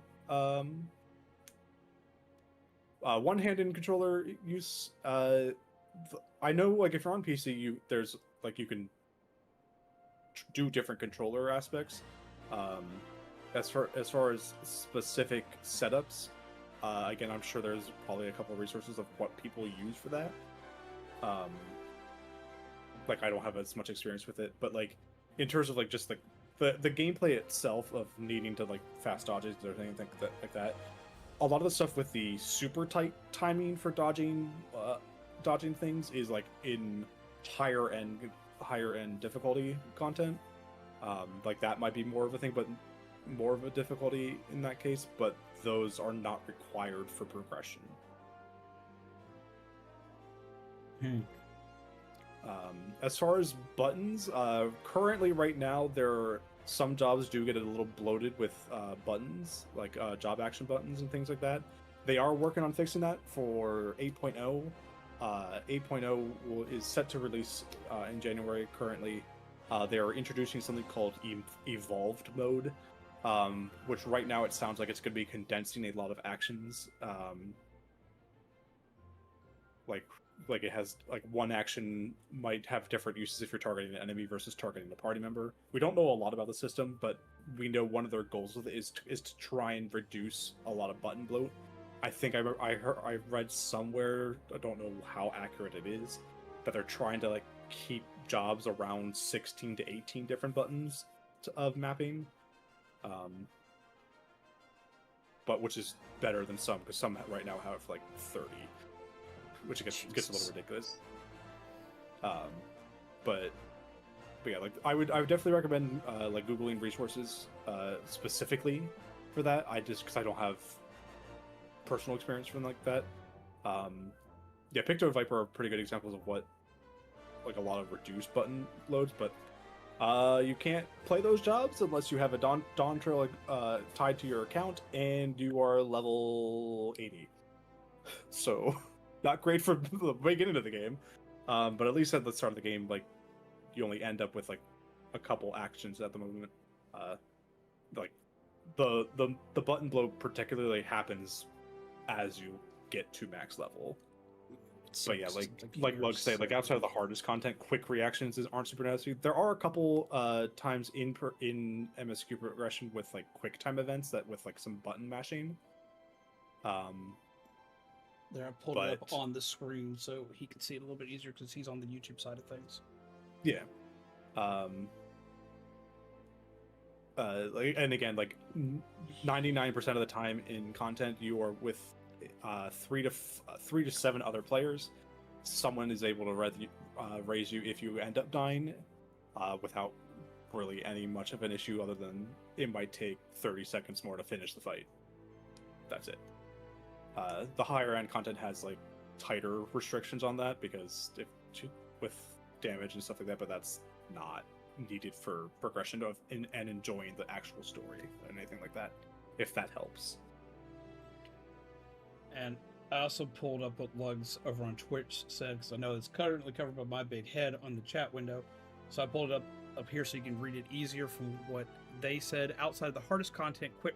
one-handed controller use, I know like if you're on PC, you can do different controller aspects. As far as specific setups, again, I'm sure there's probably a couple of resources of what people use for that. Like I don't have as much experience with it, but like in terms of like just like the gameplay itself of needing to like fast dodges or anything like that, a lot of the stuff with the super tight timing for dodging things is like in higher end difficulty content. Like that might be more of a thing, but more of a difficulty in that case, but those are not required for progression. As far as buttons, currently right now some jobs do get a little bloated with buttons, like job action buttons and things like that. They are working on fixing that for 8.0. 8.0 is set to release in January currently. They are introducing something called evolved mode, which right now it sounds like it's going to be condensing a lot of actions. Like it has like one action might have different uses if you're targeting an enemy versus targeting a party member. We don't know a lot about the system, but we know one of their goals with it is to try and reduce a lot of button bloat. I think I read somewhere, I don't know how accurate it is, that they're trying to like keep jobs around 16 to 18 different buttons of mapping, but which is better than some, because some right now have like 30, which gets a little ridiculous. But yeah, like I would definitely recommend like googling resources specifically for that. Because I don't have personal experience from like that. Yeah, Picto and Viper are pretty good examples of what like a lot of reduced button loads, but you can't play those jobs unless you have a Dawn Trail tied to your account and you are level 80. So not great for the beginning of the game, but at least at the start of the game, like you only end up with like a couple actions at the moment. Like the button blow particularly happens as you get to max level. But yeah, like Lug said, like outside of the hardest content, quick reactions aren't super necessary. There are a couple times in MSQ progression with like quick time events that with like some button mashing. There, I pulled it up on the screen so he can see it a little bit easier because he's on the YouTube side of things. Yeah. And again, like 99% of the time in content, you are with 3 to 7 other players. Someone is able to raise you if you end up dying, without really any much of an issue, other than it might take 30 seconds more to finish the fight. That's it. The higher end content has like tighter restrictions on that because with damage and stuff like that, but that's not needed for progression and enjoying the actual story and anything like that, if that helps. And I also pulled up what Lugs over on Twitch said, because I know it's currently covered by my big head on the chat window. So I pulled it up here so you can read it easier from what they said. Outside of the hardest content, quick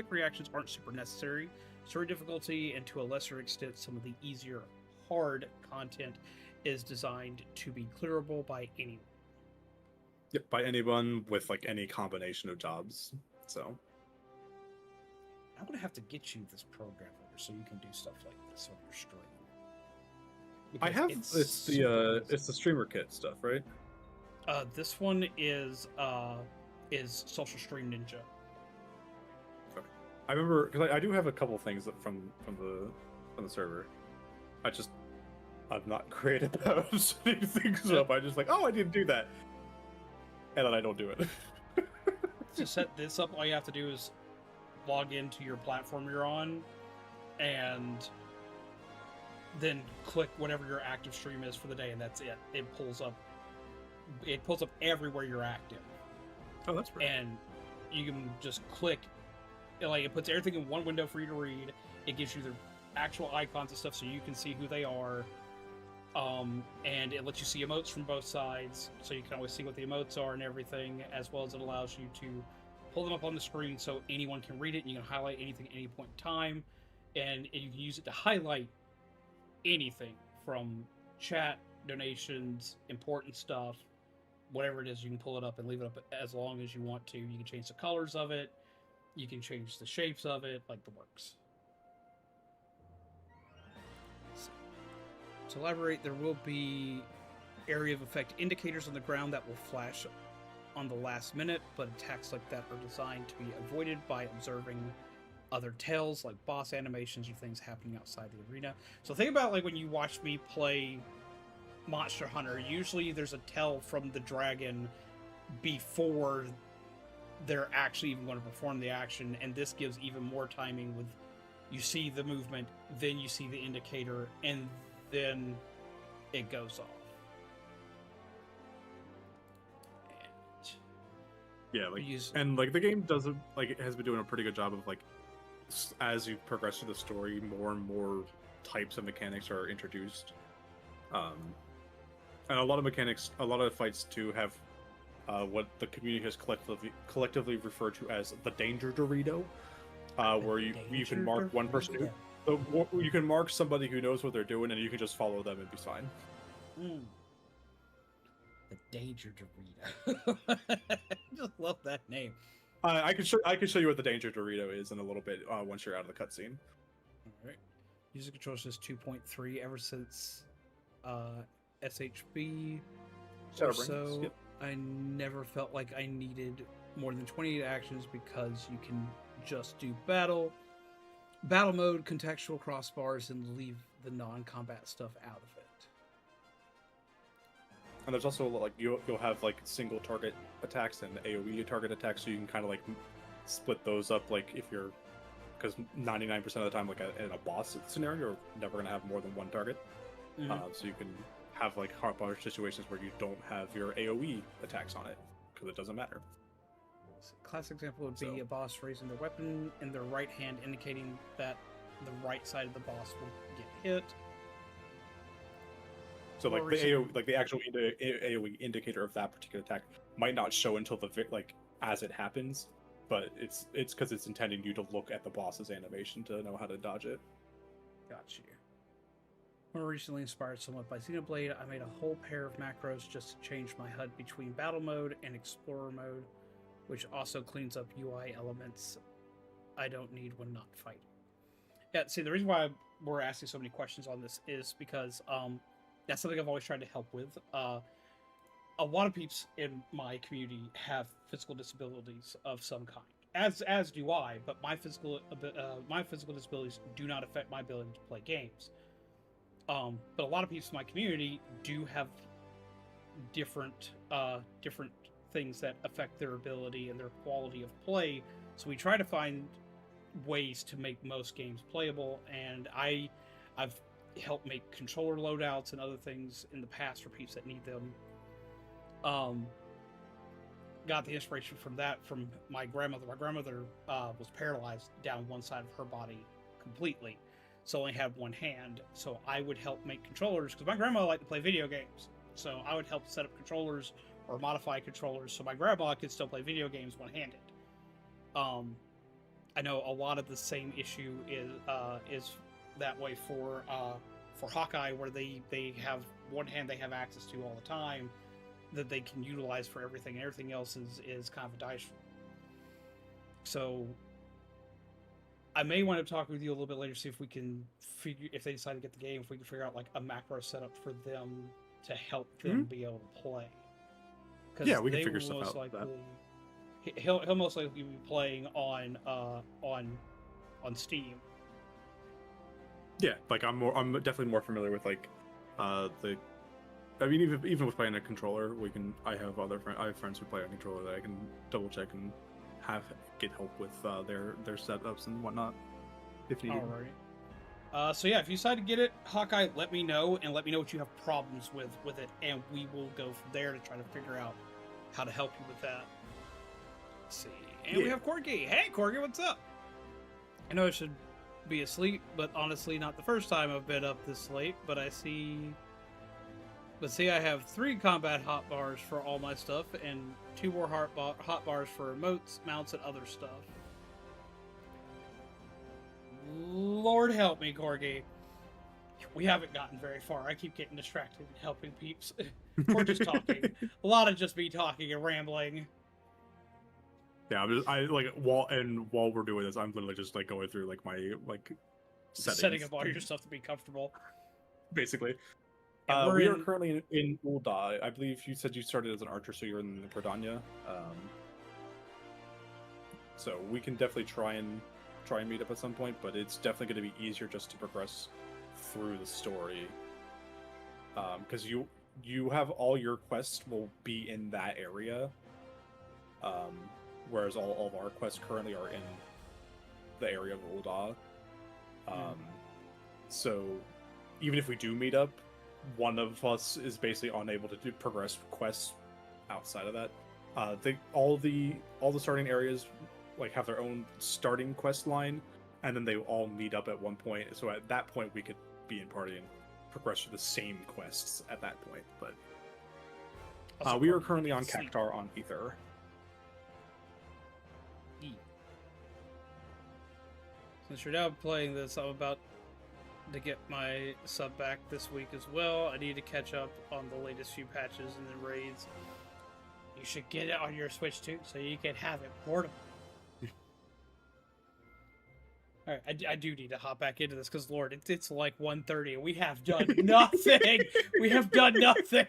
reactions aren't super necessary. Story difficulty, and to a lesser extent, some of the easier hard content is designed to be clearable by anyone. Yep, by anyone with like any combination of jobs. So I'm gonna have to get you this program over so you can do stuff like this on your stream. I have it's the streamer kit stuff, right? This one is Social Stream Ninja. Okay. I remember because I do have a couple things from the server. I'm not great about setting things up. I just like, oh, I didn't do that, and then I don't do it. To set this up, all you have to do is log into your platform you're on, and then click whatever your active stream is for the day, and that's it. It pulls up everywhere you're active. Oh, that's great. And you can just click, like it puts everything in one window for you to read. It gives you the actual icons and stuff so you can see who they are. And it lets you see emotes from both sides, so you can always see what the emotes are and everything, as well as it allows you to pull them up on the screen so anyone can read it. You can highlight anything at any point in time, and you can use it to highlight anything from chat, donations, important stuff, whatever it is. You can pull it up and leave it up as long as you want to. You can change the colors of it, you can change the shapes of it, like the works. To elaborate, there will be area of effect indicators on the ground that will flash on the last minute, but attacks like that are designed to be avoided by observing other tells, like boss animations or things happening outside the arena. So think about like when you watch me play Monster Hunter, usually there's a tell from the dragon before they're actually even going to perform the action, and this gives even more timing with you see the movement, then you see the indicator, and then it goes off. Yeah, like and like the game does like it has been doing a pretty good job of like as you progress through the story, more and more types of mechanics are introduced. And a lot of fights too have what the community has collectively referred to as the danger Dorito, where you can mark one person. Yeah. So you can mark somebody who knows what they're doing, and you can just follow them and be fine. Mm. The Danger Dorito. I just love that name. I can show you what the Danger Dorito is in a little bit once you're out of the cutscene. All right. User control says 2.3 ever since SHB or so. Yep. I never felt like I needed more than 28 actions because you can just do battle mode, contextual crossbars, and leave the non-combat stuff out of it. And there's also like you'll have like single target attacks and AoE target attacks, so you can kind of like split those up. Like if you're, because 99% of the time, like in a boss scenario, you're never gonna have more than one target. So you can have like hotbar situations where you don't have your AoE attacks on it because it doesn't matter. Classic example would be a boss raising their weapon in their right hand, indicating that the right side of the boss will get hit. So like the AoE, like the actual AoE indicator of that particular attack might not show until the like as it happens, but it's because it's intending you to look at the boss's animation to know how to dodge it. Got you. More recently inspired somewhat by Xenoblade, I made a whole pair of macros just to change my HUD between battle mode and explorer mode, which also cleans up UI elements I don't need when not fighting. Yeah, see, the reason why we're asking so many questions on this is because that's something I've always tried to help with. A lot of peeps in my community have physical disabilities of some kind, as do I. But my physical disabilities do not affect my ability to play games. But a lot of peeps in my community do have different things that affect their ability and their quality of play. So we try to find ways to make most games playable, and I've helped make controller loadouts and other things in the past for peeps that need them. Got the inspiration from that from my grandmother. My grandmother was paralyzed down one side of her body completely, so only had one hand. So I would help make controllers because my grandma liked to play video games. So I would help set up controllers or modify controllers so my grandma could still play video games one-handed. I know a lot of the same issue is that way for Hawkeye, where they have one hand they have access to all the time that they can utilize for everything, and everything else is kind of a dice roll. So I may wind up talking with you a little bit later, see if we can figure, if they decide to get the game, if we can figure out like a macro setup for them to help them be able to play. Yeah, we can figure stuff out. Likely, he'll most likely be playing on Steam. Yeah, like I'm definitely more familiar with like I mean even with playing a controller, I have friends who play on controller that I can double check and get help with their setups and whatnot if needed. Alright. So yeah, if you decide to get it, Hawkeye, let me know, and let me know what you have problems with it, and we will go from there to try to figure out how to help you with that. Let's see. And we have Corky. Hey Corky, what's up? I know I should be asleep, but honestly not the first time I've been up this late, but see I have 3 combat hotbars for all my stuff and 2 more hotbars for emotes, mounts, and other stuff. Lord help me, Corgi. We haven't gotten very far. I keep getting distracted and helping peeps. We're just talking. A lot of just me talking and rambling. Yeah, while we're doing this, I'm literally just like going through like my settings. Setting up all your stuff to be comfortable. Basically. We are currently in Ul'dah. I believe you said you started as an archer, so you're in the Pradanya. So we can definitely try and meet up at some point, but it's definitely going to be easier just to progress through the story. Because you have all your quests will be in that area. Whereas all of our quests currently are in the area of Ul'dah. So even if we do meet up, one of us is basically unable to progress quests outside of that. All the starting areas like have their own starting quest line, and then they all meet up at one point. So at that point, we could be in party and progress through the same quests at that point. But we are currently on Cactar on Ether. Since you're now playing this, I'm about to get my sub back this week as well. I need to catch up on the latest few patches and the raids. You should get it on your Switch too, so you can have it portable. Alright, I do need to hop back into this, because Lord, it's like 1:30 and we have done nothing! We have done nothing!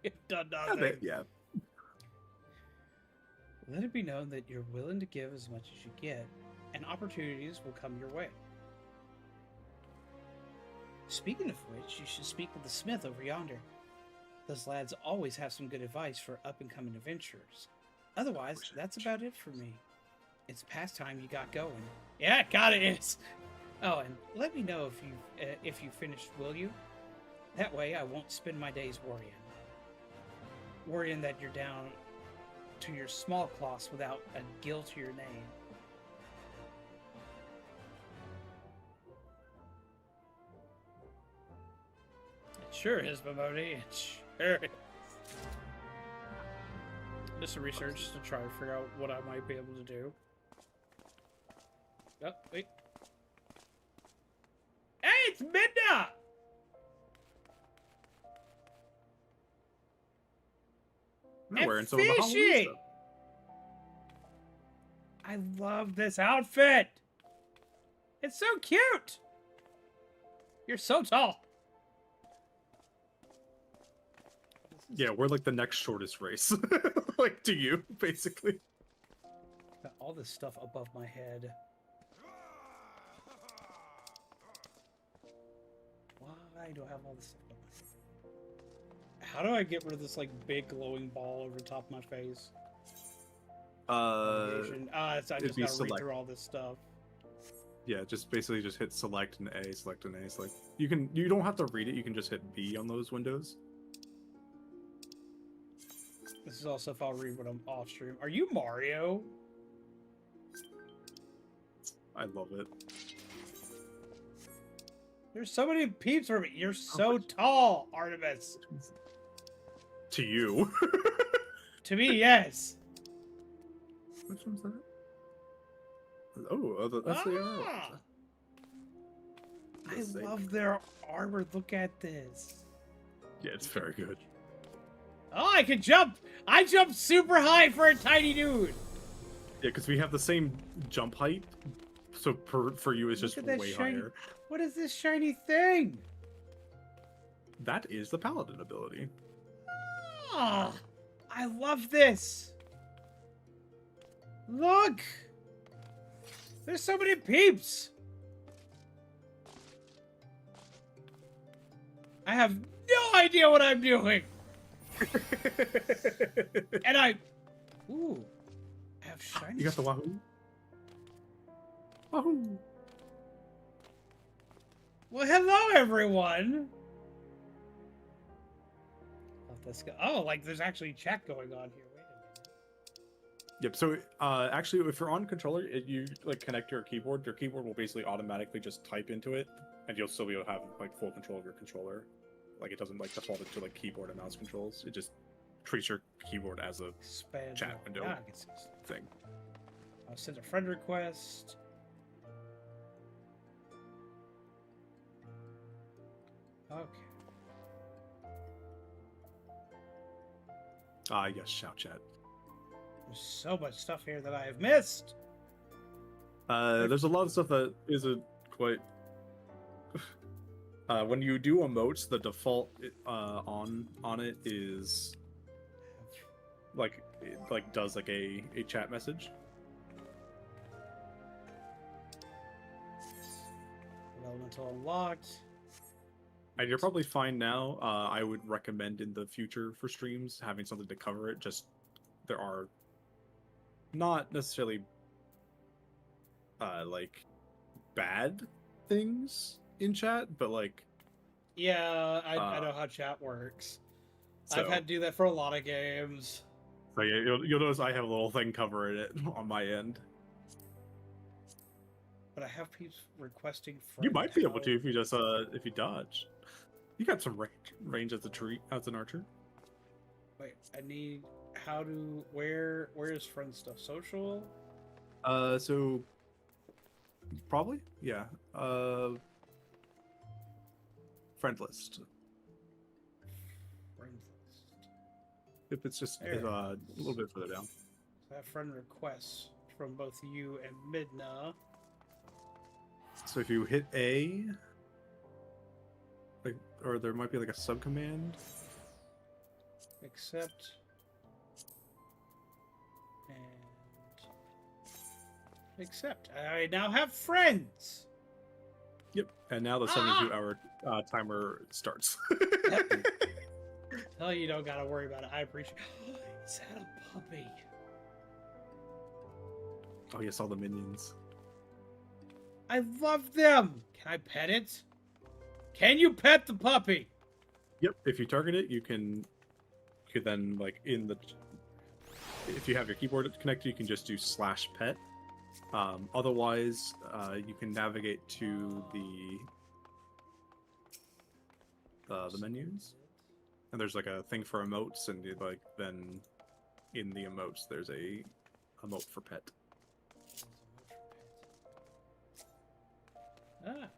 We have done nothing. Yeah. Let it be known that you're willing to give as much as you get, and opportunities will come your way. Speaking of which, you should speak with the smith over yonder. Those lads always have some good advice for up-and-coming adventurers. Otherwise, that's about it for me. It's past time you got going. Yeah, God, it is. Oh, and let me know if you finished, will you? That way, I won't spend my days worrying that you're down to your small claws without a gill to your name. It sure is, Mamoni. It sure is. Just some research to try to figure out what I might be able to do. Oh, wait. Hey, it's Midna! I'm wearing some of the Halloween stuff. I love this outfit. It's so cute. You're so tall. Yeah, we're like the next shortest race. Like to you, basically. Got all this stuff above my head. Why do I have all this stuff above my head? How do I get rid of this like big glowing ball over the top of my face? I just gotta read through all this stuff. Yeah, just basically just hit select and A, select and A, select. You don't have to read it, you can just hit B on those windows. This is also if I'll read when I'm off stream. Are you Mario? I love it. There's so many peeps for me. You're so tall, Artemis. To you. To me, yes. Which one's that? Oh, that's the arrow. I love their armor. Look at this. Yeah, it's very good. Oh, I can jump! I jumped super high for a tiny dude! Yeah, because we have the same jump height, so for you it's just way higher. What is this shiny thing? That is the paladin ability. Oh, I love this! Look! There's so many peeps! I have no idea what I'm doing! And I have shiny. You got the Wahoo? Wahoo! Well, hello, everyone! Let's go. Oh, like there's actually chat going on here. Wait a minute. Yep, so actually, if you're on controller, you like connect your keyboard will basically automatically just type into it, and you'll still be able to have like full control of your controller. Like it doesn't like default into like keyboard and mouse controls. It just treats your keyboard as a chat window thing. I'll send a friend request. Okay. Yes, shout chat. There's so much stuff here that I have missed. There's a lot of stuff that isn't quite. When you do emotes, the default on it is like it does like a chat message. Elemental unlocked. And you're probably fine now. I would recommend in the future for streams having something to cover it. Just there are not necessarily like bad things in chat, but like yeah, I know how chat works. So, I've had to do that for a lot of games. So yeah, you'll notice I have a little thing covering it on my end. But I have people requesting. You might be able to if you just if you dodge. You got some range as a tree as an archer. Wait, I need how to where is friend stuff? Social? So probably yeah. Friend list. Friend list. If it's just a little bit further down. So I have friend requests from both you and Midna. So if you hit A, like, or there might be like a subcommand. Accept. And Except I now have friends. Yep. And now the 72-hour timer starts. Oh, you don't gotta worry about it. I appreciate. Is that a puppy? Oh, yes, all the minions. I love them. Can I pet it? Can you pet the puppy? Yep. If you target it, you can then like if you have your keyboard connected, you can just do /pet. Otherwise, you can navigate to the menus, and there's like a thing for emotes, and then in the emotes there's a emote for pet. Ah.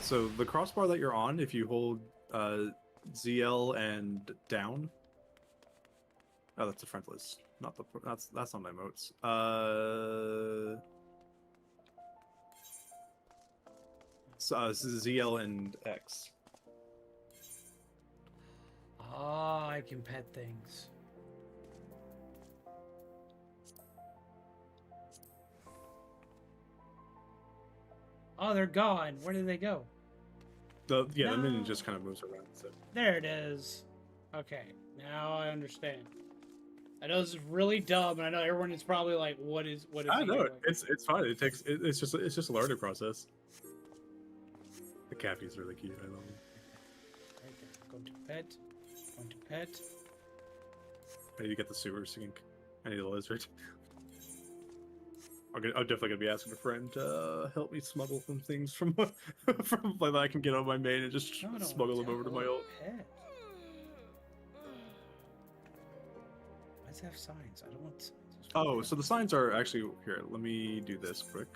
So the crossbar that you're on, if you hold ZL and down. Oh, that's the friendless. Not the that's not my emotes. ZL and X. Ah, I can pet things. Oh, they're gone. Where did they go? The minion just kind of moves around. So. There it is. Okay, now I understand. I know this is really dumb, and I know everyone is probably like, "What is?" I he know doing? it's fine. It's just a learning process. The Cappy's really cute. I love him. Right there. Go to pet. Go to pet. I need to get the sewer sink. I need a lizard. I'm definitely gonna be asking a friend to help me smuggle some things from that I can get on my main and just No, I don't smuggle want them over to my ult. pet. Why does it have signs? I don't want signs. Oh, so the signs are actually here. Let me do this quick.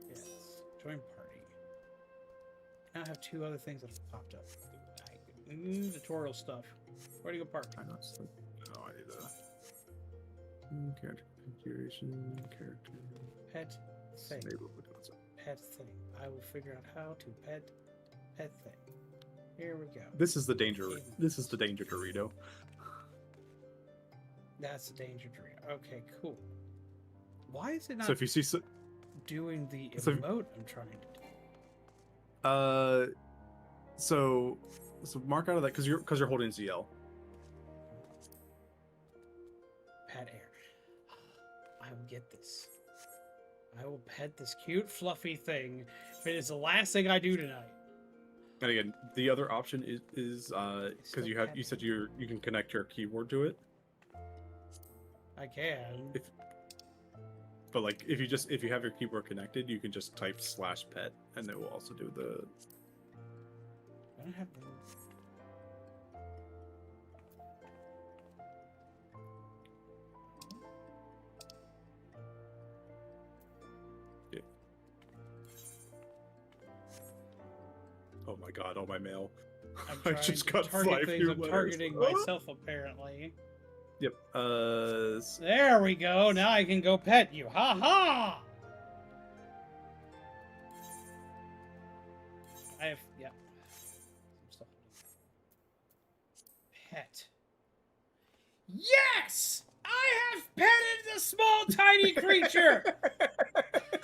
Yes. Join party. Now I have two other things that have popped up. Tutorial stuff. Where do you go park? I know. No, I need character configuration, character. Pet thing. Enable windows. Pet thing. I will figure out how to pet thing. Here we go. This is the danger. This is the danger Dorito. That's the danger tree. Okay, cool. Why is it not So if you see, doing the so- emote I'm trying to do? so mark out of that because you're holding ZL. Pet air. I will get this. I will pet this cute fluffy thing. If it is the last thing I do tonight. And again, the other option is because you said you can connect your keyboard to it. I can. But like if you have your keyboard connected, you can just type /pet and it will also do the. I don't have the. Yeah. Oh my god! All my mail. I'm I trying just to got target 5 things. new I'm letters. targeting myself apparently. Yep. There we go. Now I can go pet you. Ha ha! I have some stuff. Pet. Yes! I have petted the small tiny creature!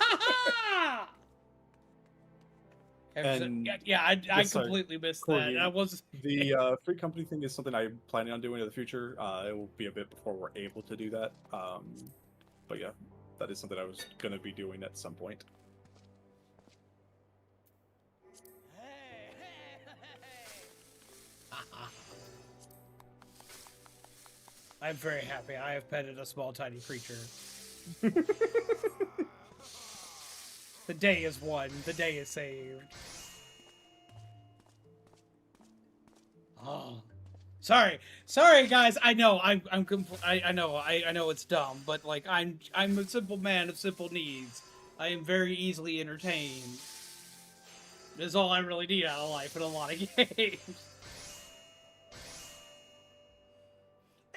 Ha ha! And I yes, completely missed Corgi, that. I was the free company thing is something I'm planning on doing in the future. It will be a bit before we're able to do that. But yeah, that is something I was gonna be doing at some point. I'm very happy. I have petted a small tiny creature. The day is won. The day is saved. Oh, sorry, guys. I know I know it's dumb, but like I'm a simple man of simple needs. I am very easily entertained. This is all I really need out of life in a lot of games.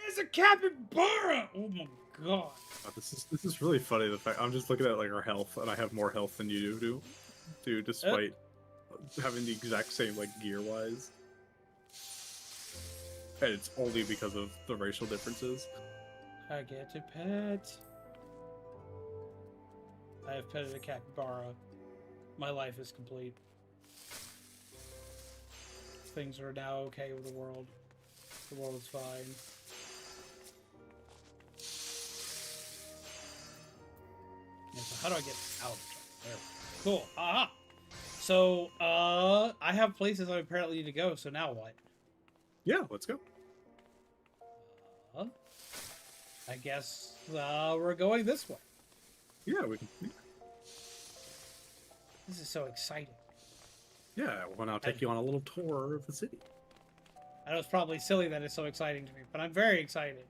It's a capybara! Oh my god. This is really funny. The fact I'm just looking at like our health, and I have more health than you do, despite having the exact same like gear wise, and it's only because of the racial differences. I get to pet. I have petted a capybara. My life is complete. Things are now okay with the world. The world is fine. Yeah, so how do I get out of it? There. Cool. Aha! So, I have places I apparently need to go, so now what? Yeah, let's go. I guess, we're going this way. Yeah, we can. This is so exciting. Yeah, we'll now take you on a little tour of the city. I know it's probably silly that it's so exciting to me, but I'm very excited.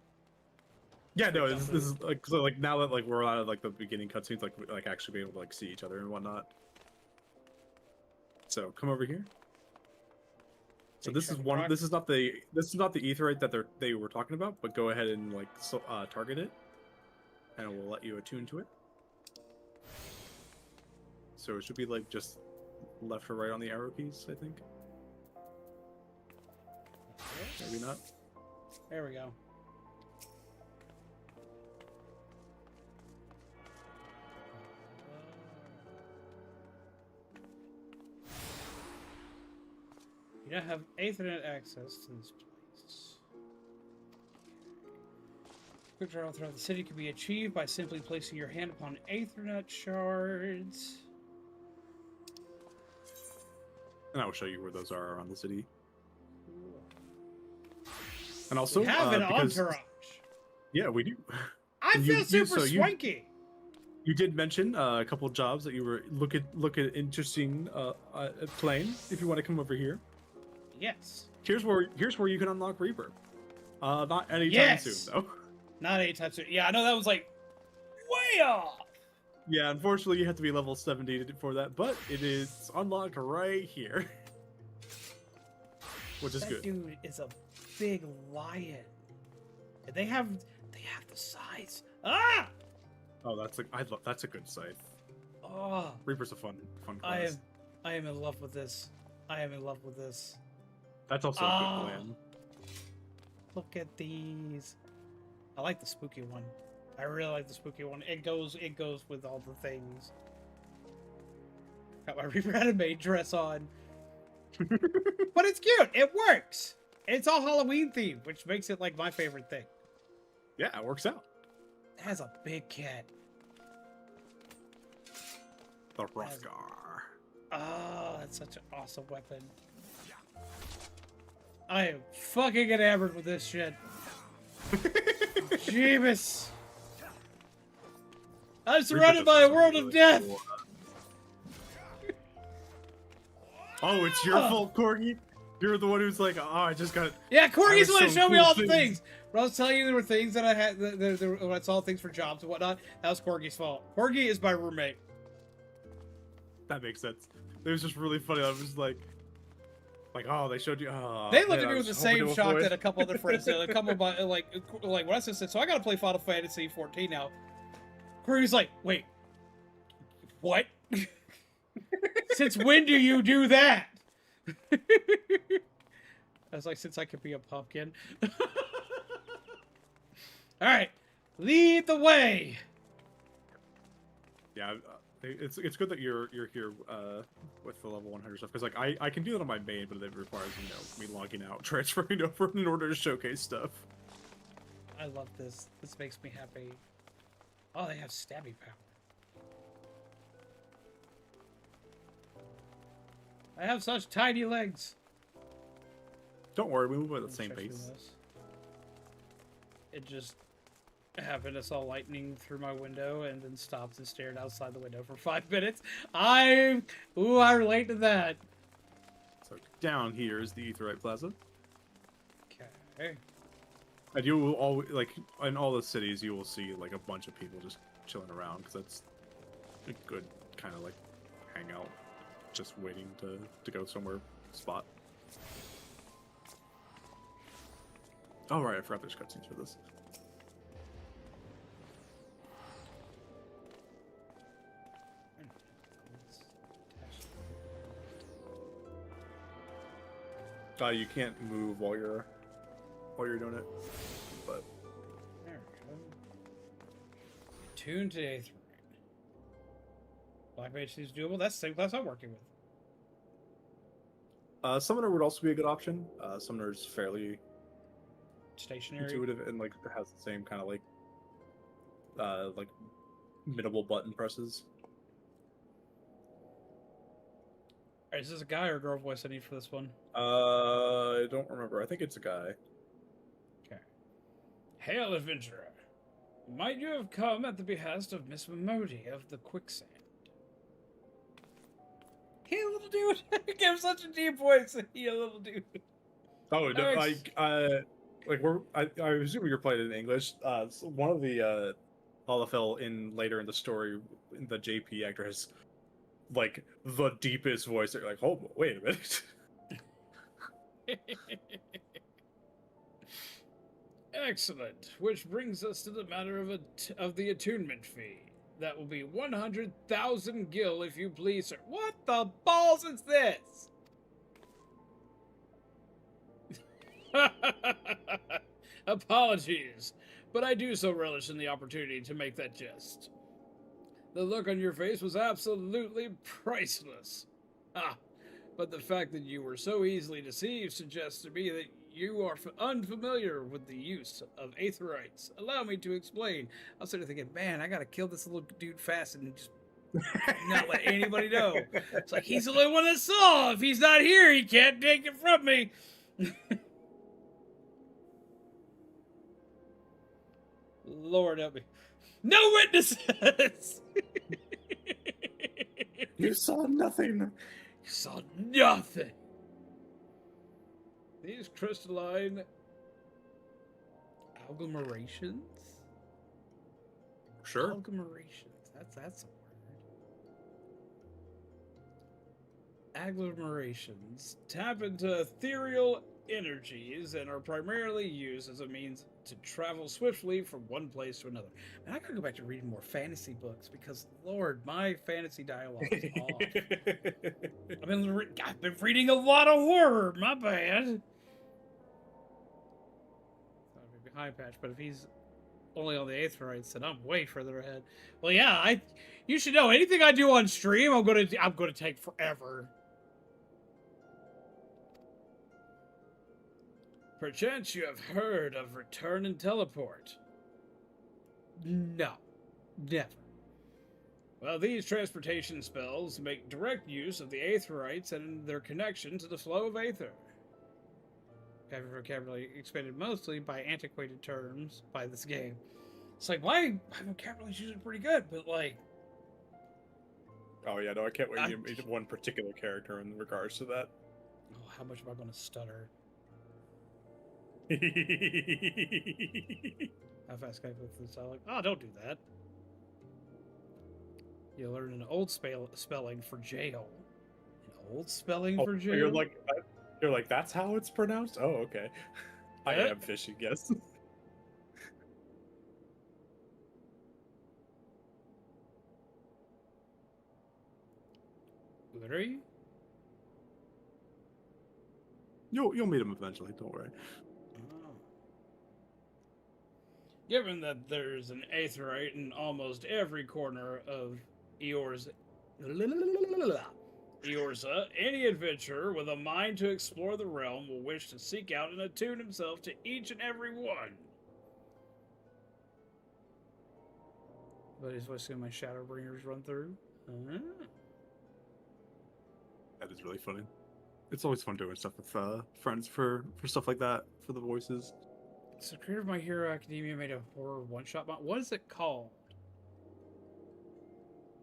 Yeah, no, this is like so. Like now that like we're out of like the beginning cutscenes, like actually being able to like see each other and whatnot. So come over here. So this is one. This is not the aetheryte that they were talking about. But go ahead and like target it, and we'll let you attune to it. So it should be like just left or right on the arrow keys, I think. Maybe not. There we go. You don't have Ethernet access to this place. Quick travel throughout the city can be achieved by simply placing your hand upon Ethernet shards. And I will show you where those are around the city. And also, we have an because, entourage. Yeah, we do. I feel super swanky. You did mention a couple of jobs that you were look at interesting playing. If you want to come over here, yes. Here's where you can unlock Reaper. Not anytime yes. soon though. Not anytime soon. Yeah, I know that was like way off. Yeah, unfortunately you have to be level 70 for that, but it is unlocked right here, which is good. That dude is a big lion. They have the size. Ah! Oh, that's a good scythe. Oh, Reaper's a fun class. I am in love with this. I am in love with this. That's also a good plan. Look at these. I like the spooky one. I really like the spooky one. It goes with all the things. Got my Reaper anime dress on. But it's cute. It works. It's all Halloween themed, which makes it like my favorite thing. Yeah, it works out. It has a big cat. The Hrothgar. Oh, that's such an awesome weapon. I am fucking enamored with this shit. Jeebus. I'm surrounded by a world of death. Oh, it's your fault, Corgi. You're the one who's like, oh, I just got. Yeah, Corgi's the one who showed me all the things. things. When I was telling you there were things that I had, when I saw things for jobs and whatnot, that was Corgi's fault. Corgi is my roommate. That makes sense. It was just really funny. I was like, oh, they showed you. Oh, They looked man, at me with the same shock that a couple other friends did. A couple of my, like when I said, so I gotta play Final Fantasy 14 now. Corey's like, wait, what? Since when do you do that? I was like, since I could be a pumpkin. All right, lead the way. Yeah, it's good that you're here with the level 100 stuff, because like I can do that on my main, but it requires me logging out, transferring over in order to showcase stuff. I love this. This makes me happy. Oh, they have stabby power. I have such tiny legs. Don't worry, we move at the same pace. It just happened. I saw lightning through my window and then stopped and stared outside the window for 5 minutes. I relate to that. So down here is the Aetheryte Plaza. Okay. And you will always, like, in all the cities, you will see like a bunch of people just chilling around, because that's a good kind of like hangout, just waiting to go somewhere spot. Oh right, I forgot there's cutscenes for this. You can't move while you're doing it. But There we go. Tune to Aderan. Black Mage is doable. That's the same class I'm working with. Summoner would also be a good option. Summoner's fairly Stationary. intuitive and like has the same kind of like minimal button presses. Alright, is this a guy or a girl voice I need for this one? I don't remember. I think it's a guy. Okay. Hail, adventurer. Might you have come at the behest of Miss Momodi of the Quicksand? Hey, little dude! Give him such a deep voice. Hey, little dude. Oh no! Thanks. I assume you're playing in English. So one of the Olafel later in the story, the JP actor has like the deepest voice. They're like, oh wait a minute. Excellent. Which brings us to the matter of the attunement fee. That will be 100,000 gil, if you please, sir. What the balls is this? Apologies, but I do so relish in the opportunity to make that jest. The look on your face was absolutely priceless. Ah, but the fact that you were so easily deceived suggests to me that you are unfamiliar with the use of aetherites. Allow me to explain. I was sort of thinking, man, I gotta kill this little dude fast and just not let anybody know. It's like, he's the only one that saw. If he's not here, he can't take it from me. Lord help me. No witnesses! You saw nothing. You saw nothing. These crystalline agglomerations? Sure. Agglomerations. That's a word. Agglomerations tap into ethereal energies and are primarily used as a means to travel swiftly from one place to another. And I gotta go back to reading more fantasy books because, Lord, my fantasy dialogue is off. I've been reading a lot of horror. My bad. Behind patch, but if he's only on the aetherites, then I'm way further ahead. Well, yeah, you should know anything I do on stream, I'm gonna take forever. Perchance you have heard of return and teleport. No, never. Well, these transportation spells make direct use of the aetherites and their connection to the flow of aether. Vocabulary expanded mostly by antiquated terms by this game. It's like, my vocabulary is usually pretty good, but like... Oh yeah, no, I can't wait to meet one particular character in regards to that. Oh, how much am I going to stutter? How fast can I put this out? Like, oh, don't do that. You learn an old spelling for jail. An old spelling for jail? You're like, that's how it's pronounced? Oh, okay. I am fishing, yes. Literally? You'll meet him eventually, don't worry. Oh. Given that there's an aetherite in almost every corner of Eorza, any adventurer with a mind to explore the realm will wish to seek out and attune himself to each and every one. But he's listening to my Shadowbringers run through. That is really funny. It's always fun doing stuff with friends for stuff like that, for the voices. So, creator of My Hero Academia made a horror one-shot mod. What is it called?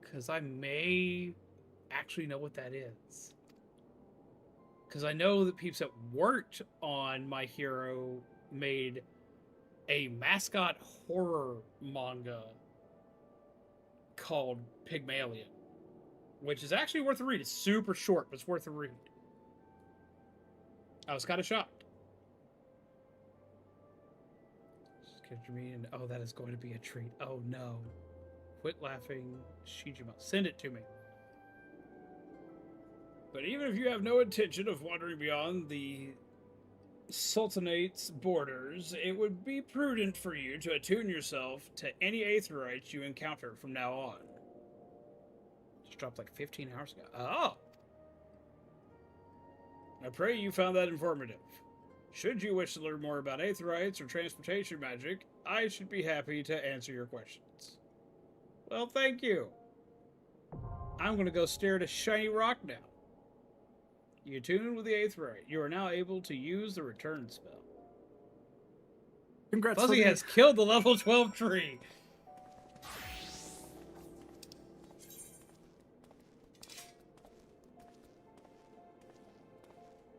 Because I may actually know what that is. Because I know that peeps that worked on My Hero made a mascot horror manga called Pygmalion, which is actually worth a read. It's super short, but it's worth a read. I was kind of shocked. Oh, that is going to be a treat. Oh no. Quit laughing, Shijima. Send it to me. But even if you have no intention of wandering beyond the Sultanate's borders, it would be prudent for you to attune yourself to any Aetherites you encounter from now on. Just dropped like 15 hours ago. Oh! I pray you found that informative. Should you wish to learn more about Aetherites or transportation magic, I should be happy to answer your questions. Well, thank you. I'm going to go stare at a shiny rock now. You attune with the Aetherite. You are now able to use the return spell. Congrats, Fuzzy has killed the level 12 tree.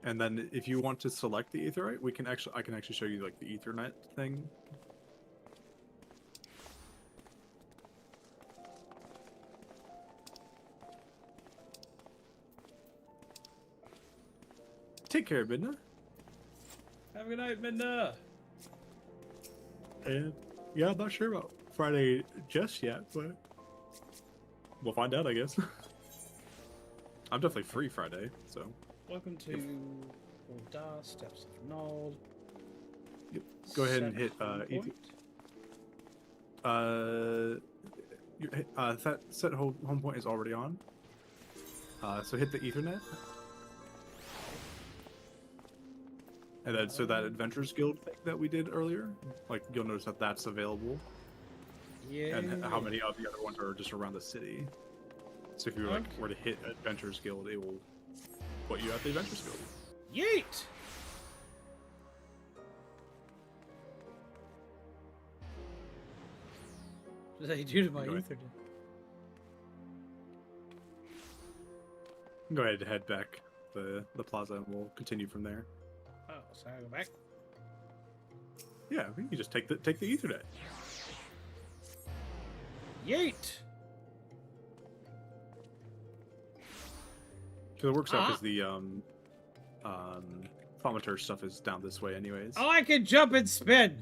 And then if you want to select the Aetherite, I can actually show you like the Ethernet thing. Take care, Midna. Have a good night, Midna. And yeah, I'm not sure about Friday just yet, but we'll find out, I guess. I'm definitely free Friday, so. Welcome to Ulda, Steps of Nald. Yep. Go ahead and hit that set home point is already on. So hit the Ethernet. And then, so that Adventurers Guild thing that we did earlier, like, you'll notice that that's available. Yeah. And how many of the other ones are just around the city. So if you were to hit Adventurers Guild, it will put you at the Adventurers Guild. Yeet! What did I do to my Ethernet? Go ahead and head back the plaza and we'll continue from there. Oh, so I go back? Yeah, you just take the Ethernet. Yeet! Because it works out because the thaumaturge stuff is down this way anyways. Oh, I can jump and spin!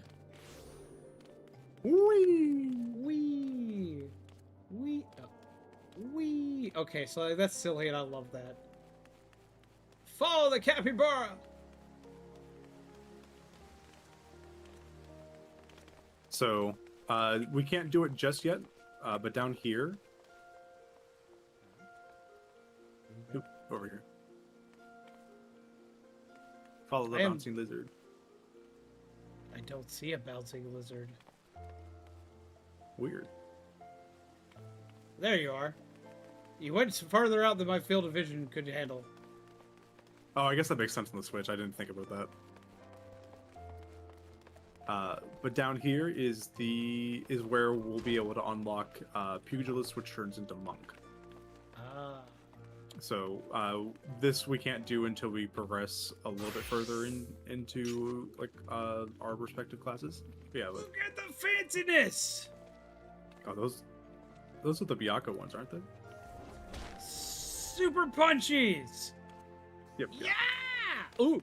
Whee! Wee! Wee! Oh. Wee! Okay, so that's silly and I love that. Follow the capybara! So, we can't do it just yet, but down here... Oop, over here. Follow the bouncing lizard. I don't see a bouncing lizard. Weird. There you are. You went farther out than my field of vision could handle. Oh, I guess that makes sense on the Switch. I didn't think about that. But down here is where we'll be able to unlock Pugilist, which turns into Monk. Ah. So this we can't do until we progress a little bit further into like our respective classes. Yeah. Look at the fanciness! Oh, those are the Byakuya ones, aren't they? Super punchies! Yep. Yeah! Ooh!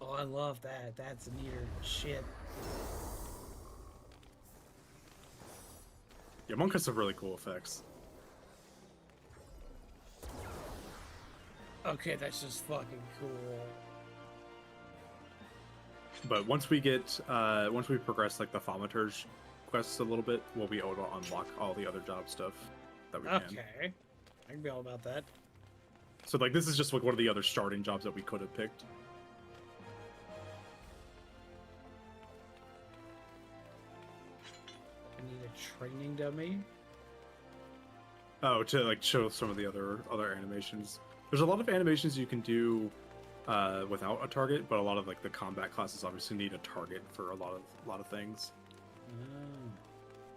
Oh, I love that. That's neater shit. Yeah, Monk has some really cool effects. Okay, that's just fucking cool. But once we progress like the thaumaturge quests a little bit, we'll be able to unlock all the other job stuff that we can. Okay. I can be all about that. So like this is just like one of the other starting jobs that we could have picked. I need a training dummy. Oh, to like show some of the other animations. There's a lot of animations you can do without a target, but a lot of like the combat classes obviously need a target for a lot of things.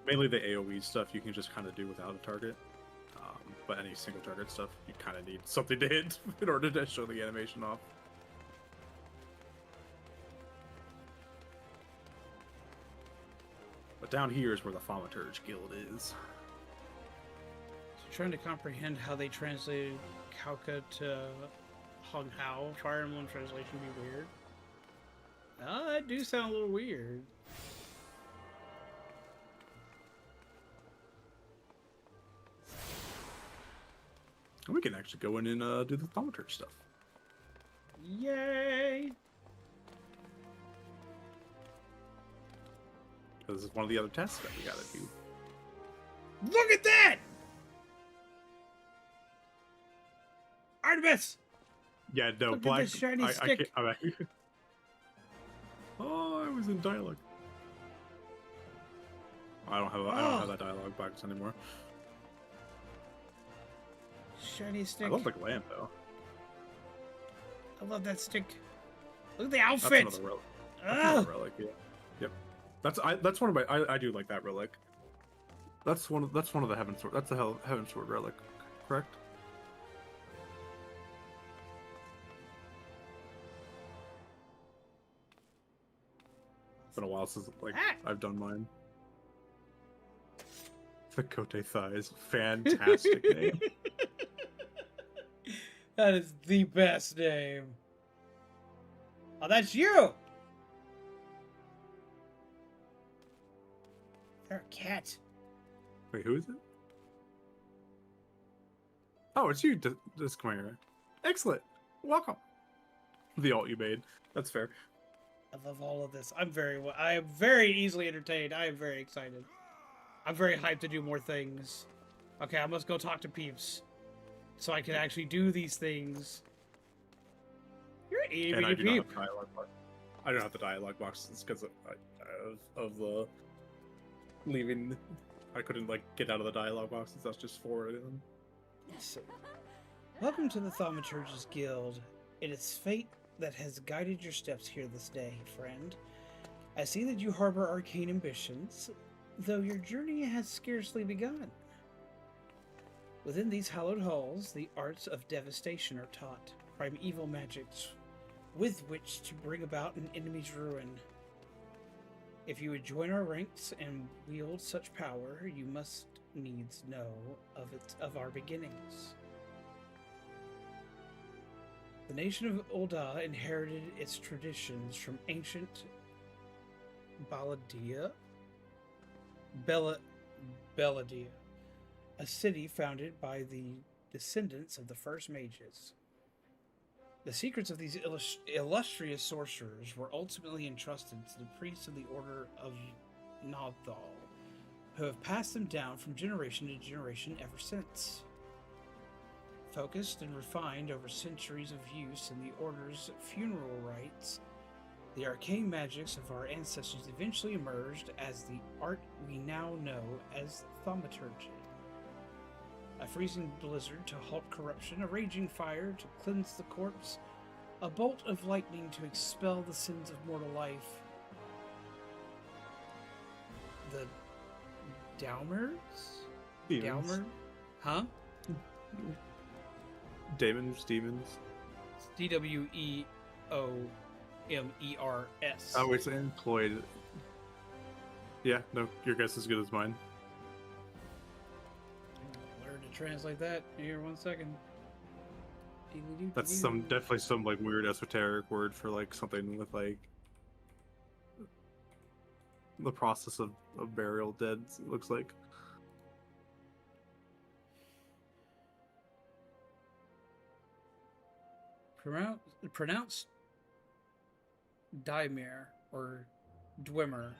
Mainly the AoE stuff you can just kind of do without a target. But any single target stuff, you kind of need something to hit in order to show the animation off. But down here is where the Thaumaturge Guild is. So trying to comprehend how they translated Kauka to Hung Hao. Fire Emblem translation be weird. Oh, that do sound a little weird. We can actually go in and do the thaumaturge stuff. Yay! This is one of the other tests that we gotta do. Look at that! Artemis! Yeah, no, Look at black. this shiny I stick. Oh, I was in dialogue. I don't have that dialogue box anymore. Shiny stick. I love the gland though. I love that stick. Look at the That's outfit. another relic. That's Ugh. another relic. Yeah. Yep. That's one of my. I do like that relic. That's one of the heaven sword. That's the heaven sword relic, correct? It's been a while since I've done mine. The Cote Thighs. Fantastic name. That is the best name. Oh, that's you! They're a cat. Wait, who is it? Oh, it's you, Disclaimer. Excellent. Welcome. The alt you made. That's fair. I love all of this. I am very easily entertained. I am very excited. I'm very hyped to do more things. Okay, I must go talk to peeps. So I can actually do these things. You're an And I itty do bitty not peep. have dialogue box. I don't have the dialogue box. It's because of the leaving. I couldn't like get out of the dialogue boxes. That's just forwarding them. So, welcome to the Thaumaturge's Guild. It is fate that has guided your steps here this day, friend. I see that you harbor arcane ambitions, though your journey has scarcely begun. Within these hallowed halls, the arts of devastation are taught, primeval magics with which to bring about an enemy's ruin. If you would join our ranks and wield such power, you must needs know of our beginnings. The nation of Ul'dah inherited its traditions from ancient Belladia, a city founded by the descendants of the first mages. The secrets of these illustrious sorcerers were ultimately entrusted to the priests of the Order of Nodthal, who have passed them down from generation to generation ever since. Focused and refined over centuries of use in the Order's funeral rites, the arcane magics of our ancestors eventually emerged as the art we now know as thaumaturgy. A freezing blizzard to halt corruption, a raging fire to cleanse the corpse, a bolt of lightning to expel the sins of mortal life. The Daumers? Demons. Daumer? Huh? Demons. DWEOMERS. Oh, it's employed. Yeah, no, your guess is as good as mine. Learn to translate that here 1 second. That's definitely some like weird esoteric word for like something with like the process of burial dead. It looks like. Pronounced Daimir or Dwemer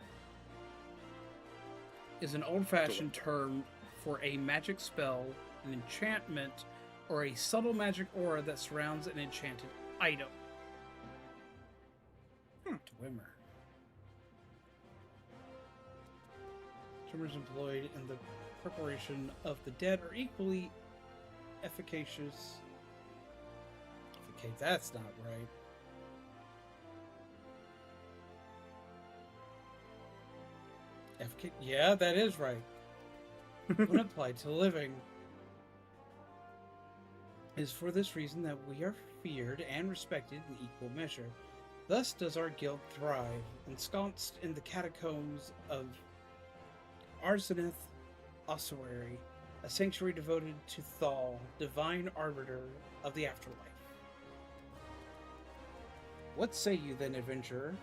is an old-fashioned term for a magic spell, an enchantment, or a subtle magic aura that surrounds an enchanted item. Dwemer. Terms employed in the preparation of the dead are equally efficacious. Okay, that's not right. Yeah, that is right. When applied to the living. It is for this reason that we are feared and respected in equal measure. Thus does our guild thrive, ensconced in the catacombs of Arsenieth Ossuary, a sanctuary devoted to Thal, divine arbiter of the afterlife. What say you then, adventurer?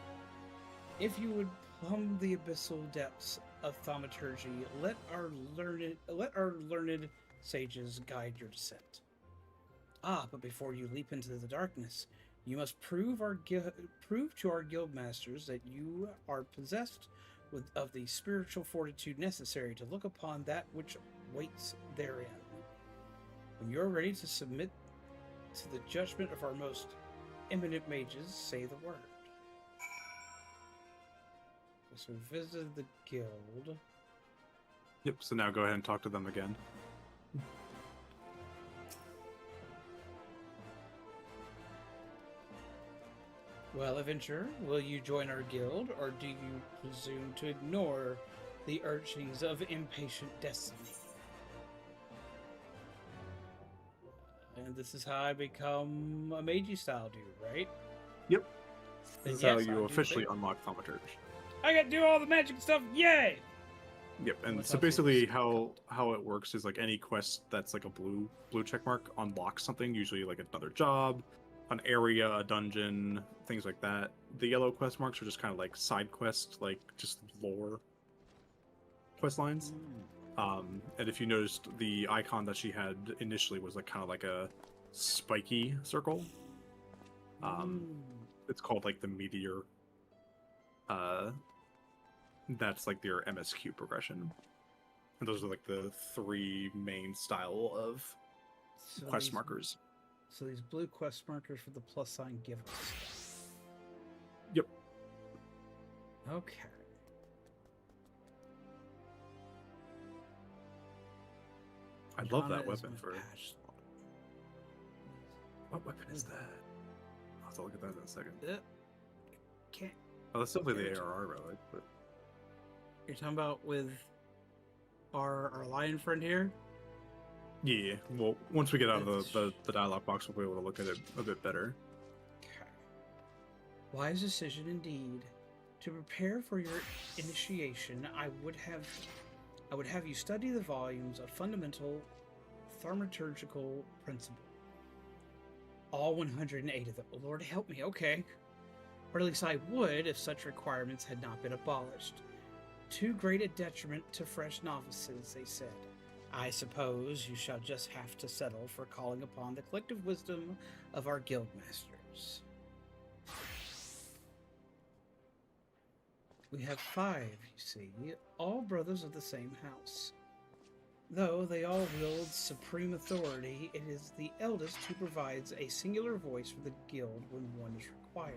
If you would plumb the abyssal depths of thaumaturgy, let our learned sages guide your descent. Ah, but before you leap into the darkness, you must prove to our guild masters that you are possessed of the spiritual fortitude necessary to look upon that which waits therein. When you are ready to submit to the judgment of our most eminent mages, say the word. So we visited the guild. Yep. So now go ahead and talk to them again. Well, adventurer, will you join our guild, or do you presume to ignore the urgings of impatient destiny? And this is how I become a magey style dude, right? Yep. This is how yes, you I officially unlock thaumaturge. I got to do all the magic stuff, yay! Yep, and What's so up, basically dudes? how it works is like any quest that's like a blue check mark unlocks something, usually like another job, an area, a dungeon, things like that. The yellow quest marks are just kind of like side quests, like just lore quest lines. And if you noticed, the icon that she had initially was like kind of like a spiky circle. It's called like the meteor. That's like their MSQ progression. And those are like the three main style of quest markers. So these blue quest markers for the plus sign give us. Yep. Okay. I love Alanna that is weapon my for. patch slot. What weapon is that? I'll have to look at that in a second. Can't. Oh, that's definitely the Irritant. ARR relic, but You're talking about with our lion friend here? yeah. Well, once we get out of That's- the dialogue box, we'll be able to look at it a bit better. Okay. Wise decision indeed. To prepare for your initiation, I would have you study the volumes of fundamental thaumaturgical principle. All 108 of them. Oh, Lord help me, okay. Or at least I would if such requirements had not been abolished. Too great a detriment to fresh novices, they said. I suppose you shall just have to settle for calling upon the collective wisdom of our guild masters. We have 5, you see, all brothers of the same house. Though they all wield supreme authority, it is the eldest who provides a singular voice for the guild when one is required.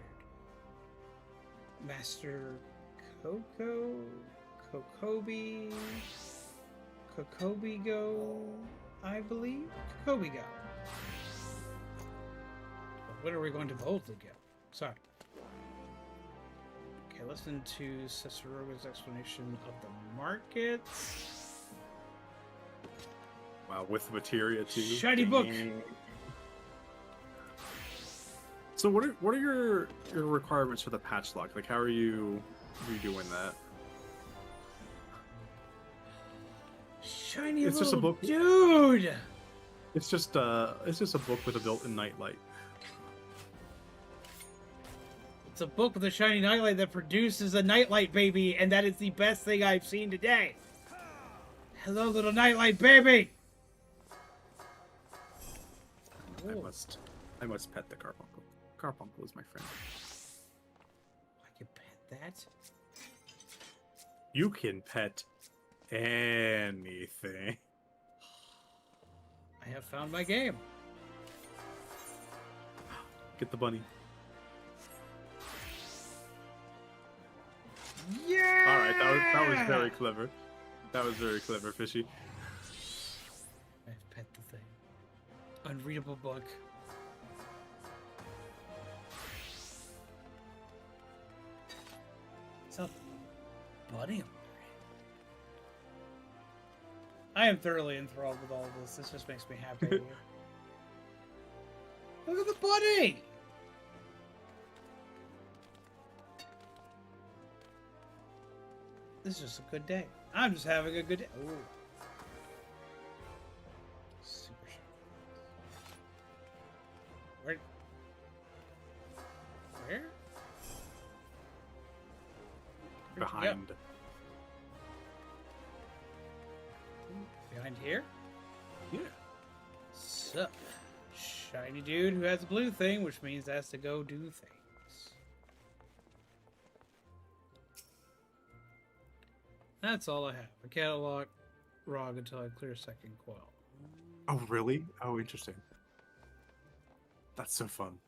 Master Kokobigo, I believe? Kokobigo. When are we going to boldly go? Sorry. Okay, listen to Cicero's explanation of the markets. Wow, with materia too. Shiny book! So what are your requirements for the patch lock? Like, how are you redoing that? Shiny It's little just a book. dude! It's just a book with a built-in nightlight. It's a book with a shiny nightlight that produces a nightlight baby, and that is the best thing I've seen today. Hello, little nightlight baby! I must pet the carbuncle. Carbuncle is my friend. I can pet that? You can pet anything. I have found my game. Get the bunny. Yeah! All right, that was very clever. That was very clever, Fishy. I've pet the thing. Unreadable book. It's a bunny. I am thoroughly enthralled with all of this. This just makes me happy. Look at the bunny! This is just a good day. I'm just having a good day. Ooh. Super sharp. Where? Where'd you go? Behind. Behind here? Yeah. Sup? Shh. Shiny dude who has a blue thing, which means that's to go do things. That's all I have. I can't unlock Rog until I clear second quell. Oh, really? Oh, interesting. That's so fun.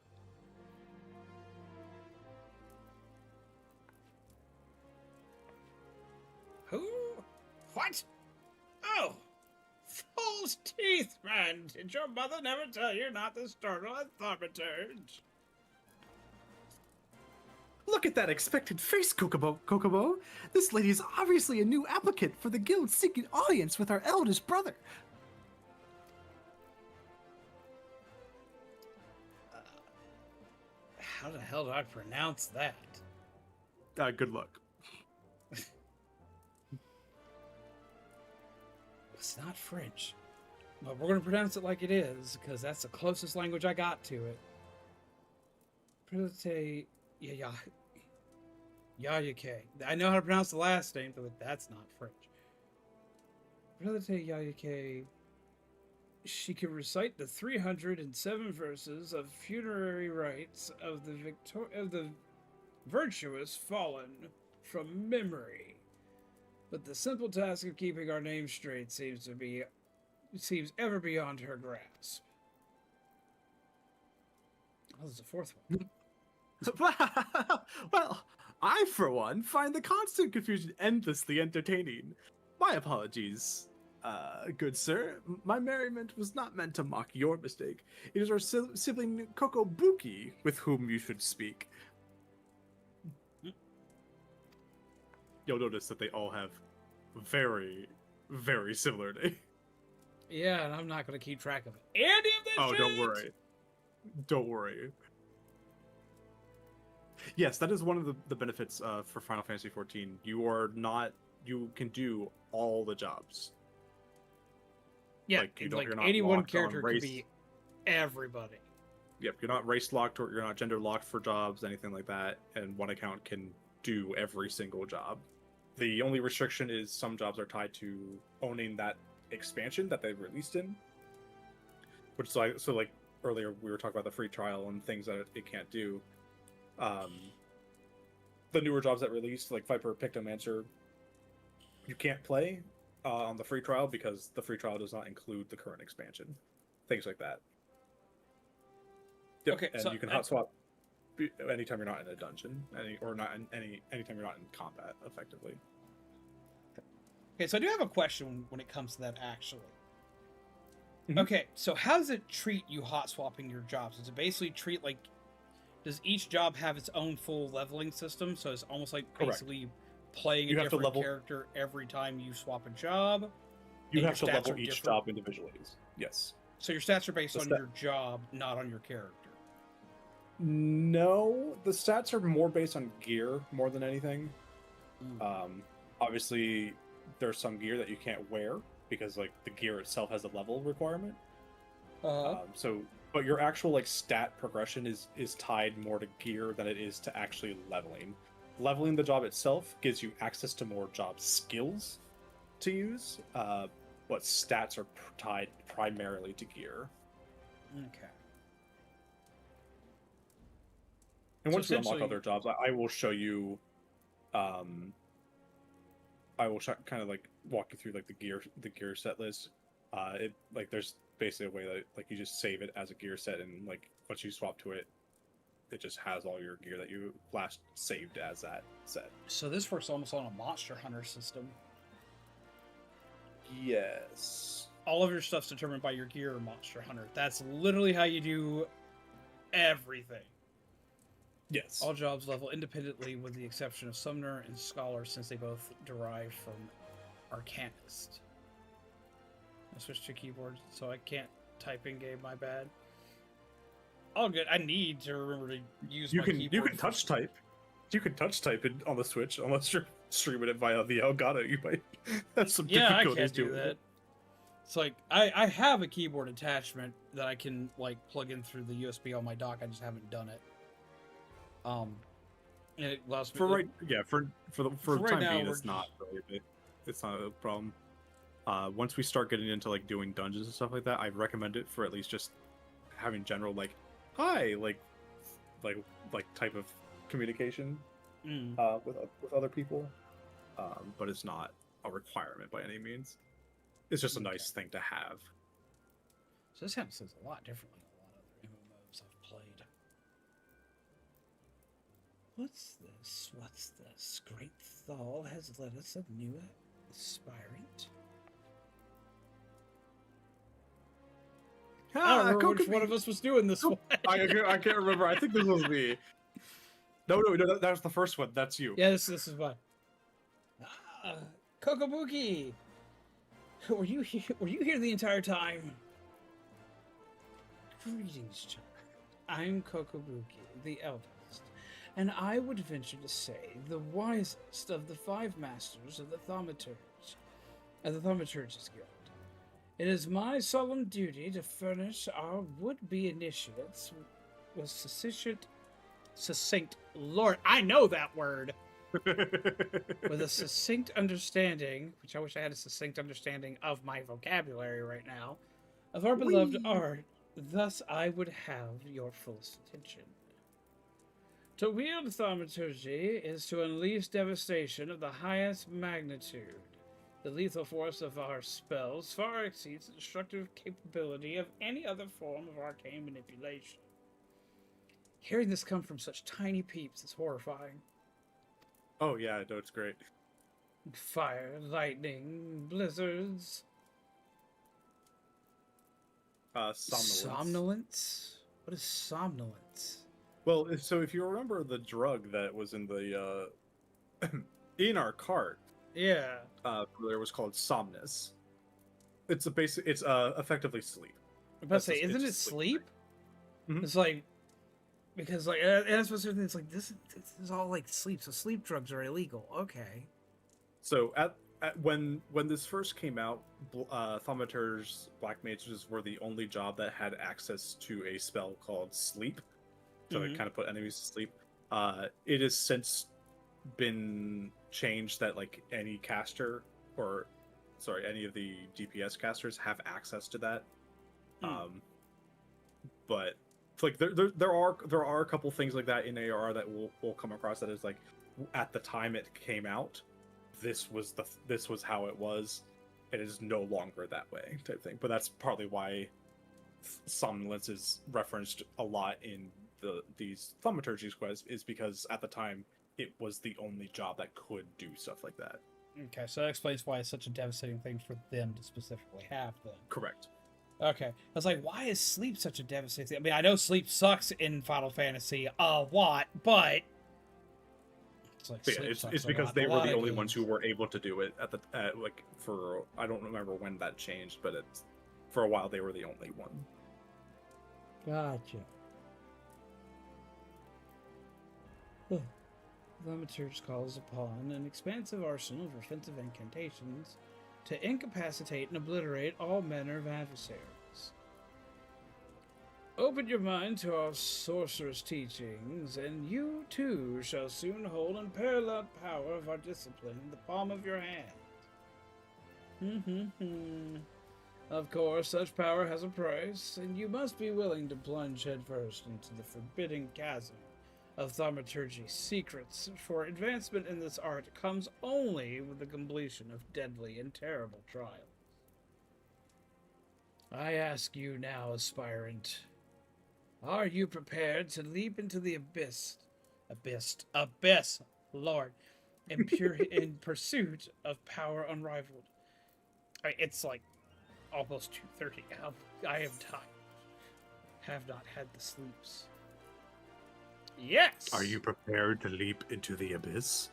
Who? What? Oh! False teeth, man! Did your mother never tell you not to startle at thought returns? Look at that expectant face, Kokobo. This lady is obviously a new applicant for the guild seeking audience with our eldest brother. How the hell do I pronounce that? Good luck. It's not French. But we're going to pronounce it like it is, because that's the closest language I got to it. Prelate Yayake. I know how to pronounce the last name, but that's not French. Prelate Yayake. She can recite the 307 verses of funerary rites of the virtuous fallen from memory. But the simple task of keeping our name straight seems ever beyond her grasp. Oh, there's a fourth one. Well, I, for one, find the constant confusion endlessly entertaining. My apologies, good sir. My merriment was not meant to mock your mistake. It is our sibling Kokobuki with whom you should speak. You'll notice that they all have very, very similar names. Yeah, and I'm not going to keep track of it. Any of this Oh, shit! don't worry. Don't worry. Yes, that is one of the benefits for Final Fantasy XIV. You can do all the jobs. Yeah, Like, you're not any one locked on character could race. be everybody. Yep, you're not race locked or you're not gender locked for jobs, anything like that, and one account can do every single job. The only restriction is some jobs are tied to owning that expansion that they've released in. Which so like earlier we were talking about the free trial and things that it can't do. The newer jobs that released, like Viper Pictomancer, you can't play on the free trial because the free trial does not include the current expansion. Things like that. Yep. Okay, and so you can hot swap anytime you're not in a dungeon, anytime you're not in combat, effectively. Okay, so I do have a question when it comes to that, actually. Mhm. Okay, so how does it treat you hot swapping your jobs? Does it basically treat like... Does each job have its own full leveling system? So it's almost like Correct. basically playing You a have to different level- character every time you swap a job? You And have to your stats level are each different? job individually. Yes. So your stats are based The on stat- your job, not on your character. No, the stats are more based on gear more than anything. Obviously, there's some gear that you can't wear because like the gear itself has a level requirement. But your actual like stat progression is tied more to gear than it is to actually leveling. Leveling the job itself gives you access to more job skills to use, but stats are tied primarily to gear. Okay. And So once we unlock essentially- other jobs, I will show you. I will kind of like walk you through like the gear set list. There's basically a way that like you just save it as a gear set, and like once you swap to it, it just has all your gear that you last saved as that set. So this works almost on a Monster Hunter system. Yes. All of your stuff's determined by your gear or Monster Hunter. That's literally how you do everything. Yes. All jobs level independently with the exception of Summoner and Scholar since they both derive from Arcanist. I switched to keyboard so I can't type in game, my bad. All good. I need to remember to use my keyboard. You can touch type. You can touch type it on the Switch unless you're streaming it via the Elgato. You might have some Yeah, I difficulties can't do doing that. it. It's like I have a keyboard attachment that I can like plug in through the USB on my dock. I just haven't done it. And it allows me For to- right, yeah, for the right time now, being, we're it's not really it's not a problem. Once we start getting into like doing dungeons and stuff like that, I recommend it for at least just having general like hi like type of communication with other people, but it's not a requirement by any means. It's just a nice thing to have. So this happens a lot differently than a lot of other MMOs I've played. What's this? What's this? Great Thal has led us a new aspirant. I don't remember which one of us was doing this one. I can't remember. I think this was me. No, that was the first one. That's you. Yeah, this is mine. Kokobuki! Were you here the entire time? Greetings, child. I'm Kokobuki, the eldest, and I would venture to say the wisest of the 5 masters of the Thaumaturge, of the Thaumaturge's Guild. It is my solemn duty to furnish our would-be initiates with succinct, Lord, I know that word, with a succinct understanding, which I wish I had a succinct understanding of my vocabulary right now, of our beloved art. Thus, I would have your fullest attention. To wield thaumaturgy is to unleash devastation of the highest magnitude. The lethal force of our spells far exceeds the destructive capability of any other form of arcane manipulation. Hearing this come from such tiny peeps is horrifying. Oh yeah, no, it's great. Fire, lightning, blizzards. Somnolence. Somnolence? What is somnolence? Well, so if you remember the drug that was in the in our cart, Yeah. there was called Somnus. It's effectively sleep. I'm about to say, isn't it sleep? Mhm. It's like, because like that's what's the thing. It's like this is all like sleep. So sleep drugs are illegal. Okay. So when this first came out, thaumaturges, black mages were the only job that had access to a spell called Sleep, so it kind of put enemies to sleep. It has since been changed that like any caster, or sorry, any of the DPS casters have access to that. But like there are a couple things like that in AR that we'll come across that is like at the time it came out, this was how it was. It is no longer that way type thing. But that's partly why somnolence is referenced a lot in these thaumaturgy quests, is because at the time it was the only job that could do stuff like that. Okay, so that explains why it's such a devastating thing for them to specifically have then. Correct. Okay. I was like, why is sleep such a devastating thing? I mean, I know sleep sucks in Final Fantasy a lot, but it's like it's because they were the only ones who were able to do it for I don't remember when that changed, but it's for a while they were the only one. Gotcha. Thaumaturge calls upon an expansive arsenal of offensive incantations to incapacitate and obliterate all manner of adversaries. Open your mind to our sorcerer's teachings, and you too shall soon hold unparalleled power of our discipline in the palm of your hand. Of course, such power has a price, and you must be willing to plunge headfirst into the forbidding chasm of thaumaturgy secrets, for advancement in this art comes only with the completion of deadly and terrible trials. I ask you now, aspirant, are you prepared to leap into the abyss, Lord, in pursuit of power unrivaled? It's like almost 2:30 now. I am tired. Have not had the sleeps. Yes! Are you prepared to leap into the abyss?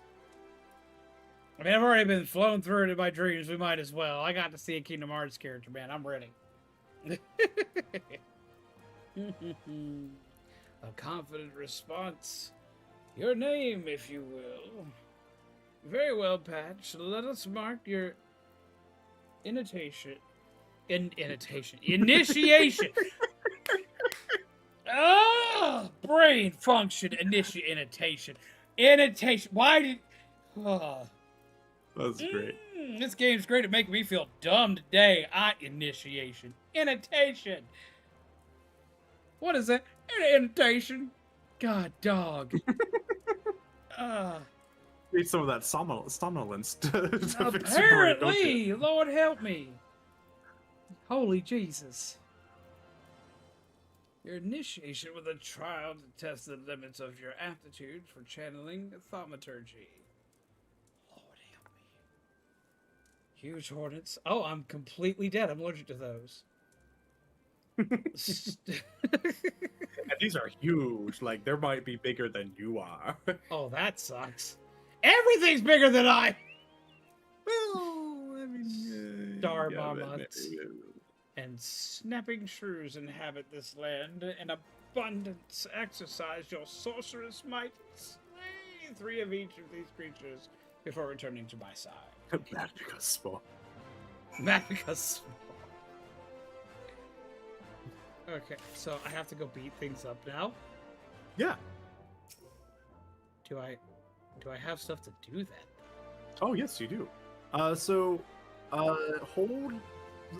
I mean, I've already been flown through it in my dreams. We might as well. I got to see a Kingdom Hearts character, man. I'm ready. A confident response. Your name, if you will. Very well, Patch. Let us mark your initiation. Oh, brain function initiation. Why did? Oh. That's great. This game's great at making me feel dumb today. Initiation. What is that? An annotation? God, dog. Need some of that somnolence to fix your brain, don't you? Apparently, Lord help me. Holy Jesus. Your initiation with a trial to test the limits of your aptitude for channeling thaumaturgy. Lord help me. Huge hornets. Oh, I'm completely dead. I'm allergic to those. And these are huge. Like, they might be bigger than you are. Oh, that sucks. Everything's bigger than I. Well, I mean, Star yeah, marmots and snapping shrews inhabit this land. In abundance, exercise your sorceress might. Slay 3 of each of these creatures before returning to my side. Mad because small. Not because small. Okay, so I have to go beat things up now. Yeah. Do I have stuff to do that? Oh, yes, you do. Hold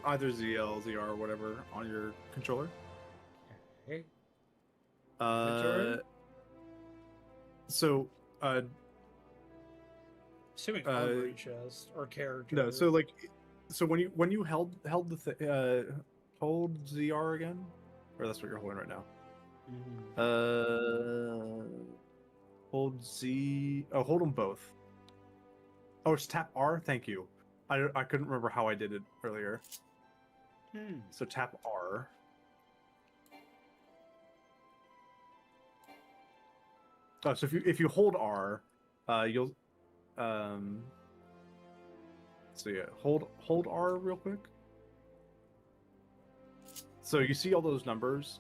either ZL, ZR, or whatever on your controller. Okay. Uh, Assuming armory chest or character. no, so when you held the hold ZR again, or that's what you're holding right now. Hold Z. Oh, hold them both. Oh, it's tap R. Thank you. I couldn't remember how I did it earlier. So tap R. Oh, so if you hold R, you'll So yeah, hold R real quick. So you see all those numbers?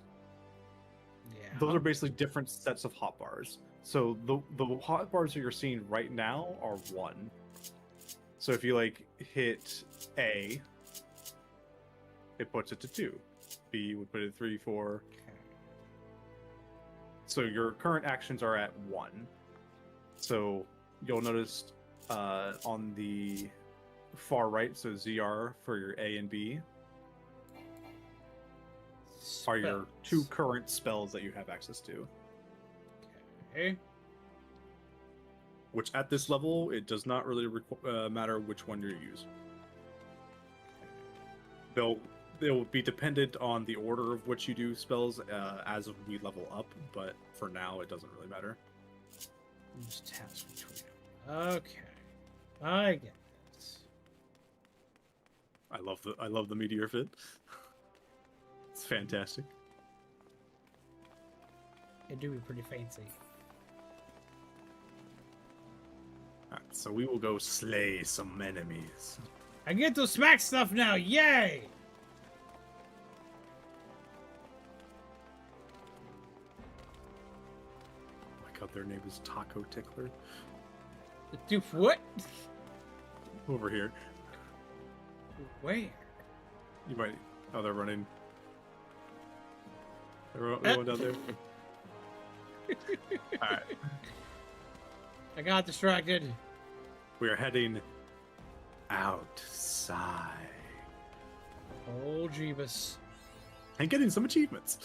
Yeah. Those are basically different sets of hotbars. So the hotbars that you're seeing right now are 1. So if you like hit A, it puts it to 2. B would put it 3, 4. Okay. So your current actions are at 1. So you'll notice on the far right, so ZR for your A and B, are your 2 current spells that you have access to. Okay. Which at this level, it does not really matter which one you use. They'll be dependent on the order of which you do spells as we level up, but for now, it doesn't really matter. Just taps between them. Okay. I get this. I love the meteor fit. It's fantastic. It do be pretty fancy. Alright, so we will go slay some enemies. I get to smack stuff now, yay! Oh my god, their name is Taco Tickler. Do what? Over here. Where? You might... Oh, they're running. They're going down there. Alright. I got distracted. We are heading outside. Oh, Jeebus. And getting some achievements.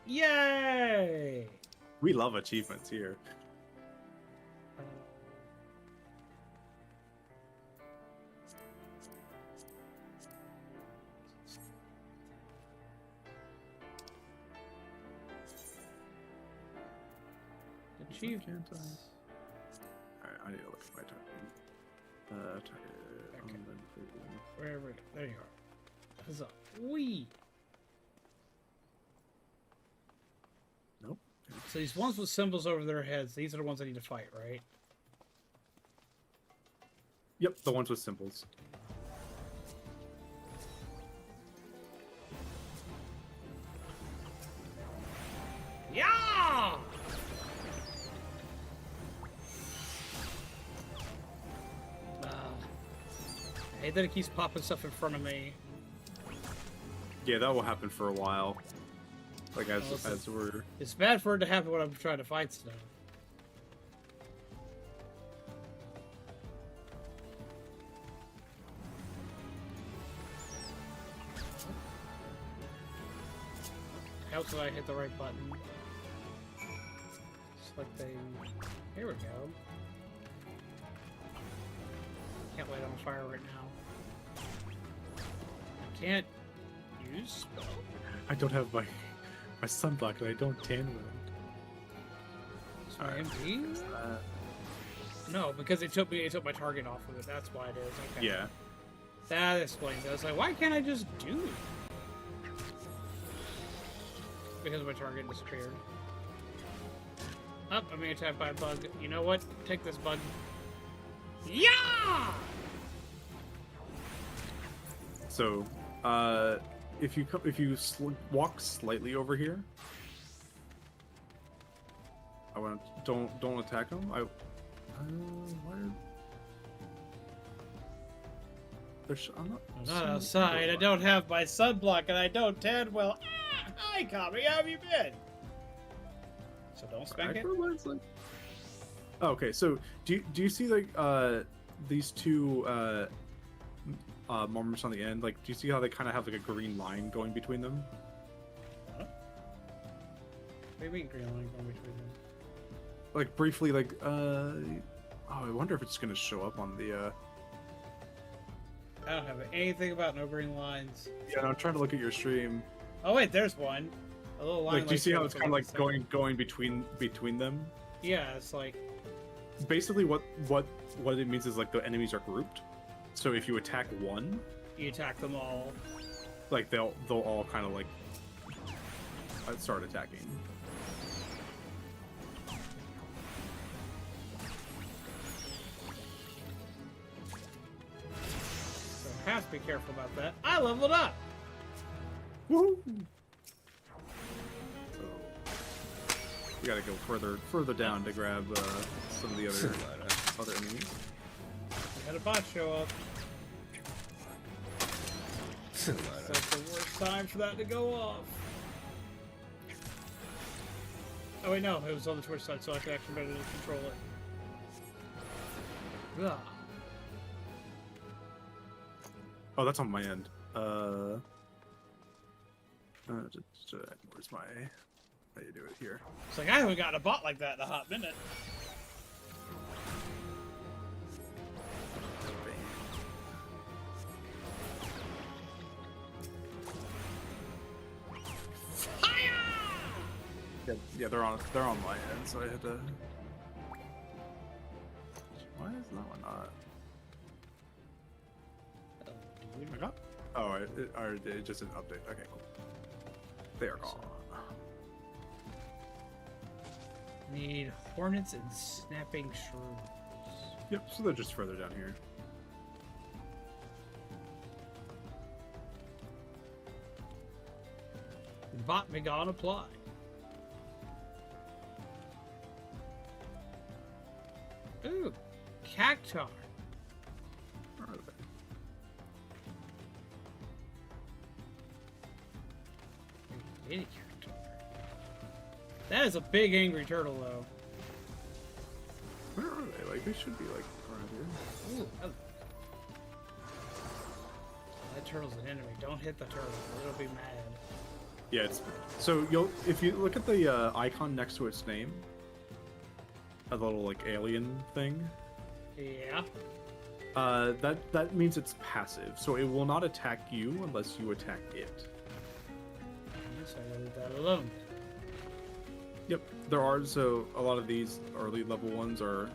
Yay! We love achievements here. Achievements. Alright, I need to look at my target. Okay. Wherever. There you are. Huzzah. Wee! Nope. So these ones with symbols over their heads, these are the ones I need to fight, right? Yep, the ones with symbols. Yeah! I hate that it keeps popping stuff in front of me. Yeah, that will happen for a while. Like as we're... It's bad for it to happen when I'm trying to fight stuff. Helps that I hit the right button. Selecting. Here we go. Can't light on fire right now. Can't use spell. I don't have my sunblock and I don't tan well. Is my MP? No, because it took my target off of it. That's why it is. Okay. Yeah. That explains it. I was like, why can't I just do it? Because my target disappeared. Up, I'm being attacked by a bug. You know what? Take this bug. Yeah! So, if you walk slightly over here, I want don't attack him. Where? I'm not not outside. I don't have my sunblock and I don't tan well. Ah! Hi, Kami. How have you been? So don't spank it. Oh, okay, so do you see like these two moments on the end? Like, do you see how they kind of have like a green line going between them? Huh? What do you mean green line going between them? Like briefly, like oh, I wonder if it's gonna show up on the. I don't have anything about no green lines. Yeah, no, I'm trying to look at your stream. Oh wait, there's one. A little line. Like, do you see how goes it's kind of along like the going between them? Yeah, it's like Basically, what it means is like the enemies are grouped. So if you attack one, you attack them all. like they'll all kind of like start attacking. So I have to be careful about that. I leveled up. Woohoo! So we gotta go further down to grab some of the other enemies. We had a bot show up. So it's the worst time for that to go off. Oh wait, no, it was on the Twitch side, so I could actually better control it. Ugh. Oh, that's on my end. Where's my? How do you do it here? It's like I haven't gotten a bot like that in a hot minute. Yeah, they're on my end, so I had to. Why is that one not? I got. Oh, it just an update. Okay, cool. They are gone. Need hornets and snapping shrews. Yep, so they're just further down here. Bot Megon apply. Ooh, cactar. Where are they? Mini cactar. That is a big angry turtle, though. Where are they? Like, they should be like around here. Ooh, hello. That turtle's an enemy. Don't hit the turtle. It'll be mad. Yeah, it's so if you look at the icon next to its name, a little like alien thing. Yeah. That means it's passive, so it will not attack you unless you attack it. So I leave that alone. Yep, there are so a lot of these early level ones are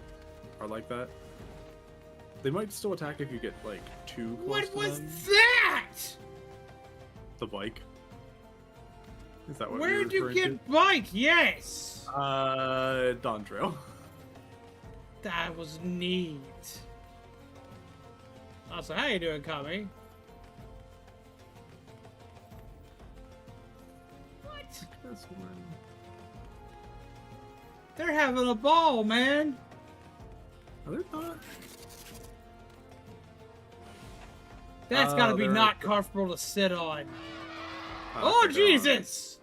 like that. They might still attack if you get like too close What to was them. that? The bike. Is that what Where'd you're you referring get bike? Yes. to? Dawn Trail. That was neat. Also, how you doing, Kami? What? This one. They're having a ball, man. Are they not? That's gotta be they're- not comfortable to sit on. Oh, Oh, Jesus!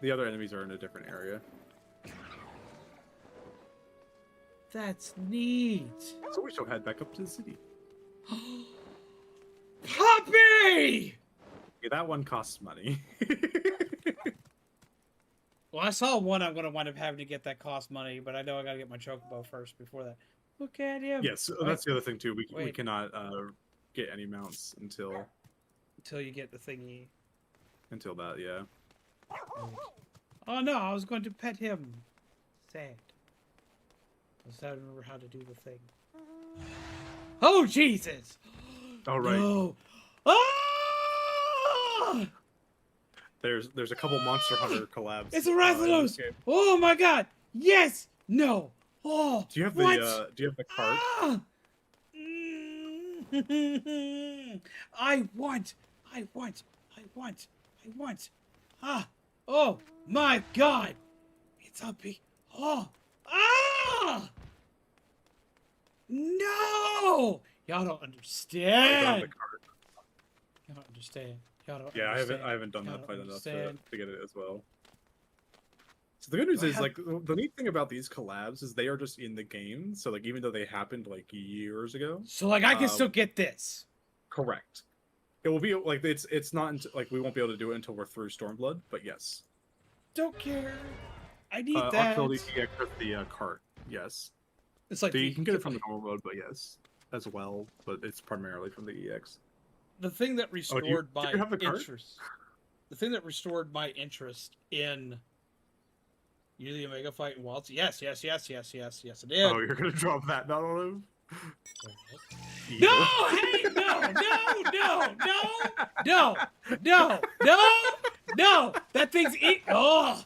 The other enemies are in a different area. That's neat. So we shall head back up to the city. Puppy! Okay, that one costs money. Well, I saw one I'm going to wind up having to get that cost money, but I know I got to get my chocobo first before that. Look at him. Yes, Wait, that's the other thing too. We wait. cannot get any mounts until Until you get the thingy. that. Yeah. Oh no, I was going to pet him. Sad. I was trying to remember how to do the thing. Oh Jesus! All right. No. Ah! There's a couple Monster Hunter collabs. It's a in this Rathalos! game. Oh my God! Yes! No! Oh! Do you have what? the Do you have the cart? Ah! I want! Ah! Oh my God! It's a big. Oh! Ah! No! Y'all don't I don't have understand. the cart. Y'all don't understand. Y'all don't Yeah, understand. I haven't done Y'all that don't fight enough understand. to get it as well. So the good news Do I is have- like the neat thing about these collabs is they are just in the game. So like even though they happened like years ago, So like I can Um, still get this. correct. It will be like it's not until, like we won't be able to do it until we're through Stormblood, but yes. Don't care. I need that. Actually, EX has the cart. Yes. It's like So you can get it from the normal mode, but yes, as well. But it's primarily from the EX. the thing that do restored you my have the card? interest. The thing that restored my interest in the Omega fight in Wilds. Yes, it did. Oh, you're gonna drop that not on him? No, hey, no! That thing's oh!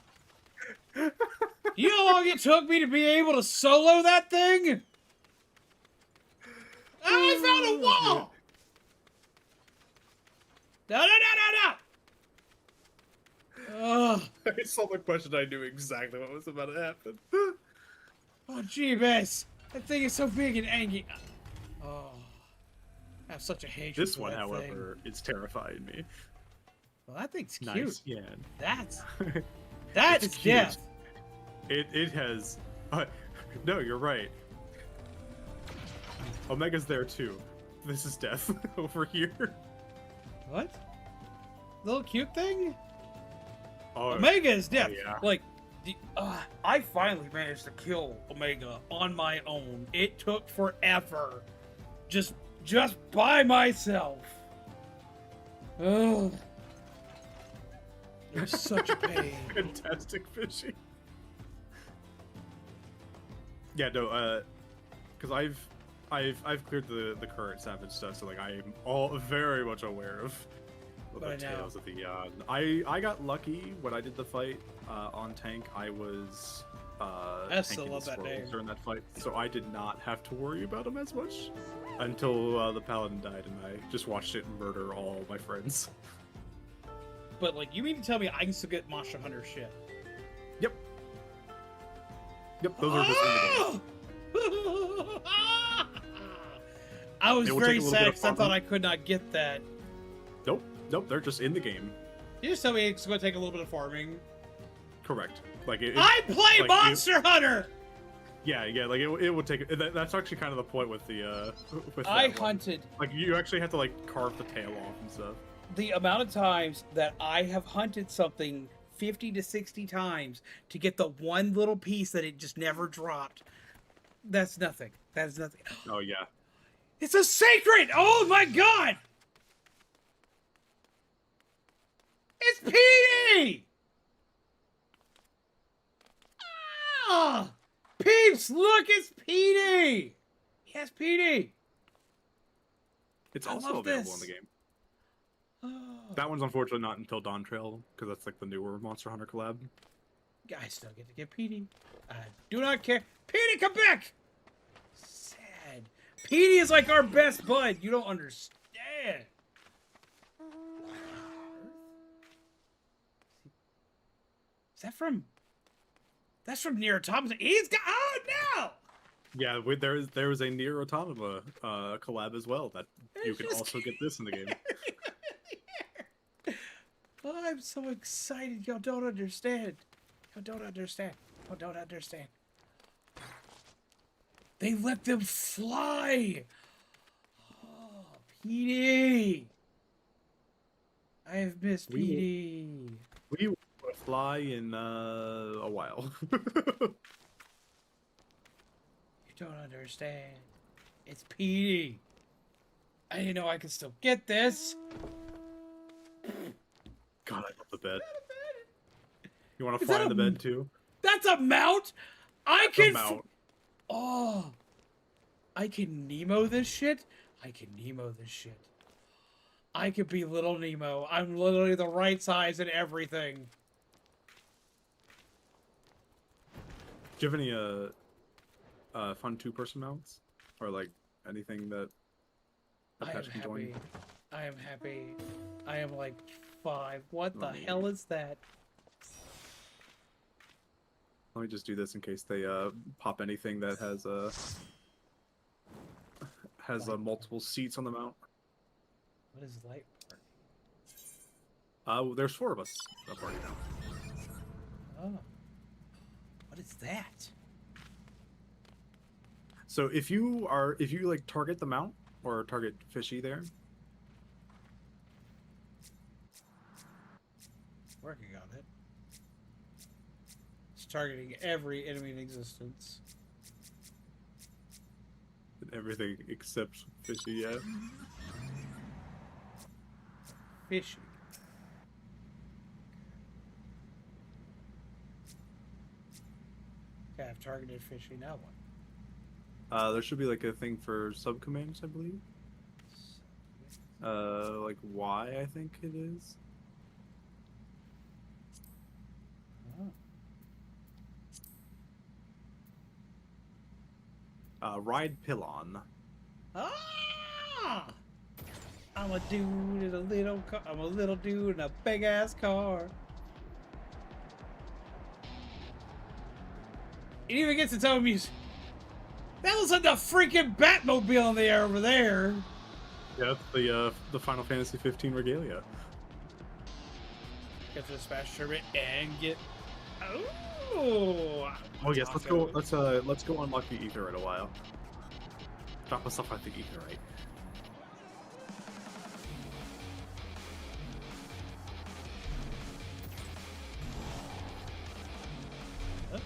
You know how long it took me to be able to solo that thing? I found a wall! No! Ugh. I saw the question. I knew exactly what was about to happen. Oh, Jeebus! That thing is so big and angry. Oh, I have such a hatred This for one, that however, it's terrifying me. thing. Well, that thing's cute. Nice, yeah. That's It's cute. death. It has. No, you're right. Omega's there too. This is death over here. What? Little cute thing? Oh, Omega is death. yeah. Like, I finally managed to kill Omega on my own. It took forever. Just by myself. Ugh. It was such a pain. fantastic fishing. Yeah, no, because I've cleared the current savage stuff, so like I'm all very much aware of But I the know. tales of the I got lucky when I did the fight on tank. I was I still tanking love the that squirrels name. during that fight, so I did not have to worry about him as much until the paladin died, and I just watched it murder all my friends. But like, you mean to tell me I can still get Monster Hunter shit? Yep, those are just in the game. I was It will very take a little bit sad of because I thought farming. I could not get that. Nope, they're just in the game. You just tell me it's going to take a little bit of farming. Correct. Like it. I play like, Monster Hunter. Yeah, like it would take. That's actually kind of the point with the. With I that one. hunted Like you actually have to like carve the tail off and stuff. the amount of times that I have hunted something 50 to 60 times to get the one little piece that it just never dropped. That's nothing. That is nothing. Oh yeah. It's a sacred! Oh my God! It's Petey! Ah! Peeps, look, it's Petey! Yes, Petey! It's I also love available in this. the game. Oh. That one's unfortunately not until Dawn Trail because that's like the newer Monster Hunter collab. I still get to get Petey. I do not care. Petey, come back! Sad. Petey is like our best bud. You don't understand. Is that from... That's from Near Automata. He's got... Oh, no! Yeah, there was a Nier Automata collab as well that you can just also get this in the game. Oh, I'm so excited. Y'all don't understand. Y'all don't understand. Y'all don't understand. They let them fly. Oh, Petey. I've missed We will- PD. We will fly in a while. You don't understand. It's PD. I didn't know I could still get this. God, I love the bed. You want to Is fly that in the a- bed too? That's a mount. I The can. mount. Oh, I can Nemo this shit. I can Nemo this shit. I could be little Nemo. I'm literally the right size and everything. Do you have any fun two-person mounts, or like anything that a I am pet can join? happy. I am happy. I am like 5. What the Let me- hell is that? Let me just do this in case they pop anything that has multiple seats on the mount. What is light? There's 4 of us in the party now. Oh. What is that? So if you like target the mount or target fishy there, Working on it. It's targeting every enemy in existence. everything except fishy, yeah. Fishy. Okay, I've targeted fishy. Now what? There should be like a thing for subcommands, I believe. Like Y, I think it is. Oh. Ride Pylon. Ah! I'm a dude in a little car. I'm a little dude in a big ass car. It even gets its own music. That looks like the freaking Batmobile in the air over there. Yeah, the Final Fantasy 15 regalia. Get to the Smash Tournament and get. Oh! Oh yes, let's go unlock the Ether in a while. Drop us off at the Ether, right? Huh?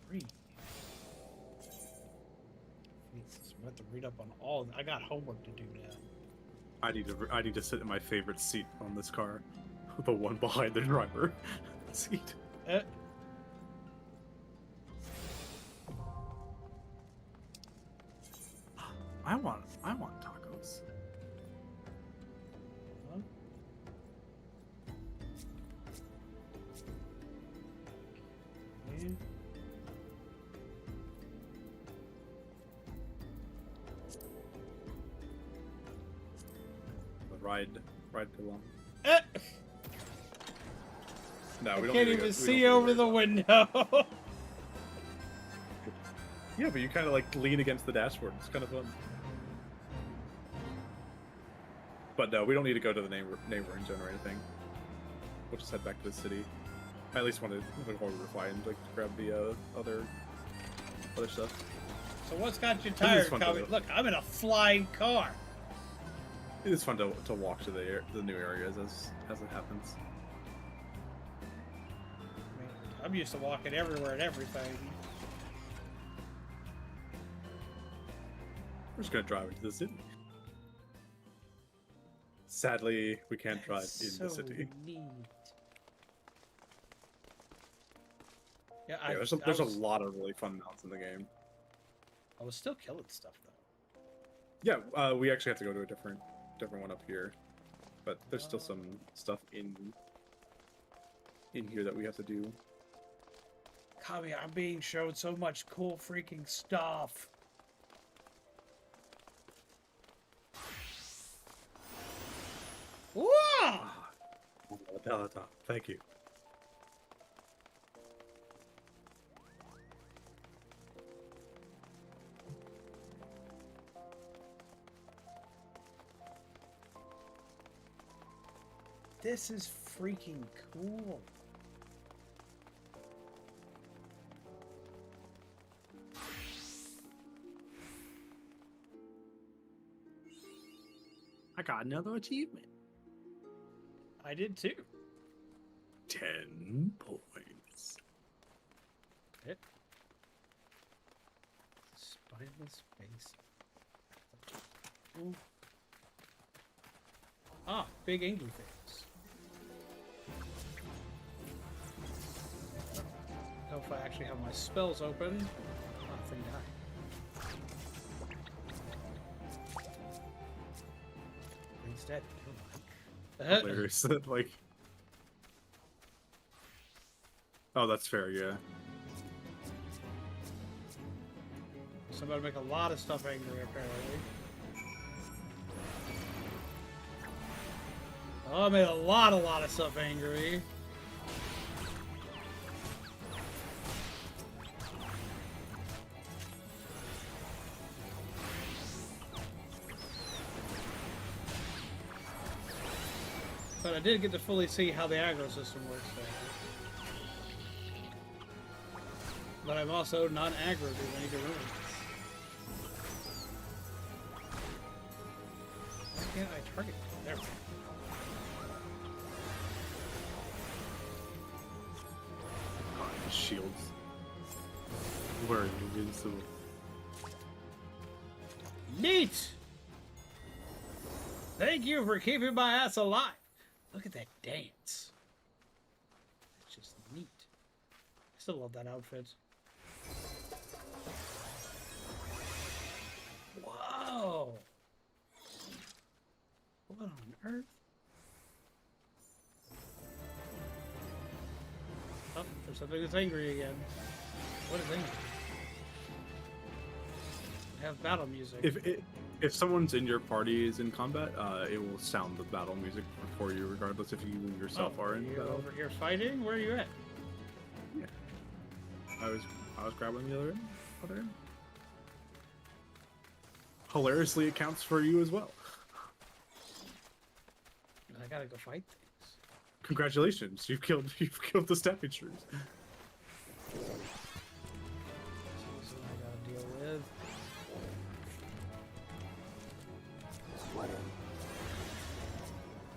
Free. Jesus, I'm about to read up on all. I got homework to do now. I need to sit in my favorite seat on this car, the one behind the driver seat. I want tacos. Huh? Yeah. Ride Pylon. Eh, No, I we don't. can't need to even go- we see don't over need to the worry window. Yeah, but you kind of like lean against the dashboard. It's kind of fun. But no, we don't need to go to the neighboring zone or anything. We'll just head back to the city. I at least wanted before we were flying, like to grab the other stuff. So what's got you This is tired, fun Kobe? to- Look, I'm in a flying car. It is fun to walk to the new areas as it happens. I mean, I'm used to walking everywhere and everything. We're just gonna drive into the city. Sadly, we can't drive That's in so the city. neat. Yeah, I there's was- a lot of really fun mounts in the game. I was still killing stuff though. Yeah, we actually have to go to a different one up here, but there's still some stuff in here that we have to do. Kami, I'm being shown so much cool freaking stuff. Whoa! Thank you. This is freaking cool. I got another achievement. I did too. 10 points. It. Spineless face. Ah, big angry face. I don't know if I actually have my spells open. Oh, thing died. He's dead. Never mind. Hilarious. Like, oh, that's fair. Yeah. So I'm about to make a lot of stuff angry, apparently. Oh, I made a lot of stuff angry. But I did get to fully see how the aggro system works there. But I'm also not aggro, dude. I need to ruin this. Why can't I target? There we go. God, shields. We're invincible. Neat! Thank you for keeping my ass alive. Look at that dance. It's just neat. I still love that outfit. Whoa! What on earth? Oh, there's something that's angry again. What is angry? I have battle music. If someone's in your party is in combat, it will sound the battle music for you, regardless if you yourself are in you battle. over here fighting? Where are you at? Yeah. I was grabbing the other end. Hilariously, it counts for you as well. I gotta go fight things. Congratulations, you've killed the stepping shrews. So I gotta deal with.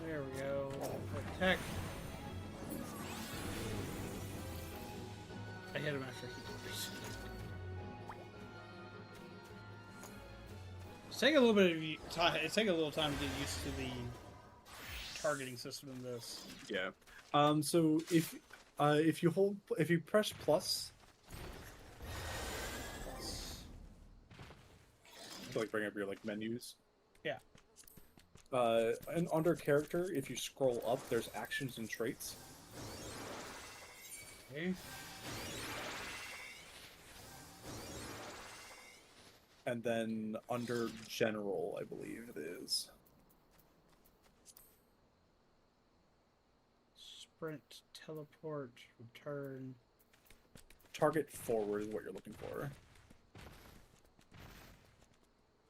There we go. Attack. I hit him after he doors. It's taking a little bit of time. It's taking a little time to get used to the targeting system in this. Yeah. So if you press plus, to like bring up your like menus. Yeah. And under character, if you scroll up, there's actions and traits. Okay. And then under general, I believe it is. Sprint, teleport, return. Target forward is what you're looking for.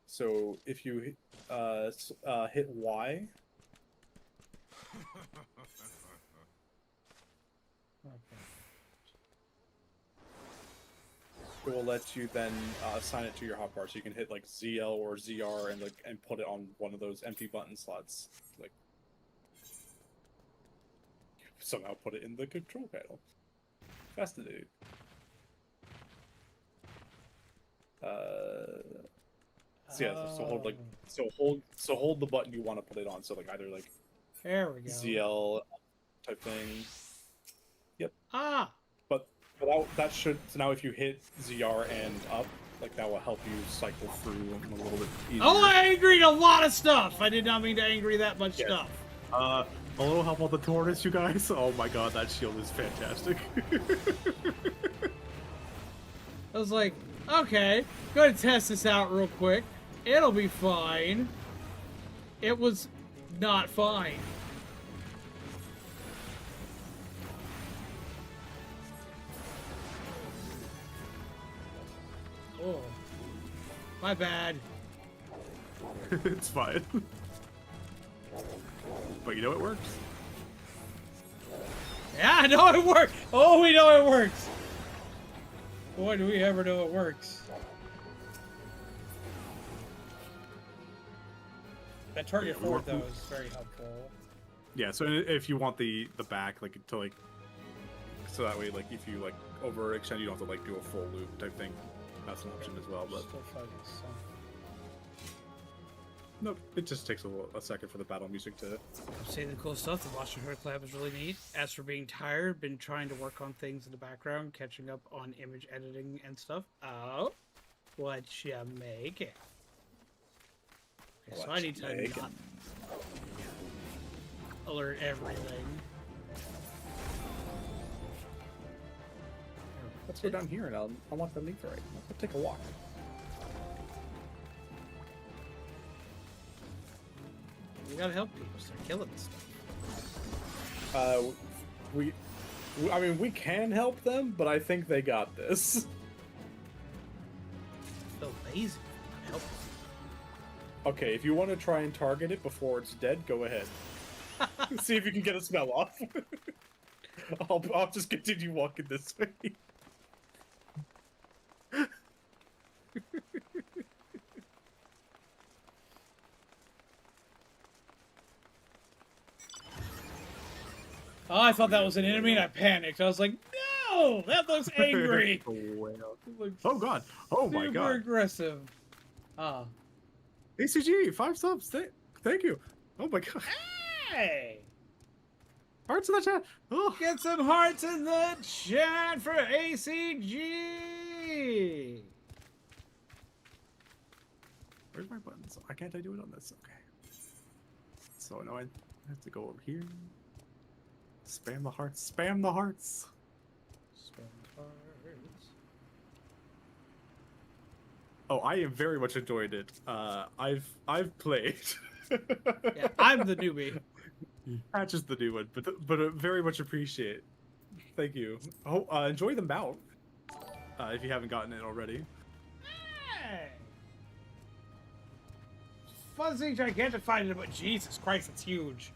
So if you hit Y, Okay. it will let you then assign it to your hotbar. So you can hit like ZL or ZR and put it on one of those empty button slots. Like somehow put it in the control panel. Fascinating. So yeah, so hold the button you want to put it on. So like either like There we go. ZL type thing. Yep. Ah! But that should, so now if you hit ZR and up, like that will help you cycle through them a little bit easier. Oh, I angry a lot of stuff! I did not mean to angry that much Yeah. stuff. Hello, how about the tortoise, you guys? Oh my god, that shield is fantastic. I was like, okay, gonna test this out real quick. It'll be fine. It was not fine. Oh, my bad. It's fine. But you know it works. Yeah, I know it works. Oh, we know it works. Boy, do we ever know it works. That target Yeah, we forward, want- though, is very helpful. Yeah, so if you want the back, like, to, like, so that way, like, if you, like, overextend, you don't have to, like, do a full loop type thing. That's an option as well, but Still fighting some. nope, it just takes a second for the battle music to... Say the cool stuff. The Watch and Her collab is really neat. As for being tired, been trying to work on things in the background, catching up on image editing and stuff. Oh, what you making? Okay, so I need to not alert everything. Let's go down here and I want the meteorite. Let's go take a walk. We gotta help people. Start killing this stuff. I mean, we can help them, but I think they got this. I feel lazy. Help. Okay, if you want to try and target it before it's dead, go ahead. See if you can get a spell off. I'll just continue walking this way. Oh, I thought that was an enemy and I panicked. I was like, no! That looks angry! It looks Oh god! Oh my super god! aggressive. Ah. ACG, 5 subs! Thank you! Oh my god! Hey! Hearts in the chat! Oh! Get some hearts in the chat for ACG! Where's my buttons? Why can't I do it on this? Okay. So annoying. I have to go over here. Spam the hearts. Spam the hearts! Oh, I am very much enjoyed it. I've played. Yeah, I'm the newbie. Patch is the new one, but very much appreciate. Thank you. Oh, enjoy the mount. If you haven't gotten it already. Hey! Fuzzy gigantic fighter, but Jesus Christ, it's huge.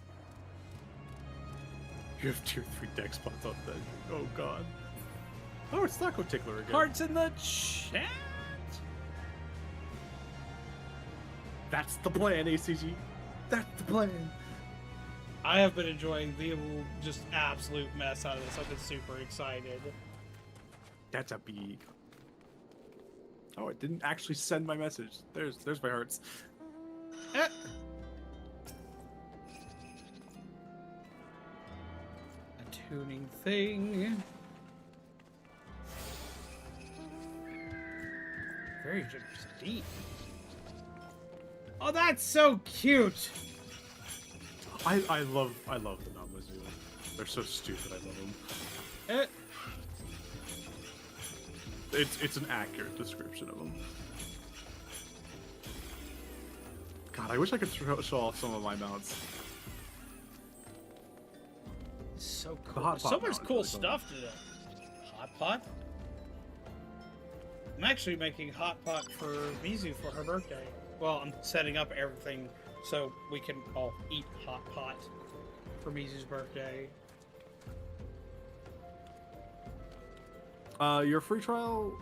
You have tier 3 deck spots on that. Oh god. Oh, it's Taco Tickler again. Hearts in the chat. That's the plan, ACG. That's the plan. I have been enjoying the just absolute mess out of this. I've been super excited. That's a big. Oh, it didn't actually send my message. There's my hearts. Eh. A tuning thing. Very deep. Oh, that's so cute. I love the Namazu. They're so stupid. I love them. Eh. It's an accurate description of them. God, I wish I could show off some of my mounts. So The cool. hot So pot much mount is cool really fun. stuff today. Hot pot? I'm actually making hot pot for Mizu for her birthday. Well, I'm setting up everything so we can all eat hot pot for Mizu's birthday. Your free trial,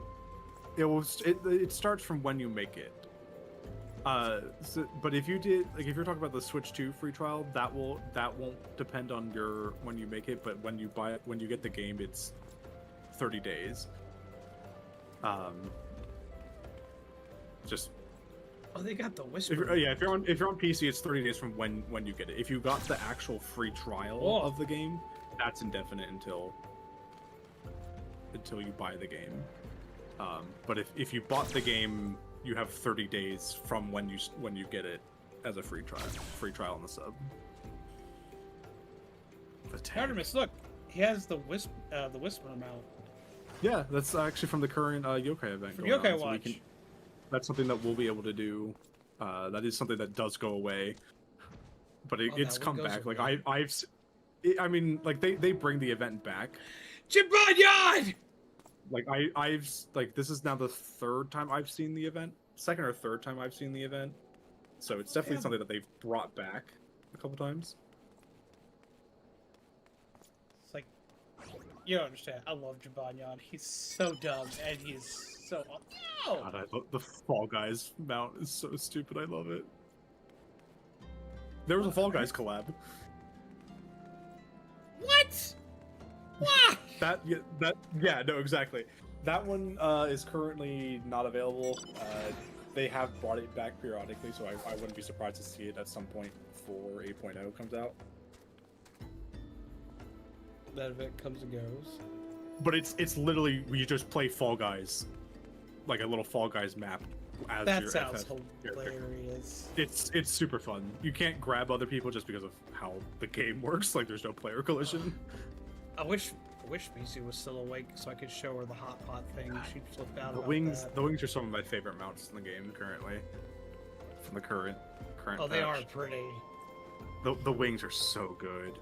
it starts from when you make it. But if you did, like, if you're talking about the Switch 2 free trial, that won't depend on when you make it. But when you buy it, when you get the game, it's 30 days. Just Oh, they got the if whisper. if you're on PC, it's 30 days from when you get it. If you got the actual free trial Oh. of the game, that's indefinite until you buy the game. But if you bought the game, you have 30 days from when you get it as a free trial on the sub. The tank. Artemis, look, he has the whisper mount. Yeah, that's actually from the current Yokai event. From going Yokai on, so we Watch. can- that's something that we'll be able to do. That is something that does go away, but Oh, it's that come one goes back. Like away. I mean, like they bring the event back. Jibanyan! Like I've like this is now the third time I've seen the event, second or third time I've seen the event. So it's definitely Damn. something that they've brought back a couple times. It's like, you don't understand. I love Jibanyan. He's so dumb and he's so. No! God, I love the Fall Guys mount is so stupid. I love it. There was a Fall Guys collab. What? Why? Yeah, no, exactly. That one is currently not available. They have brought it back periodically, so I wouldn't be surprised to see it at some point before 8.0 comes out. That event comes and goes. But it's literally you just play Fall Guys, like a little Fall Guys map as That your sounds FF character. hilarious. It's super fun. You can't grab other people just because of how the game works. Like there's no player collision. I wish Misu was still awake so I could show her the hot pot thing. She flipped out The about wings, that. the wings are some of my favorite mounts in the game currently. From the current. Oh, they are patch. pretty. The wings are so good.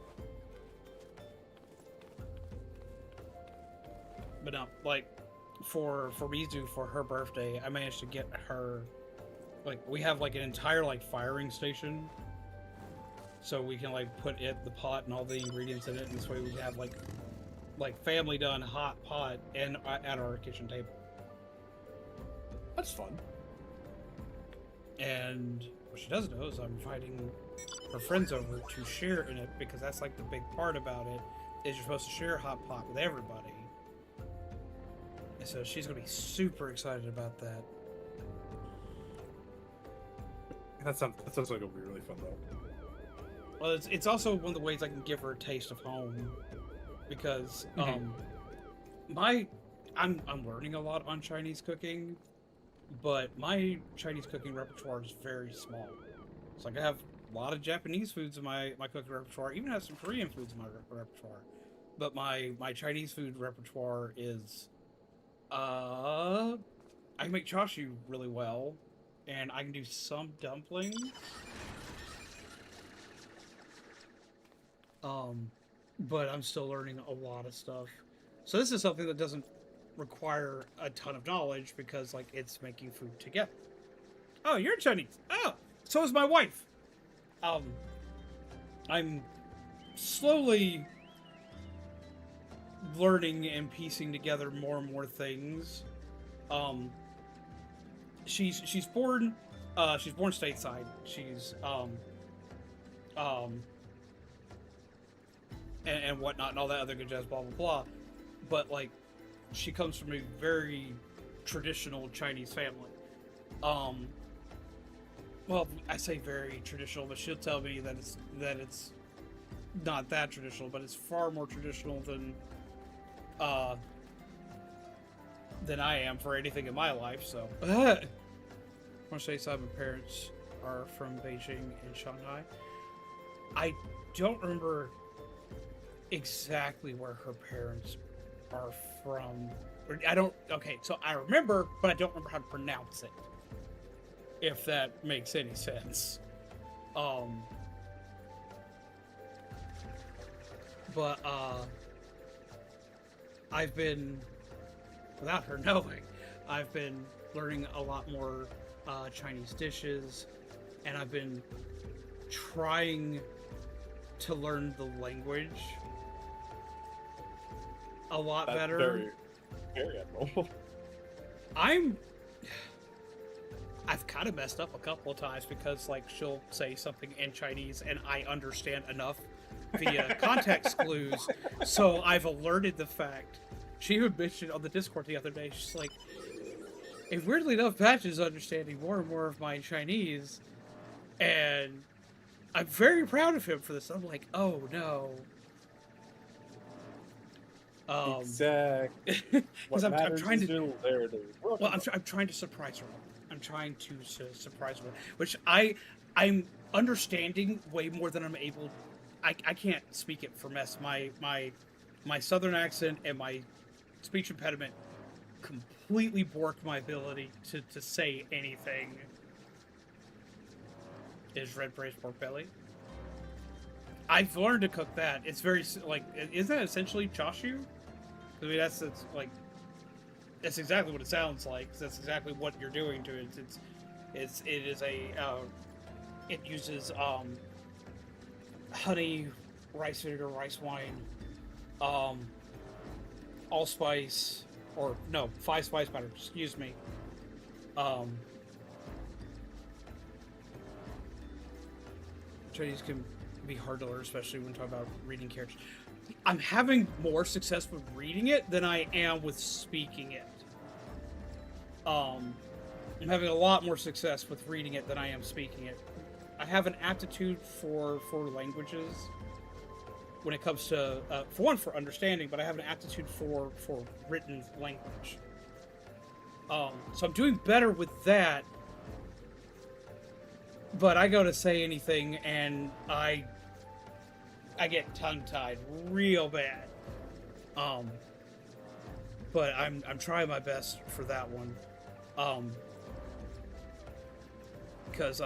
But no, like for Mizu for her birthday, I managed to get her like we have like an entire like firing station, so we can like put the pot and all the ingredients in it, and this way we can have like family done hot pot and at our kitchen table. That's fun. And what she doesn't know is I'm inviting her friends over to share in it, because that's like the big part about it is you're supposed to share hot pot with everybody. And so she's gonna be super excited about that. That sounds like it'll be really fun though. Well, it's also one of the ways I can give her a taste of home, because I'm learning a lot on Chinese cooking, but my Chinese cooking repertoire is very small. It's like I have a lot of Japanese foods in my cooking repertoire, even have some Korean foods in my repertoire, but my Chinese food repertoire is I can make chashu really well, and I can do some dumplings. But I'm still learning a lot of stuff. So this is something that doesn't require a ton of knowledge, because like it's making food together. Oh, you're Chinese. Oh, so is my wife. I'm slowly learning and piecing together more and more things. She's born stateside. She's and whatnot and all that other good jazz, blah blah blah. But like, she comes from a very traditional Chinese family. Well, I say very traditional, but she'll tell me that it's not that traditional, but it's far more traditional than I am for anything in my life. So, I want to say some of my parents are from Beijing and Shanghai. I don't remember exactly where her parents are from. Okay, so I remember, but I don't remember how to pronounce it, if that makes any sense. But I've been, without her knowing, I've been learning a lot more Chinese dishes, and I've been trying to learn the language a lot better. Very, very admirable. I've kind of messed up a couple of times, because like she'll say something in Chinese and I understand enough via context clues, so I've alerted the fact. She even mentioned on the Discord the other day, she's like, and weirdly enough, Patch is understanding more and more of my Chinese, and I'm very proud of him for this. I'm like, oh no. Exactly. Because I'm trying to. Well, I'm trying to surprise her. I'm trying to surprise her, which I'm understanding way more than I'm able. I can't speak it for mess. My southern accent and my speech impediment completely borked my ability to say anything. Is red braised pork belly? I've learned to cook that. It's very like, isn't that essentially chashu? I mean, that's that's exactly what it sounds like. That's exactly what you're doing to it. It uses honey, rice vinegar, rice wine, allspice, or no, 5-spice batter. Excuse me. Chinese can be hard to learn, especially when talking about reading characters. I'm having more success with reading it than I am with speaking it. I'm having a lot more success with reading it than I am speaking it. I have an aptitude for languages when it comes to, for one, for understanding, but I have an aptitude for written language. So I'm doing better with that, but I go to say anything and I get tongue-tied real bad. But I'm trying my best for that one. Because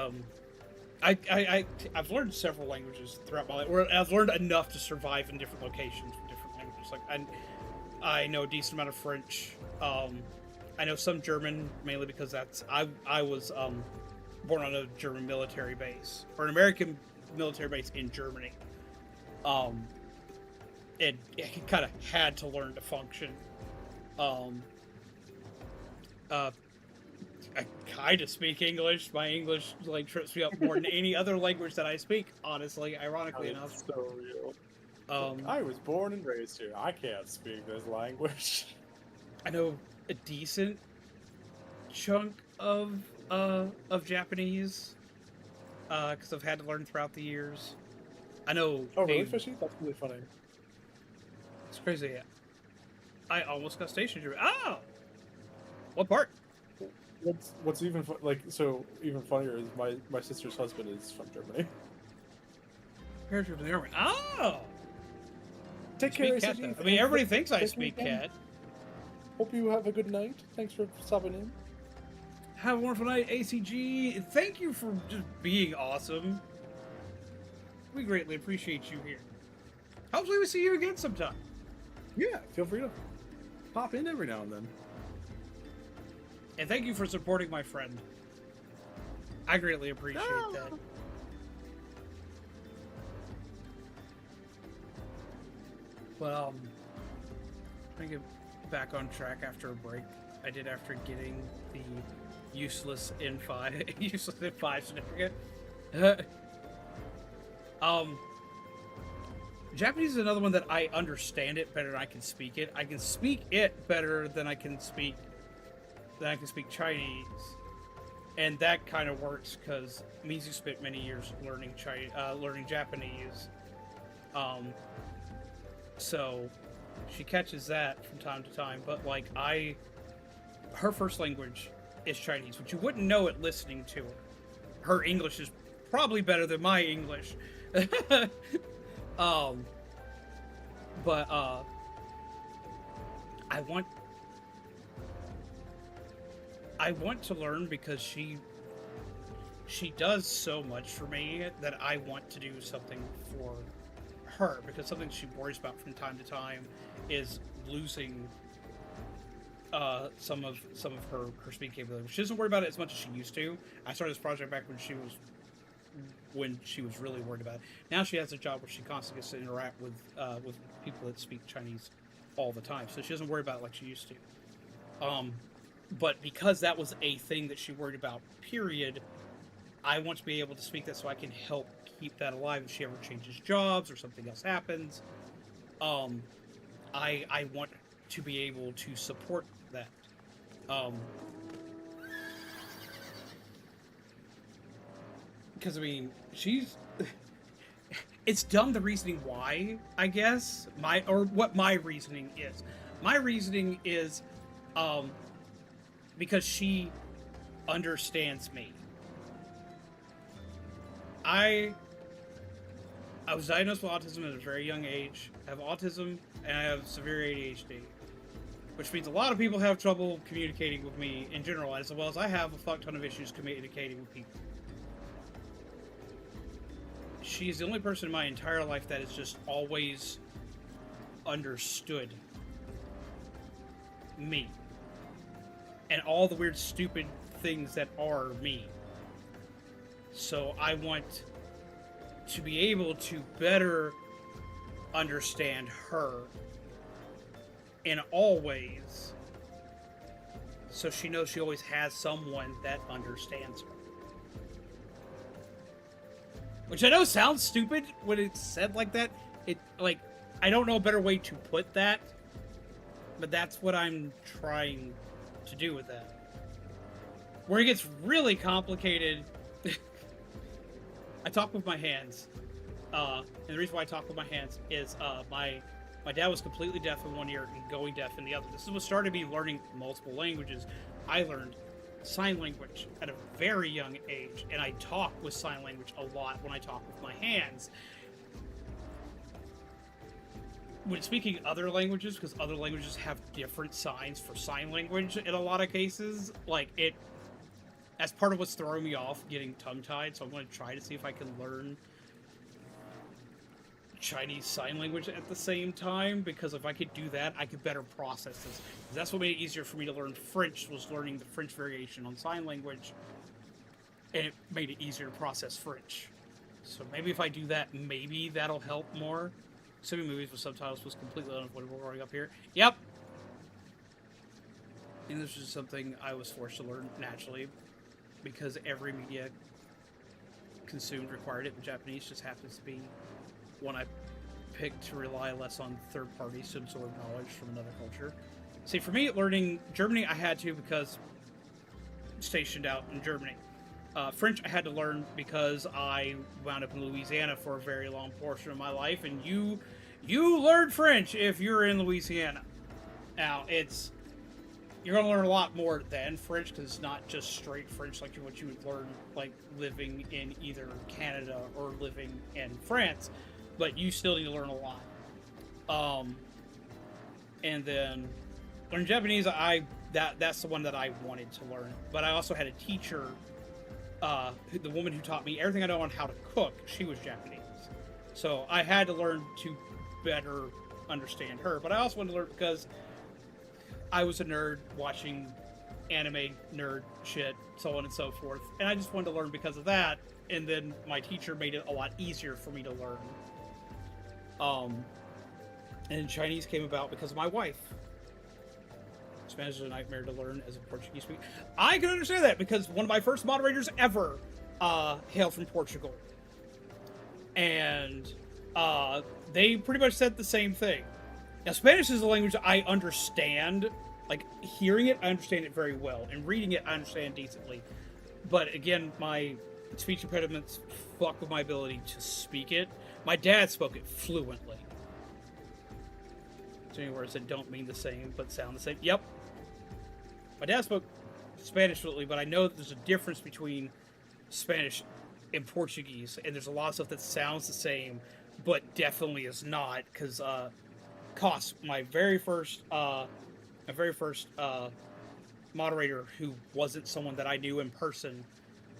I've learned several languages throughout my life, or I've learned enough to survive in different locations with different languages. Like I know a decent amount of French. I know some German, mainly because I was born on a German military base, or an American military base in Germany. It kind of had to learn to function. I kind of speak English. My English like trips me up more than any other language that I speak. Honestly, ironically enough. So real. I was born and raised here. I can't speak this language. I know a decent chunk of Japanese, because I've had to learn throughout the years. I know. Oh, really, Fishy? That's really funny. It's crazy. I almost got stationed here. Oh, what part? What's even even funnier is my sister's husband is from Germany. Character of the Army. Oh. Take care, ACG. I mean, everybody thinks I speak cat. Hope you have a good night. Thanks for stopping in. Have a wonderful night, ACG. Thank you for just being awesome. We greatly appreciate you here. Hopefully we see you again sometime. Yeah, feel free to pop in every now and then. And thank you for supporting my friend. I greatly appreciate that. Well, I'm gonna get back on track after a break. I did after getting the useless N5 certificate. Japanese is another one that I understand it better than I can speak it. I can speak it better than I can speak Chinese, and that kind of works because Mizu spent many years learning Japanese. So she catches that from time to time. But like her first language is Chinese, which you wouldn't know it listening to her. Her English is probably better than my English. But I want to learn because she does so much for me that I want to do something for her, because something she worries about from time to time is losing some of her speaking capability. She doesn't worry about it as much as she used to. I started this project back when she was really worried about it. Now she has a job where she constantly gets to interact with people that speak Chinese all the time, so she doesn't worry about it like she used to. But because that was a thing that she worried about, period, I want to be able to speak that so I can help keep that alive if she ever changes jobs or something else happens. I want to be able to support that. Because, I mean, it's dumb, the reasoning why, I guess. What my reasoning is. My reasoning is, because she understands me. I was diagnosed with autism at a very young age. I have autism, and I have severe ADHD. Which means a lot of people have trouble communicating with me in general, as well as I have a fuck ton of issues communicating with people. She's the only person in my entire life that has just always understood me. And all the weird, stupid things that are me. So I want to be able to better understand her in all ways, so she knows she always has someone that understands her. Which I know sounds stupid when it's said like that. I don't know a better way to put that, but that's what I'm trying to do with that. Where it gets really complicated, I talk with my hands. And the reason why I talk with my hands is my dad was completely deaf in one ear and going deaf in the other. This is what started me learning multiple languages. I learned sign language at a very young age, and I talk with sign language a lot when I talk with my hands. When speaking other languages, because other languages have different signs for sign language in a lot of cases, that's part of what's throwing me off getting tongue-tied, so I'm going to try to see if I can learn Chinese Sign Language at the same time, because if I could do that, I could better process this. That's what made it easier for me to learn French, was learning the French variation on Sign Language, and it made it easier to process French. So maybe if I do that, maybe that'll help more. Assuming movies with subtitles was completely unavoidable growing up here. Yep! English is something I was forced to learn naturally, because every media consumed required it, and Japanese just happens to be one I picked to rely less on third parties to absorb knowledge from another culture. See, for me, learning Germany, I had to because I'm stationed out in Germany. French, I had to learn because I wound up in Louisiana for a very long portion of my life, and you learn French if you're in Louisiana. Now, you're going to learn a lot more than French, because it's not just straight French like what you would learn like living in either Canada or living in France, but you still need to learn a lot. And then learn Japanese, that's the one that I wanted to learn. But I also had a teacher, the woman who taught me everything I know on how to cook, she was Japanese. So I had to learn to better understand her. But I also wanted to learn because I was a nerd watching anime nerd shit, so on and so forth. And I just wanted to learn because of that. And then my teacher made it a lot easier for me to learn. And Chinese came about because of my wife. Spanish is a nightmare to learn as a Portuguese speaker. I can understand that because one of my first moderators ever hailed from Portugal. And they pretty much said the same thing. Now, Spanish is a language I understand. Like, hearing it, I understand it very well. And reading it, I understand decently. But again, my speech impediments fuck with my ability to speak it. My dad spoke it fluently. So many words that don't mean the same, but sound the same. Yep. My dad spoke Spanish fluently, but I know that there's a difference between Spanish and Portuguese. And there's a lot of stuff that sounds the same, but definitely is not. Because, Koss, my very first moderator who wasn't someone that I knew in person,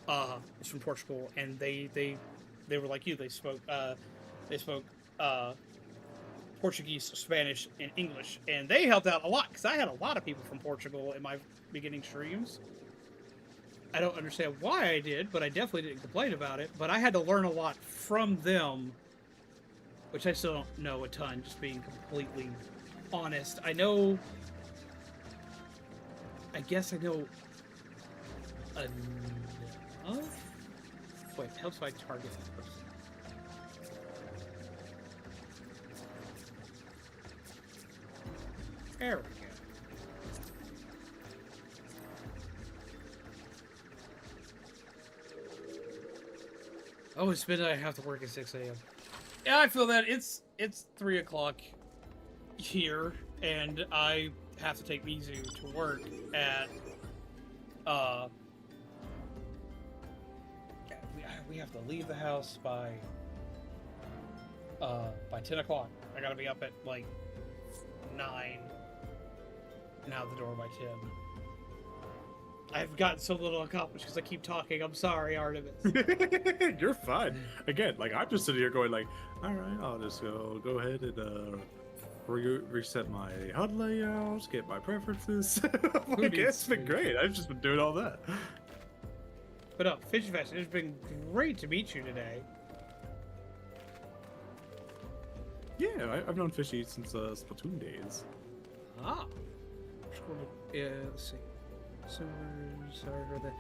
was from Portugal, and they were like you. They spoke Portuguese, Spanish, and English, and they helped out a lot because I had a lot of people from Portugal in my beginning streams. I don't understand why I did, but I definitely didn't complain about it. But I had to learn a lot from them, which I still don't know a ton, just being completely honest. I guess I know enough? Wait, how do I target that person? There we go. Oh, it's midnight. I have to work at 6 a.m. Yeah, I feel that. It's 3 o'clock here, and I have to take Mizu to work at, we have to leave the house by 10 o'clock. I gotta be up at, 9 and out the door by 10. I've gotten so little accomplished because I keep talking. I'm sorry, Artemis. You're fine. Again, I'm just sitting here going all right, I'll just go ahead and reset my HUD layouts, get my preferences. It's been great. I've just been doing all that. But no, ffxiv, it's been great to meet you today. Yeah, I've known Fishy since Splatoon days. Ah. Let's see. So, sorry for that.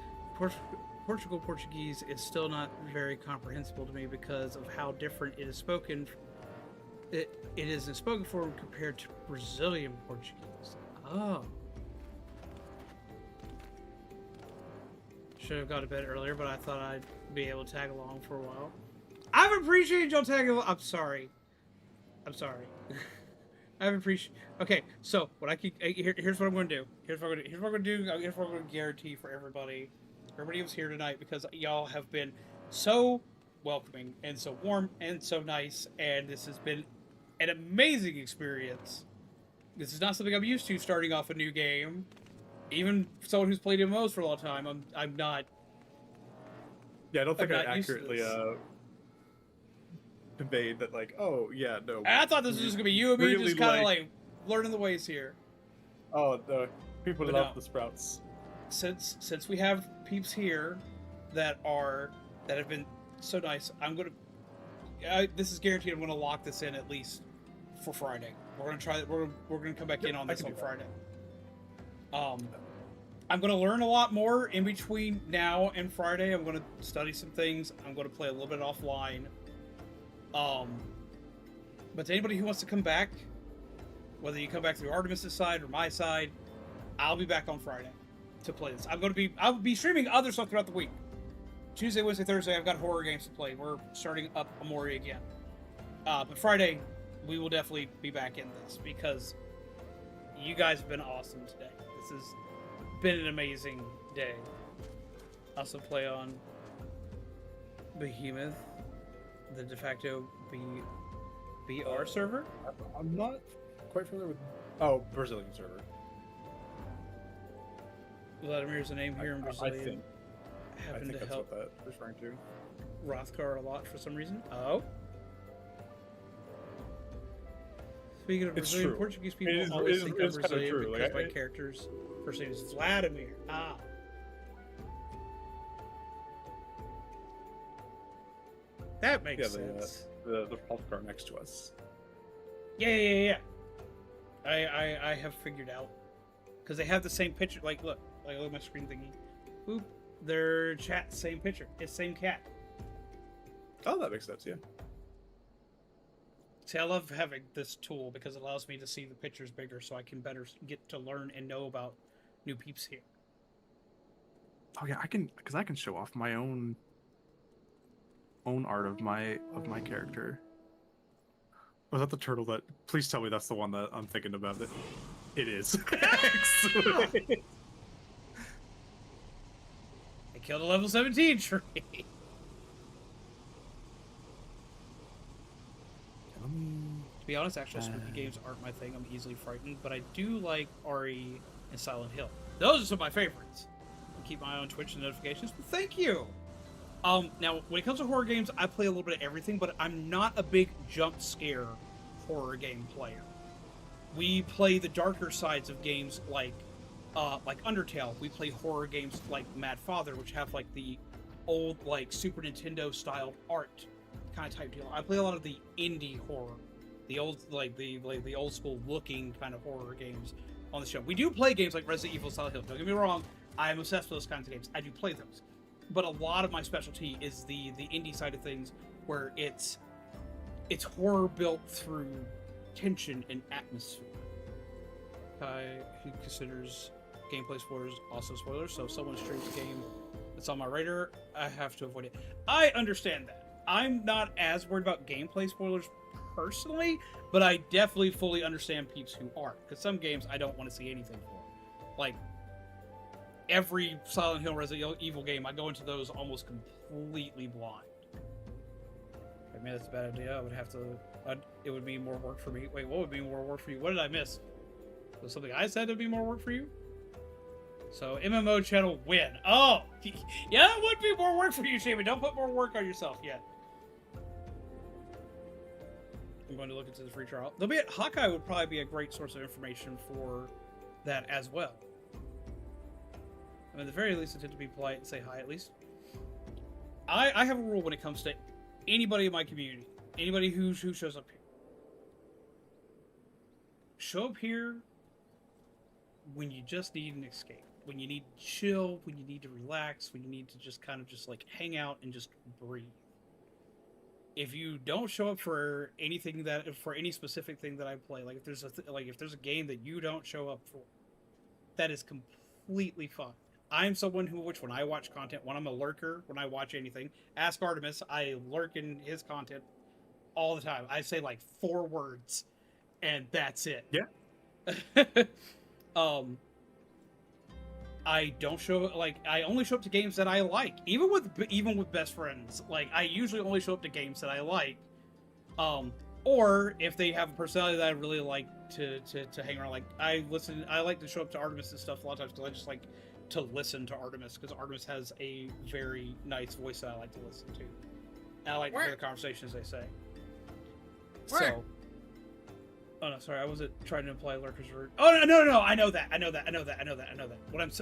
Portuguese is still not very comprehensible to me because of how different it is spoken. It is in spoken form compared to Brazilian Portuguese. Oh. Should have gone to bed earlier, but I thought I'd be able to tag along for a while. I've appreciated y'all tagging along. I'm sorry. I've appreciated. Okay, so what I keep here's what I'm going to do. Here's what I'm going to guarantee for everybody who's here tonight, because y'all have been so welcoming and so warm and so nice, and this has been an amazing experience. This is not something I'm used to starting off a new game. Even someone who's played MMOs for a long time, I'm not. Yeah, I don't think I not used to accurately this. conveyed that. Like, oh yeah, no. I thought this was just gonna be you and me, really just kind of like learning the ways here. Oh, the people But love no. the sprouts. Since we have peeps here that have been so nice, I'm gonna. This is guaranteed. I'm gonna lock this in at least for Friday. We're gonna try. We're gonna come back in on I this can on do that. Friday. I'm gonna learn a lot more in between now and Friday. I'm gonna study some things. I'm gonna play a little bit offline. But to anybody who wants to come back, whether you come back through Artemis' side or my side, I'll be back on Friday to play this. I'll be streaming other stuff throughout the week. Tuesday, Wednesday, Thursday, I've got horror games to play. We're starting up Amori again. But Friday, we will definitely be back in this because you guys have been awesome today. This has been an amazing day. Also play on Behemoth, the de facto BR server. I'm not quite familiar with. Oh, Brazilian server. Vladimir's a name here in I Brazilian. think Happened to that's help what that's referring to. Rothgar a lot for some reason. Oh. Speaking of It's Brazilian, true. Portuguese people It is- always it is- think it I'm is kinda Brazilian true. because Like, my character's first name is Vladimir. Ah. That makes Yeah, sense. the health car next to us. Yeah. I have figured out because they have the same picture. Like, look at my screen thingy. Boop. Their chat, same picture. It's same cat. Oh, that makes sense. Yeah. See, I love having this tool because it allows me to see the pictures bigger, so I can better get to learn and know about new peeps here. Oh yeah, I can show off my own art of my character. Was that the turtle that? Please tell me that's the one that I'm thinking about. It is. Excellent. I killed a level 17 tree. To be honest, actual spooky games aren't my thing. I'm easily frightened, but I do like RE and Silent Hill. Those are some of my favorites. I'll keep my eye on Twitch and notifications, but thank you. Now, when it comes to horror games, I play a little bit of everything, but I'm not a big jump scare horror game player. We play the darker sides of games like Undertale. We play horror games like Mad Father, which have like the old like Super Nintendo styled art kind of type deal. I play a lot of the indie horror, the old the old school looking kind of horror games on the show. We do play games like Resident Evil, Silent Hill. Don't get me wrong, I am obsessed with those kinds of games. I do play those, but a lot of my specialty is the indie side of things, where it's horror built through tension and atmosphere. Who considers gameplay spoilers also spoilers, so if someone streams a game that's on my radar, I have to avoid it. I understand that. I'm not as worried about gameplay spoilers personally, but I definitely fully understand peeps who are, because some games I don't want to see anything for. Like, every Silent Hill Resident Evil game, I go into those almost completely blind. I mean, that's a bad idea. I would have to... it would be more work for me. Wait, what would be more work for you? What did I miss? Was something I said would be more work for you? So, MMO channel win. Oh! Yeah, that would be more work for you, Shaman. Don't put more work on yourself yet. I'm going to look into the free trial. Hawkeye would probably be a great source of information for that as well. I mean, at the very least, I tend to be polite and say hi, at least. I have a rule when it comes to anybody in my community. Anybody who shows up here. Show up here when you just need an escape. when you need to chill, when you need to relax, when you need to just kind of just like hang out and just breathe. If you don't show up for anything for any specific thing that I play, like if there's a game that you don't show up for, that is completely fine. I'm someone when I watch content, when I'm a lurker, when I watch anything, ask Artemis, I lurk in his content all the time. I say like 4 words, and that's it. Yeah. I don't show I only show up to games that I like, even with best friends. Like I usually only show up to games that I like, or if they have a personality that I really like to hang around. Like I like to show up to Artemis and stuff a lot of times because I just like to listen to Artemis because Artemis has a very nice voice that I like to listen to. And I like to hear the conversations they say. So. Oh no, sorry, I wasn't trying to imply lurkers were. Oh no! I know that.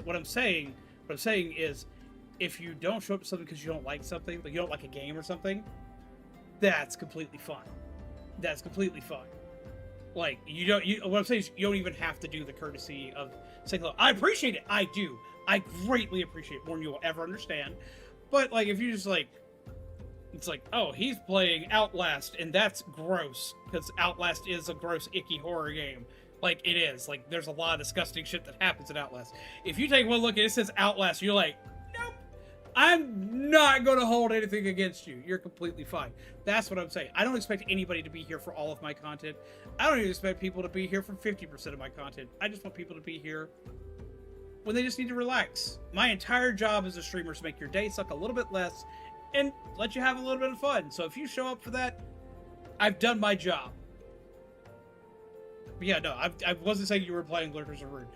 What I'm saying is, if you don't show up to something because you don't like something, like you don't like a game or something, that's completely fine. That's completely fine. Like what I'm saying is, you don't even have to do the courtesy of saying hello. I appreciate it. I do. I greatly appreciate it more than you will ever understand. But like, if you just like. It's like, oh, he's playing Outlast, and that's gross, because Outlast is a gross, icky horror game. Like, it is. Like, there's a lot of disgusting shit that happens in Outlast. If you take one look and it says Outlast, you're like, nope, I'm not going to hold anything against you. You're completely fine. That's what I'm saying. I don't expect anybody to be here for all of my content. I don't even expect people to be here for 50% of my content. I just want people to be here when they just need to relax. My entire job as a streamer is to make your day suck a little bit less and let you have a little bit of fun. So if you show up for that, I've done my job. But yeah, no, I wasn't saying you were playing lurkers are rude.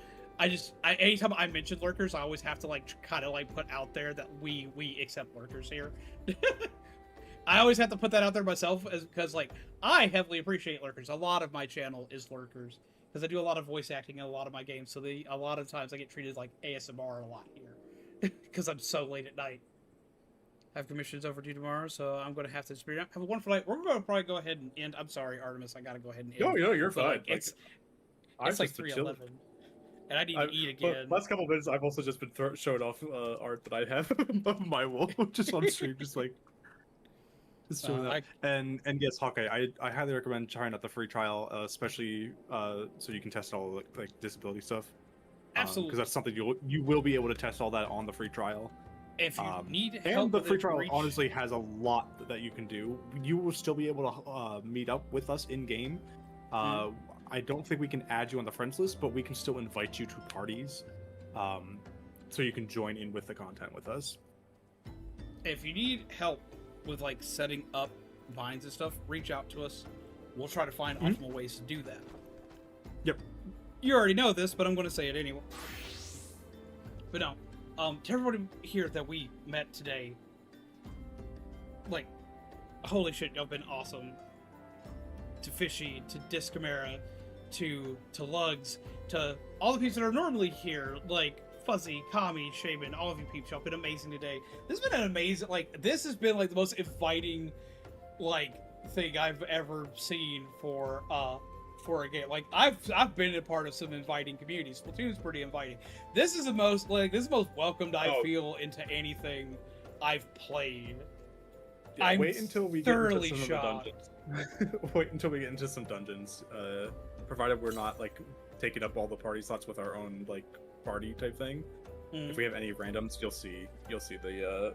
Anytime I mention lurkers, I always have to like kind of like put out there that we accept lurkers here. I always have to put that out there myself because like I heavily appreciate lurkers. A lot of my channel is lurkers because I do a lot of voice acting in a lot of my games. So a lot of times I get treated like ASMR a lot here because I'm so late at night. I have commissions over to you tomorrow, so I'm going to have to spirit out. Have a wonderful night. We're going to probably go ahead and end. I'm sorry, Artemis. I got to go ahead and end. No, you're fine. Like, it's like 3:11, and I need to eat again. Last couple of minutes, I've also just been showing off art that I have of my wall, just on stream, just showing that. And yes, Hawkeye, I highly recommend trying out the free trial, especially so you can test all the like disability stuff. Absolutely, because that's something you will be able to test all that on the free trial. If you need help, and the free trial honestly has a lot that you can do. You will still be able to meet up with us in game. I don't think we can add you on the friends list, but we can still invite you to parties, so you can join in with the content with us. If you need help with like setting up vines and stuff, reach out to us. We'll try to find optimal ways to do that. Yep. You already know this, but I'm going to say it anyway. But no. To everybody here that we met today, like, holy shit, y'all been awesome. To Fishy, to Discamera, to Lugs, to all the peeps that are normally here, like Fuzzy, Kami, Shaman, all of you peeps, y'all been amazing today. This has been an amazing, like, this has been like the most inviting, like, thing I've ever seen for a game. Like I've been a part of some inviting communities. Splatoon's pretty inviting. This is the most welcomed I feel into anything I've played. Yeah, wait until we get into some shocked. of the dungeons. Wait until we get into some dungeons. Provided we're not like taking up all the party slots with our own like party type thing. If we have any randoms, you'll see the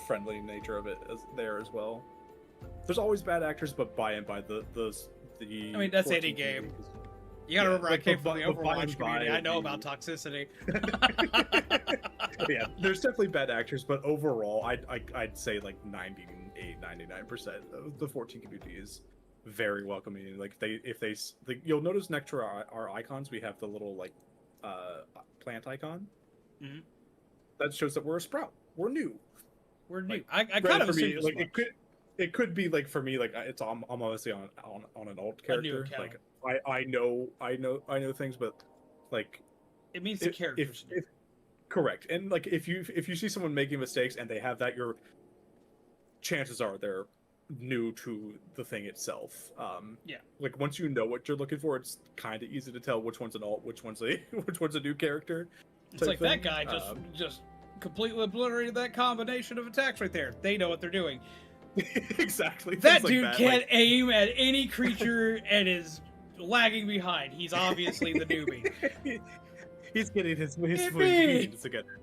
friendly nature of it there as well. There's always bad actors, but by and by the I mean, that's any game. You gotta remember, I came from the Overwatch community. I know about toxicity. Yeah, there's definitely bad actors, but overall, I'd say like 99% of the 14 community is very welcoming. Like you'll notice next to our icons, we have the little like plant icon. That shows that we're a sprout. We're new. We're new. Like, I kind of assumed like it could be like for me like I'm obviously on an alt character. Like I know things, but like it means the characters. Correct. And like if you see someone making mistakes and they have that, your chances are they're new to the thing itself. Yeah. Like once you know what you're looking for, it's kind of easy to tell which one's an alt, which one's a which one's a new character. It's type like thing. that guy just completely obliterated that combination of attacks right there. They know what they're doing. Exactly. That things like dude that. can't Like, aim at any creature and is lagging behind. He's obviously the newbie. he's getting his Yippee! feet together.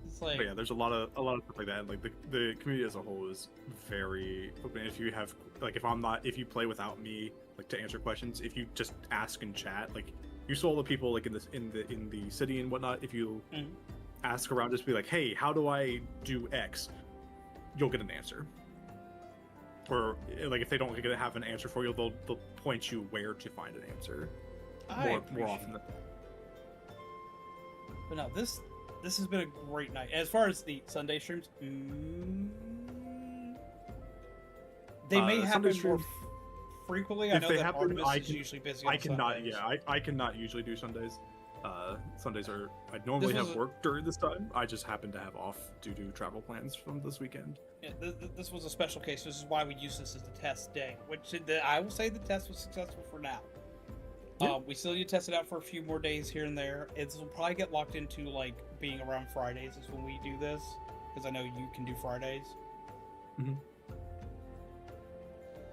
It's like, But yeah, there's a lot of stuff like that. Like the community as a whole is very open. If you have like if you play without me, like to answer questions, if you just ask in chat, like you saw all the people like in the city and whatnot, if you ask around, just be like, hey, how do I do X? You'll get an answer. Or like if they don't have an answer for you, they'll point you where to find an answer. More often than But no, this has been a great night. As far as the Sunday streams, they may happen Sunday more stream- frequently. I if know they that happen, Artemis I is can- usually busy on I cannot. Sundays. Yeah, I cannot usually do Sundays. Sundays are. I normally was have a- work during this time. I just happen to have off due to travel plans from this weekend. Yeah, this was a special case. This is why we use this as the test day. Which I will say the test was successful for now. Yeah. We still need to test it out for a few more days here and there. It'll probably get locked into like being around Fridays is when we do this, because I know you can do Fridays. Mhm.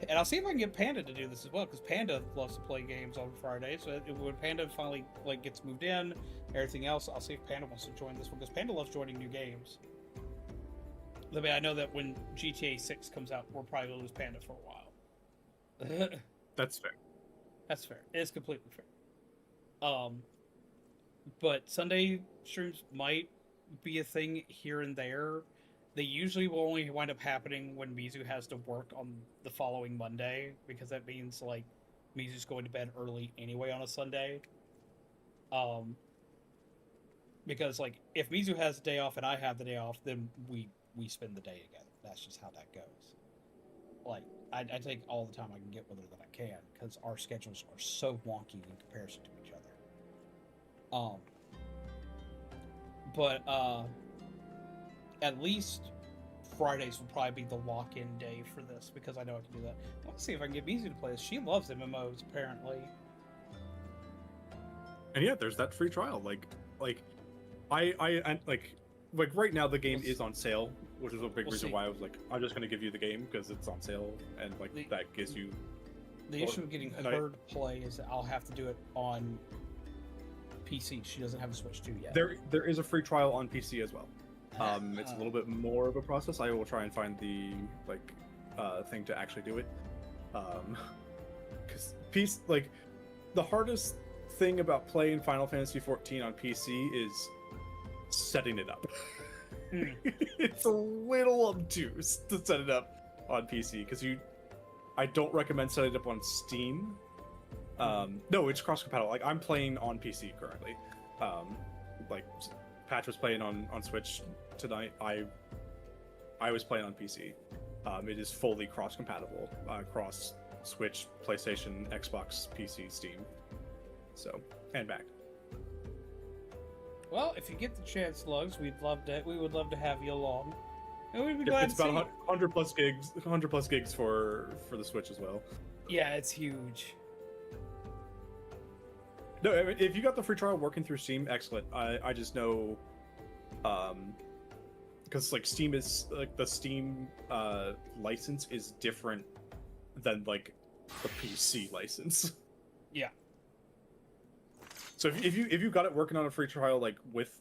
And I'll see if I can get Panda to do this as well, because Panda loves to play games on Fridays. So when Panda finally like gets moved in, everything else, I'll see if Panda wants to join this one, because Panda loves joining new games. I mean, I know that when GTA 6 comes out, we'll probably lose Panda for a while. That's fair. That's fair. It's completely fair. But Sunday streams might be a thing here and there. They usually will only wind up happening when Mizu has to work on the following Monday, because that means like Mizu's going to bed early anyway on a Sunday. Because like if Mizu has the day off and I have the day off, then we spend the day together. That's just how that goes. Like I take all the time I can get with her that I can, because our schedules are so wonky in comparison to each other. But at least Fridays will probably be the lock-in day for this, because I know I can do that. Let's see if I can get Mizu to play this. She loves MMOs apparently. And yeah, there's that free trial. I like right now the game is on sale, which is a big We'll reason see. why I was like, I'm just gonna give you the game because it's on sale, and like that gives you. The issue with getting and her to play is that I'll have to do it on PC. She doesn't have a Switch 2 yet. There is a free trial on PC as well. It's a little bit more of a process. I will try and find the thing to actually do it. Because the hardest thing about playing Final Fantasy 14 on PC is setting it up. It's a little obtuse to set it up on PC because I don't recommend setting it up on Steam. No, it's cross-compatible. Like I'm playing on PC currently. Like Patch was playing on Switch tonight. I was playing on PC. It is fully cross-compatible across Switch, PlayStation, Xbox, PC, Steam. So and back. Well, if you get the chance, Lugs, we would love to have you along. And we'd be glad It's to see about you. 100 plus gigs for the Switch as well. Yeah, it's huge. No, I mean, if you got the free trial working through Steam, excellent. I just know, because like Steam is like the Steam license is different than like the PC license. Yeah. So if you got it working on a free trial like with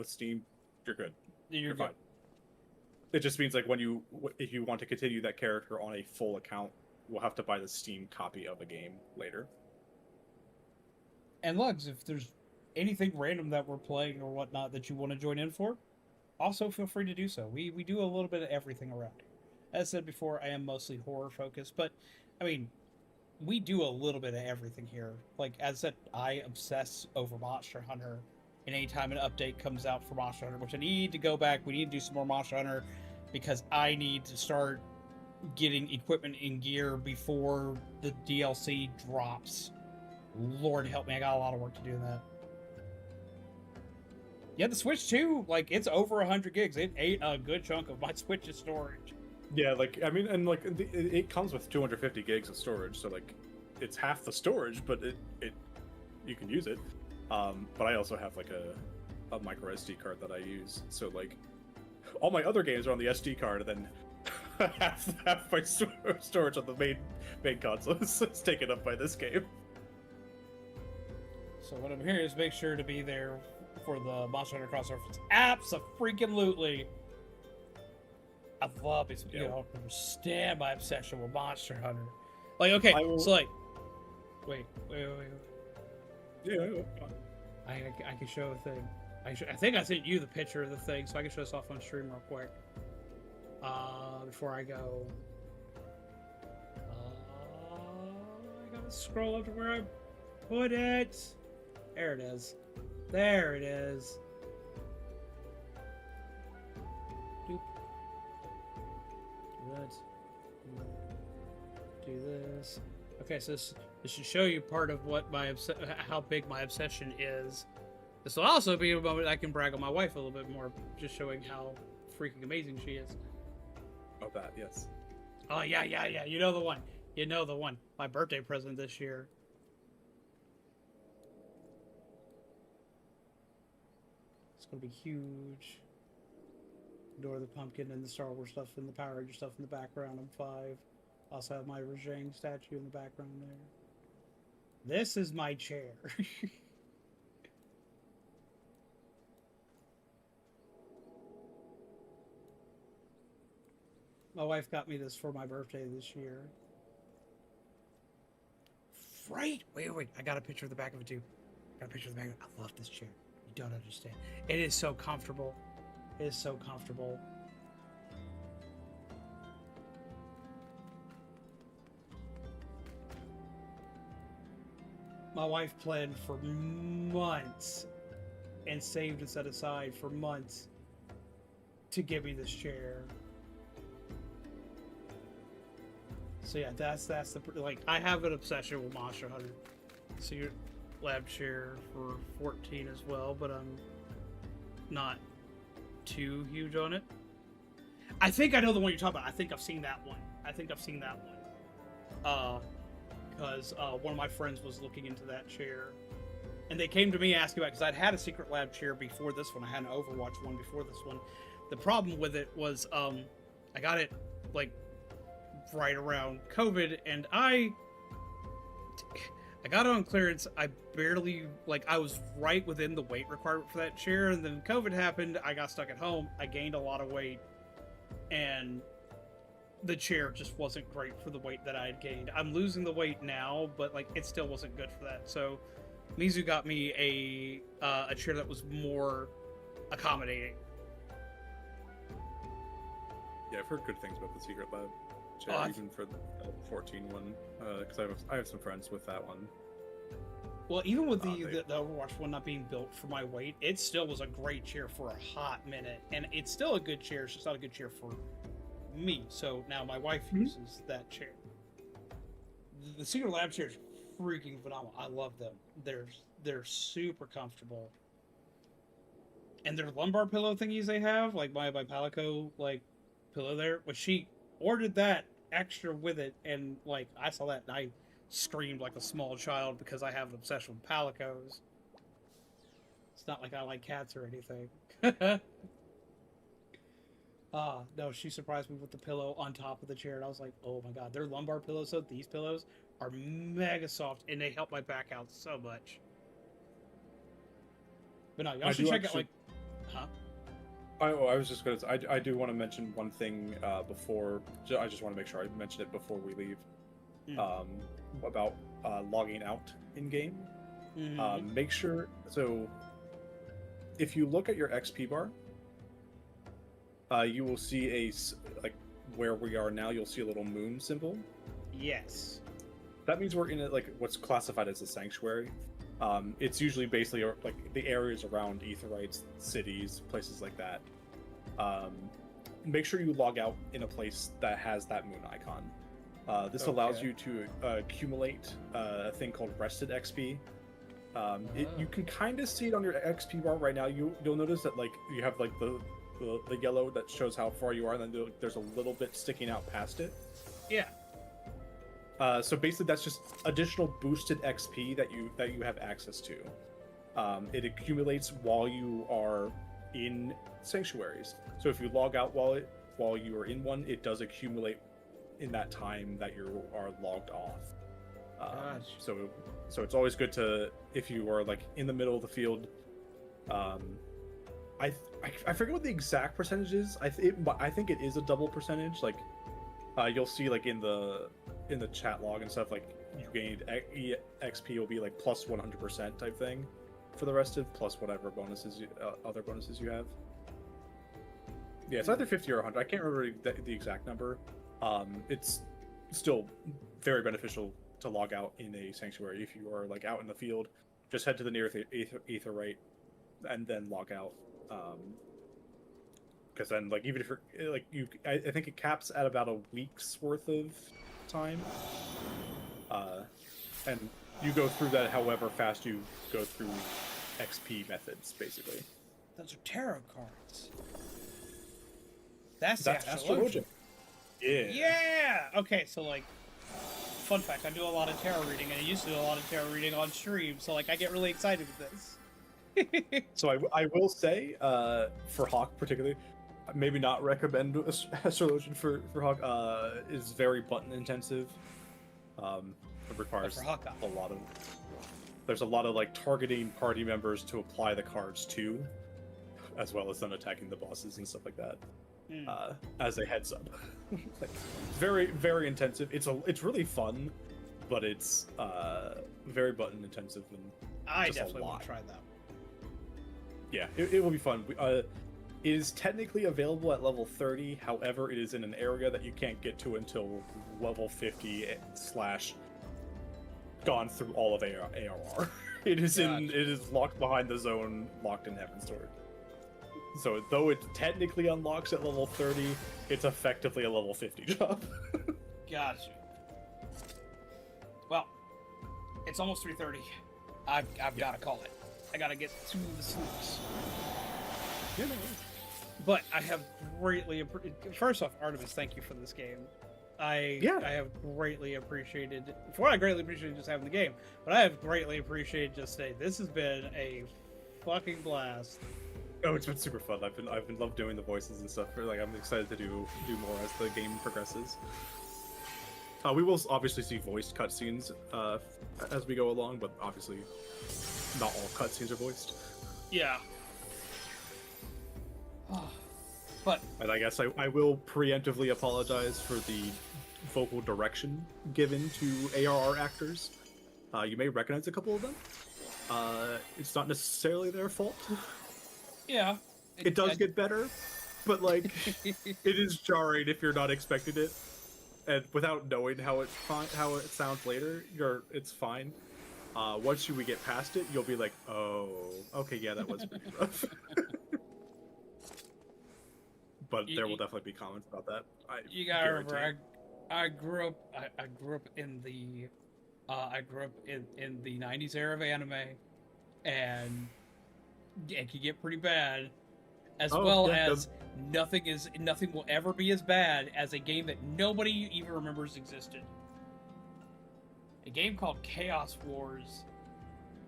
Steam, you're good. You're good. fine. It just means like if you want to continue that character on a full account, we'll have to buy the Steam copy of a game later. And Lugs, if there's anything random that we're playing or whatnot that you want to join in for, also feel free to do so. We do a little bit of everything around here. As I said before, I am mostly horror focused, but I mean, we do a little bit of everything here. Like as I said, I obsess over Monster Hunter, and anytime an update comes out for Monster Hunter, which I need to go back, we need to do some more Monster Hunter because I need to start getting equipment and gear before the DLC drops. Lord help me, I got a lot of work to do in that. Yeah, the Switch 2, like, it's over 100 gigs. It ate a good chunk of my Switch's storage. Yeah, like I mean, and like it comes with 250 gigs of storage, so like it's half the storage, but it you can use it. But I also have like a micro SD card that I use, so like all my other games are on the SD card, and then half my storage on the main console is taken up by this game. So what I'm hearing is make sure to be there for the Monster Hunter crossover. Abso-freaking-lutely. I love it. You know, understand my obsession with Monster Hunter. Like, okay, so like, wait. Yeah. I can show a thing. I think I sent you the picture of the thing, so I can show this off on stream real quick. Before I go. I gotta scroll up to where I put it. There it is. There it is. Doop. Do this. Okay, so this should show you part of what how big my obsession is. This will also be a moment I can brag on my wife a little bit more, just showing how freaking amazing she is. Oh, that, yes. Oh, yeah. You know the one. You know the one. My birthday present this year. It's going to be huge. Door the Pumpkin and the Star Wars stuff and the Power Ranger stuff in the background. I'm 5. Also have my Rajang statue in the background there. This is my chair. My wife got me this for my birthday this year. Right? Wait. I got a picture of the back of it too. I love this chair. You don't understand. It is so comfortable. It is so comfortable. My wife planned for months and saved and set aside for months to give me this chair. So yeah, that's the like I have an obsession with Monster Hunter. So your lab chair for 14 as well, but I'm not too huge on it. I think I know the one you're talking about. I think I've seen that one. Because one of my friends was looking into that chair, and they came to me asking about because I'd had a secret lab chair before this one. I had an Overwatch one before this one. The problem with it was I got it like right around COVID, and I got it on clearance. I barely, like, I was right within the weight requirement for that chair, and then COVID happened. I got stuck at home. I gained a lot of weight, and the chair just wasn't great for the weight that I had gained. I'm losing the weight now, but like it still wasn't good for that. So Mizu got me a chair that was more accommodating. Yeah, I've heard good things about the Secret Lab chair, even for the 14 one, because I have some friends with that one. Well, even with the Overwatch one not being built for my weight, it still was a great chair for a hot minute, and it's still a good chair. It's just not a good chair for me. So now my wife uses that chair. The Secret Lab chair is freaking phenomenal. I love them. They're super comfortable, and their lumbar pillow thingies they have, like my Palico like pillow there, which she ordered that extra with it, and like I saw that and I screamed like a small child because I have an obsession with Palicos. It's not like I like cats or anything. No, she surprised me with the pillow on top of the chair, and I was like, oh my god, their lumbar pillows, so these pillows are mega soft, and they help my back out so much. But no, y'all should check out, like, I was just gonna say, I do want to mention one thing before, I just want to make sure I mention it before we leave, about logging out in-game. Make sure, so if you look at your XP bar, you will see like where we are now, you'll see a little moon symbol. Yes. That means we're in like what's classified as a sanctuary. It's usually basically like the areas around Aetherytes, cities, places like that. Make sure you log out in a place that has that moon icon. This allows you to accumulate a thing called rested XP. You can kind of see it on your XP bar right now. You'll notice that like you have like the the yellow that shows how far you are, and then there's a little bit sticking out past it. Yeah. So basically, that's just additional boosted XP that you have access to. It accumulates while you are in sanctuaries. So if you log out while you are in one, it does accumulate in that time that you are logged off. So it's always good to, if you are like in the middle of the field. I forget what the exact percentage is. I think it is a double percentage. Like you'll see like in the chat log and stuff, like you gained XP will be like plus 100% type thing for the rest of plus whatever bonuses other bonuses you have. Yeah, it's either 50 or 100. I can't remember the exact number. It's still very beneficial to log out in a sanctuary if you are like out in the field. Just head to the nearest aetherite and then log out. Because then, like, even if you're like I think it caps at about a week's worth of time. And you go through that however fast you go through XP methods, basically. Those are tarot cards. That's Astrologian. Yeah. Yeah. Okay, so like, fun fact: I do a lot of tarot reading, and I used to do a lot of tarot reading on stream. So like, I get really excited with this. So I will say, for Hawk particularly, maybe not recommend Astrologian for Hawk. Is very button intensive. It requires a lot of. There's a lot of like targeting party members to apply the cards to, as well as them attacking the bosses and stuff like that. As a heads up. Like, very, very intensive. It's really fun, but it's very button intensive and I just definitely a lot. want to try that. Yeah, it will be fun. It is technically available at level 30. However, it is in an area that you can't get to until level 50 / gone through all of ARR. It is locked behind the zone, locked in Heaven's Door. So though it technically unlocks at level 30, it's effectively a level 50 job. Gotcha. Well, it's almost 3:30. I've got to call it. I got to get to the snooks. Yeah, no. But I have greatly first off, Artemis, thank you for this game. I have greatly appreciated. For I greatly appreciated just having the game, but I have greatly appreciated just saying this has been a fucking blast. Oh, it's been super fun. I've been loved doing the voices and stuff. Like I'm excited to do more as the game progresses. We will obviously see voiced cutscenes as we go along, but obviously not all cutscenes are voiced. Yeah. But and I guess I will preemptively apologize for the vocal direction given to ARR actors. You may recognize a couple of them. It's not necessarily their fault. Yeah. It does get better, but like it is jarring if you're not expecting it, and without knowing how it sounds later, it's fine. Once we get past it, you'll be like, oh, okay, yeah, that was pretty rough. But there will definitely be comments about that. You gotta remember, I grew up in the in the 90s era of anime, and it can get pretty bad, as nothing will ever be as bad as a game that nobody even remembers existed. A game called Chaos Wars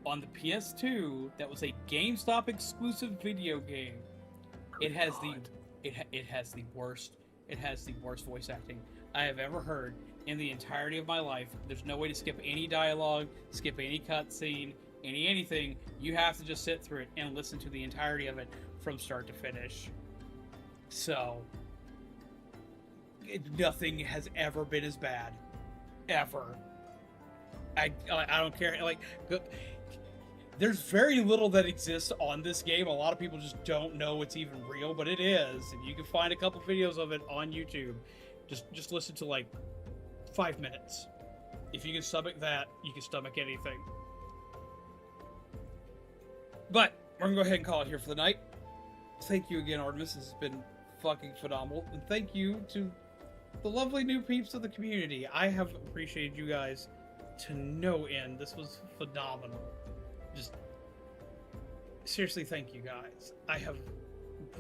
on the PS2 that was a GameStop exclusive video game. It has the worst voice acting I have ever heard in the entirety of my life. There's no way to skip any dialogue, skip any cutscene, anything. You have to just sit through it and listen to the entirety of it from start to finish. So, nothing has ever been as bad, ever. I don't care. Like, there's very little that exists on this game. A lot of people just don't know it's even real, but it is. And you can find a couple videos of it on YouTube. Just listen to like 5 minutes. If you can stomach that, you can stomach anything. But we're gonna go ahead and call it here for the night. Thank you again, Artemis. This has been fucking phenomenal. And thank you to the lovely new peeps of the community. I have appreciated you guys to no end. This was phenomenal. Just seriously, thank you guys. I have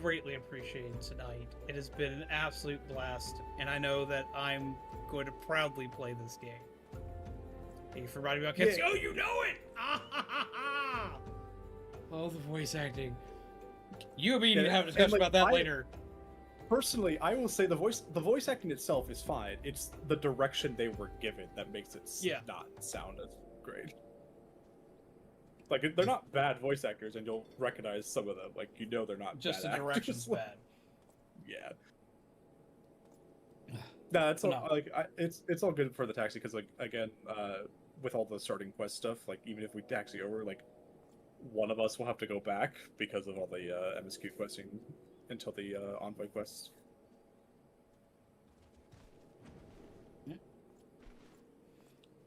greatly appreciated tonight. It has been an absolute blast, and I know that I'm going to proudly play this game. Thank you for writing about kids. Yeah. Oh, you know it! Oh, the voice acting. You and me need to have a discussion about that later. Personally, I will say the voice acting itself is fine. It's the direction they were given that makes it not sound as great. Like, they're not bad voice actors, and you'll recognize some of them. Like, they're not just bad the direction's actors. bad. Yeah. No, it's all, it's all good for the taxi because, like, again, with all the starting quest stuff, like, even if we taxi over, like, one of us will have to go back because of all the MSQ questing until the envoy quests.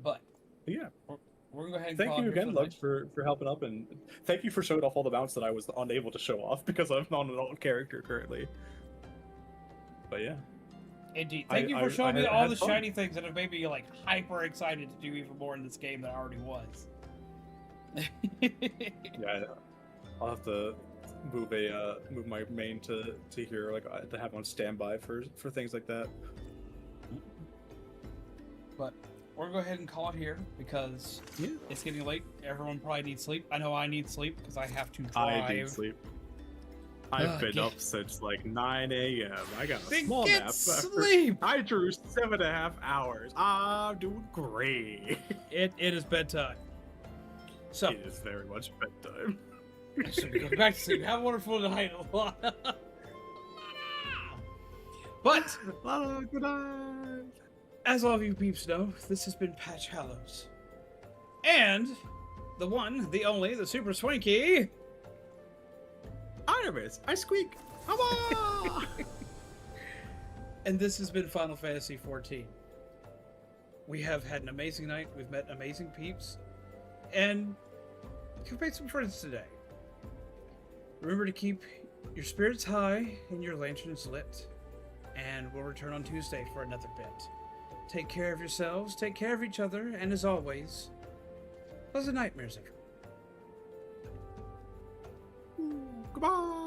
But yeah, we're gonna go ahead and thank call you it here again, for Lux, for helping up, and thank you for showing off all the mounts that I was unable to show off because I'm on an old character currently. But yeah. Indeed. Thank you for showing me I all had the fun. shiny things that have made me like hyper excited to do even more in this game than I already was. Yeah, I'll have to move my main to here, like to have on standby for things like that. But we're gonna go ahead and call it here because it's getting late. Everyone probably needs sleep. I know I need sleep because I have to drive. I need sleep. I've been up since like 9 a.m. I got a Then small get nap. sleep. I drew 7.5 hours. I'm doing great. It is bedtime. So It is very much bedtime. I should be going back to sleep. Have a wonderful night. But Good night. as all of you peeps know, this has been Patch Hallows. And the one, the only, the super swanky Artemis, I squeak. Come on. and this has been Final Fantasy XIV. We have had an amazing night. We've met amazing peeps. And we've made some friends today. Remember to keep your spirits high and your lanterns lit. And we'll return on Tuesday for another bit. Take care of yourselves, take care of each other, and as always, pleasant nightmares, everyone. Goodbye.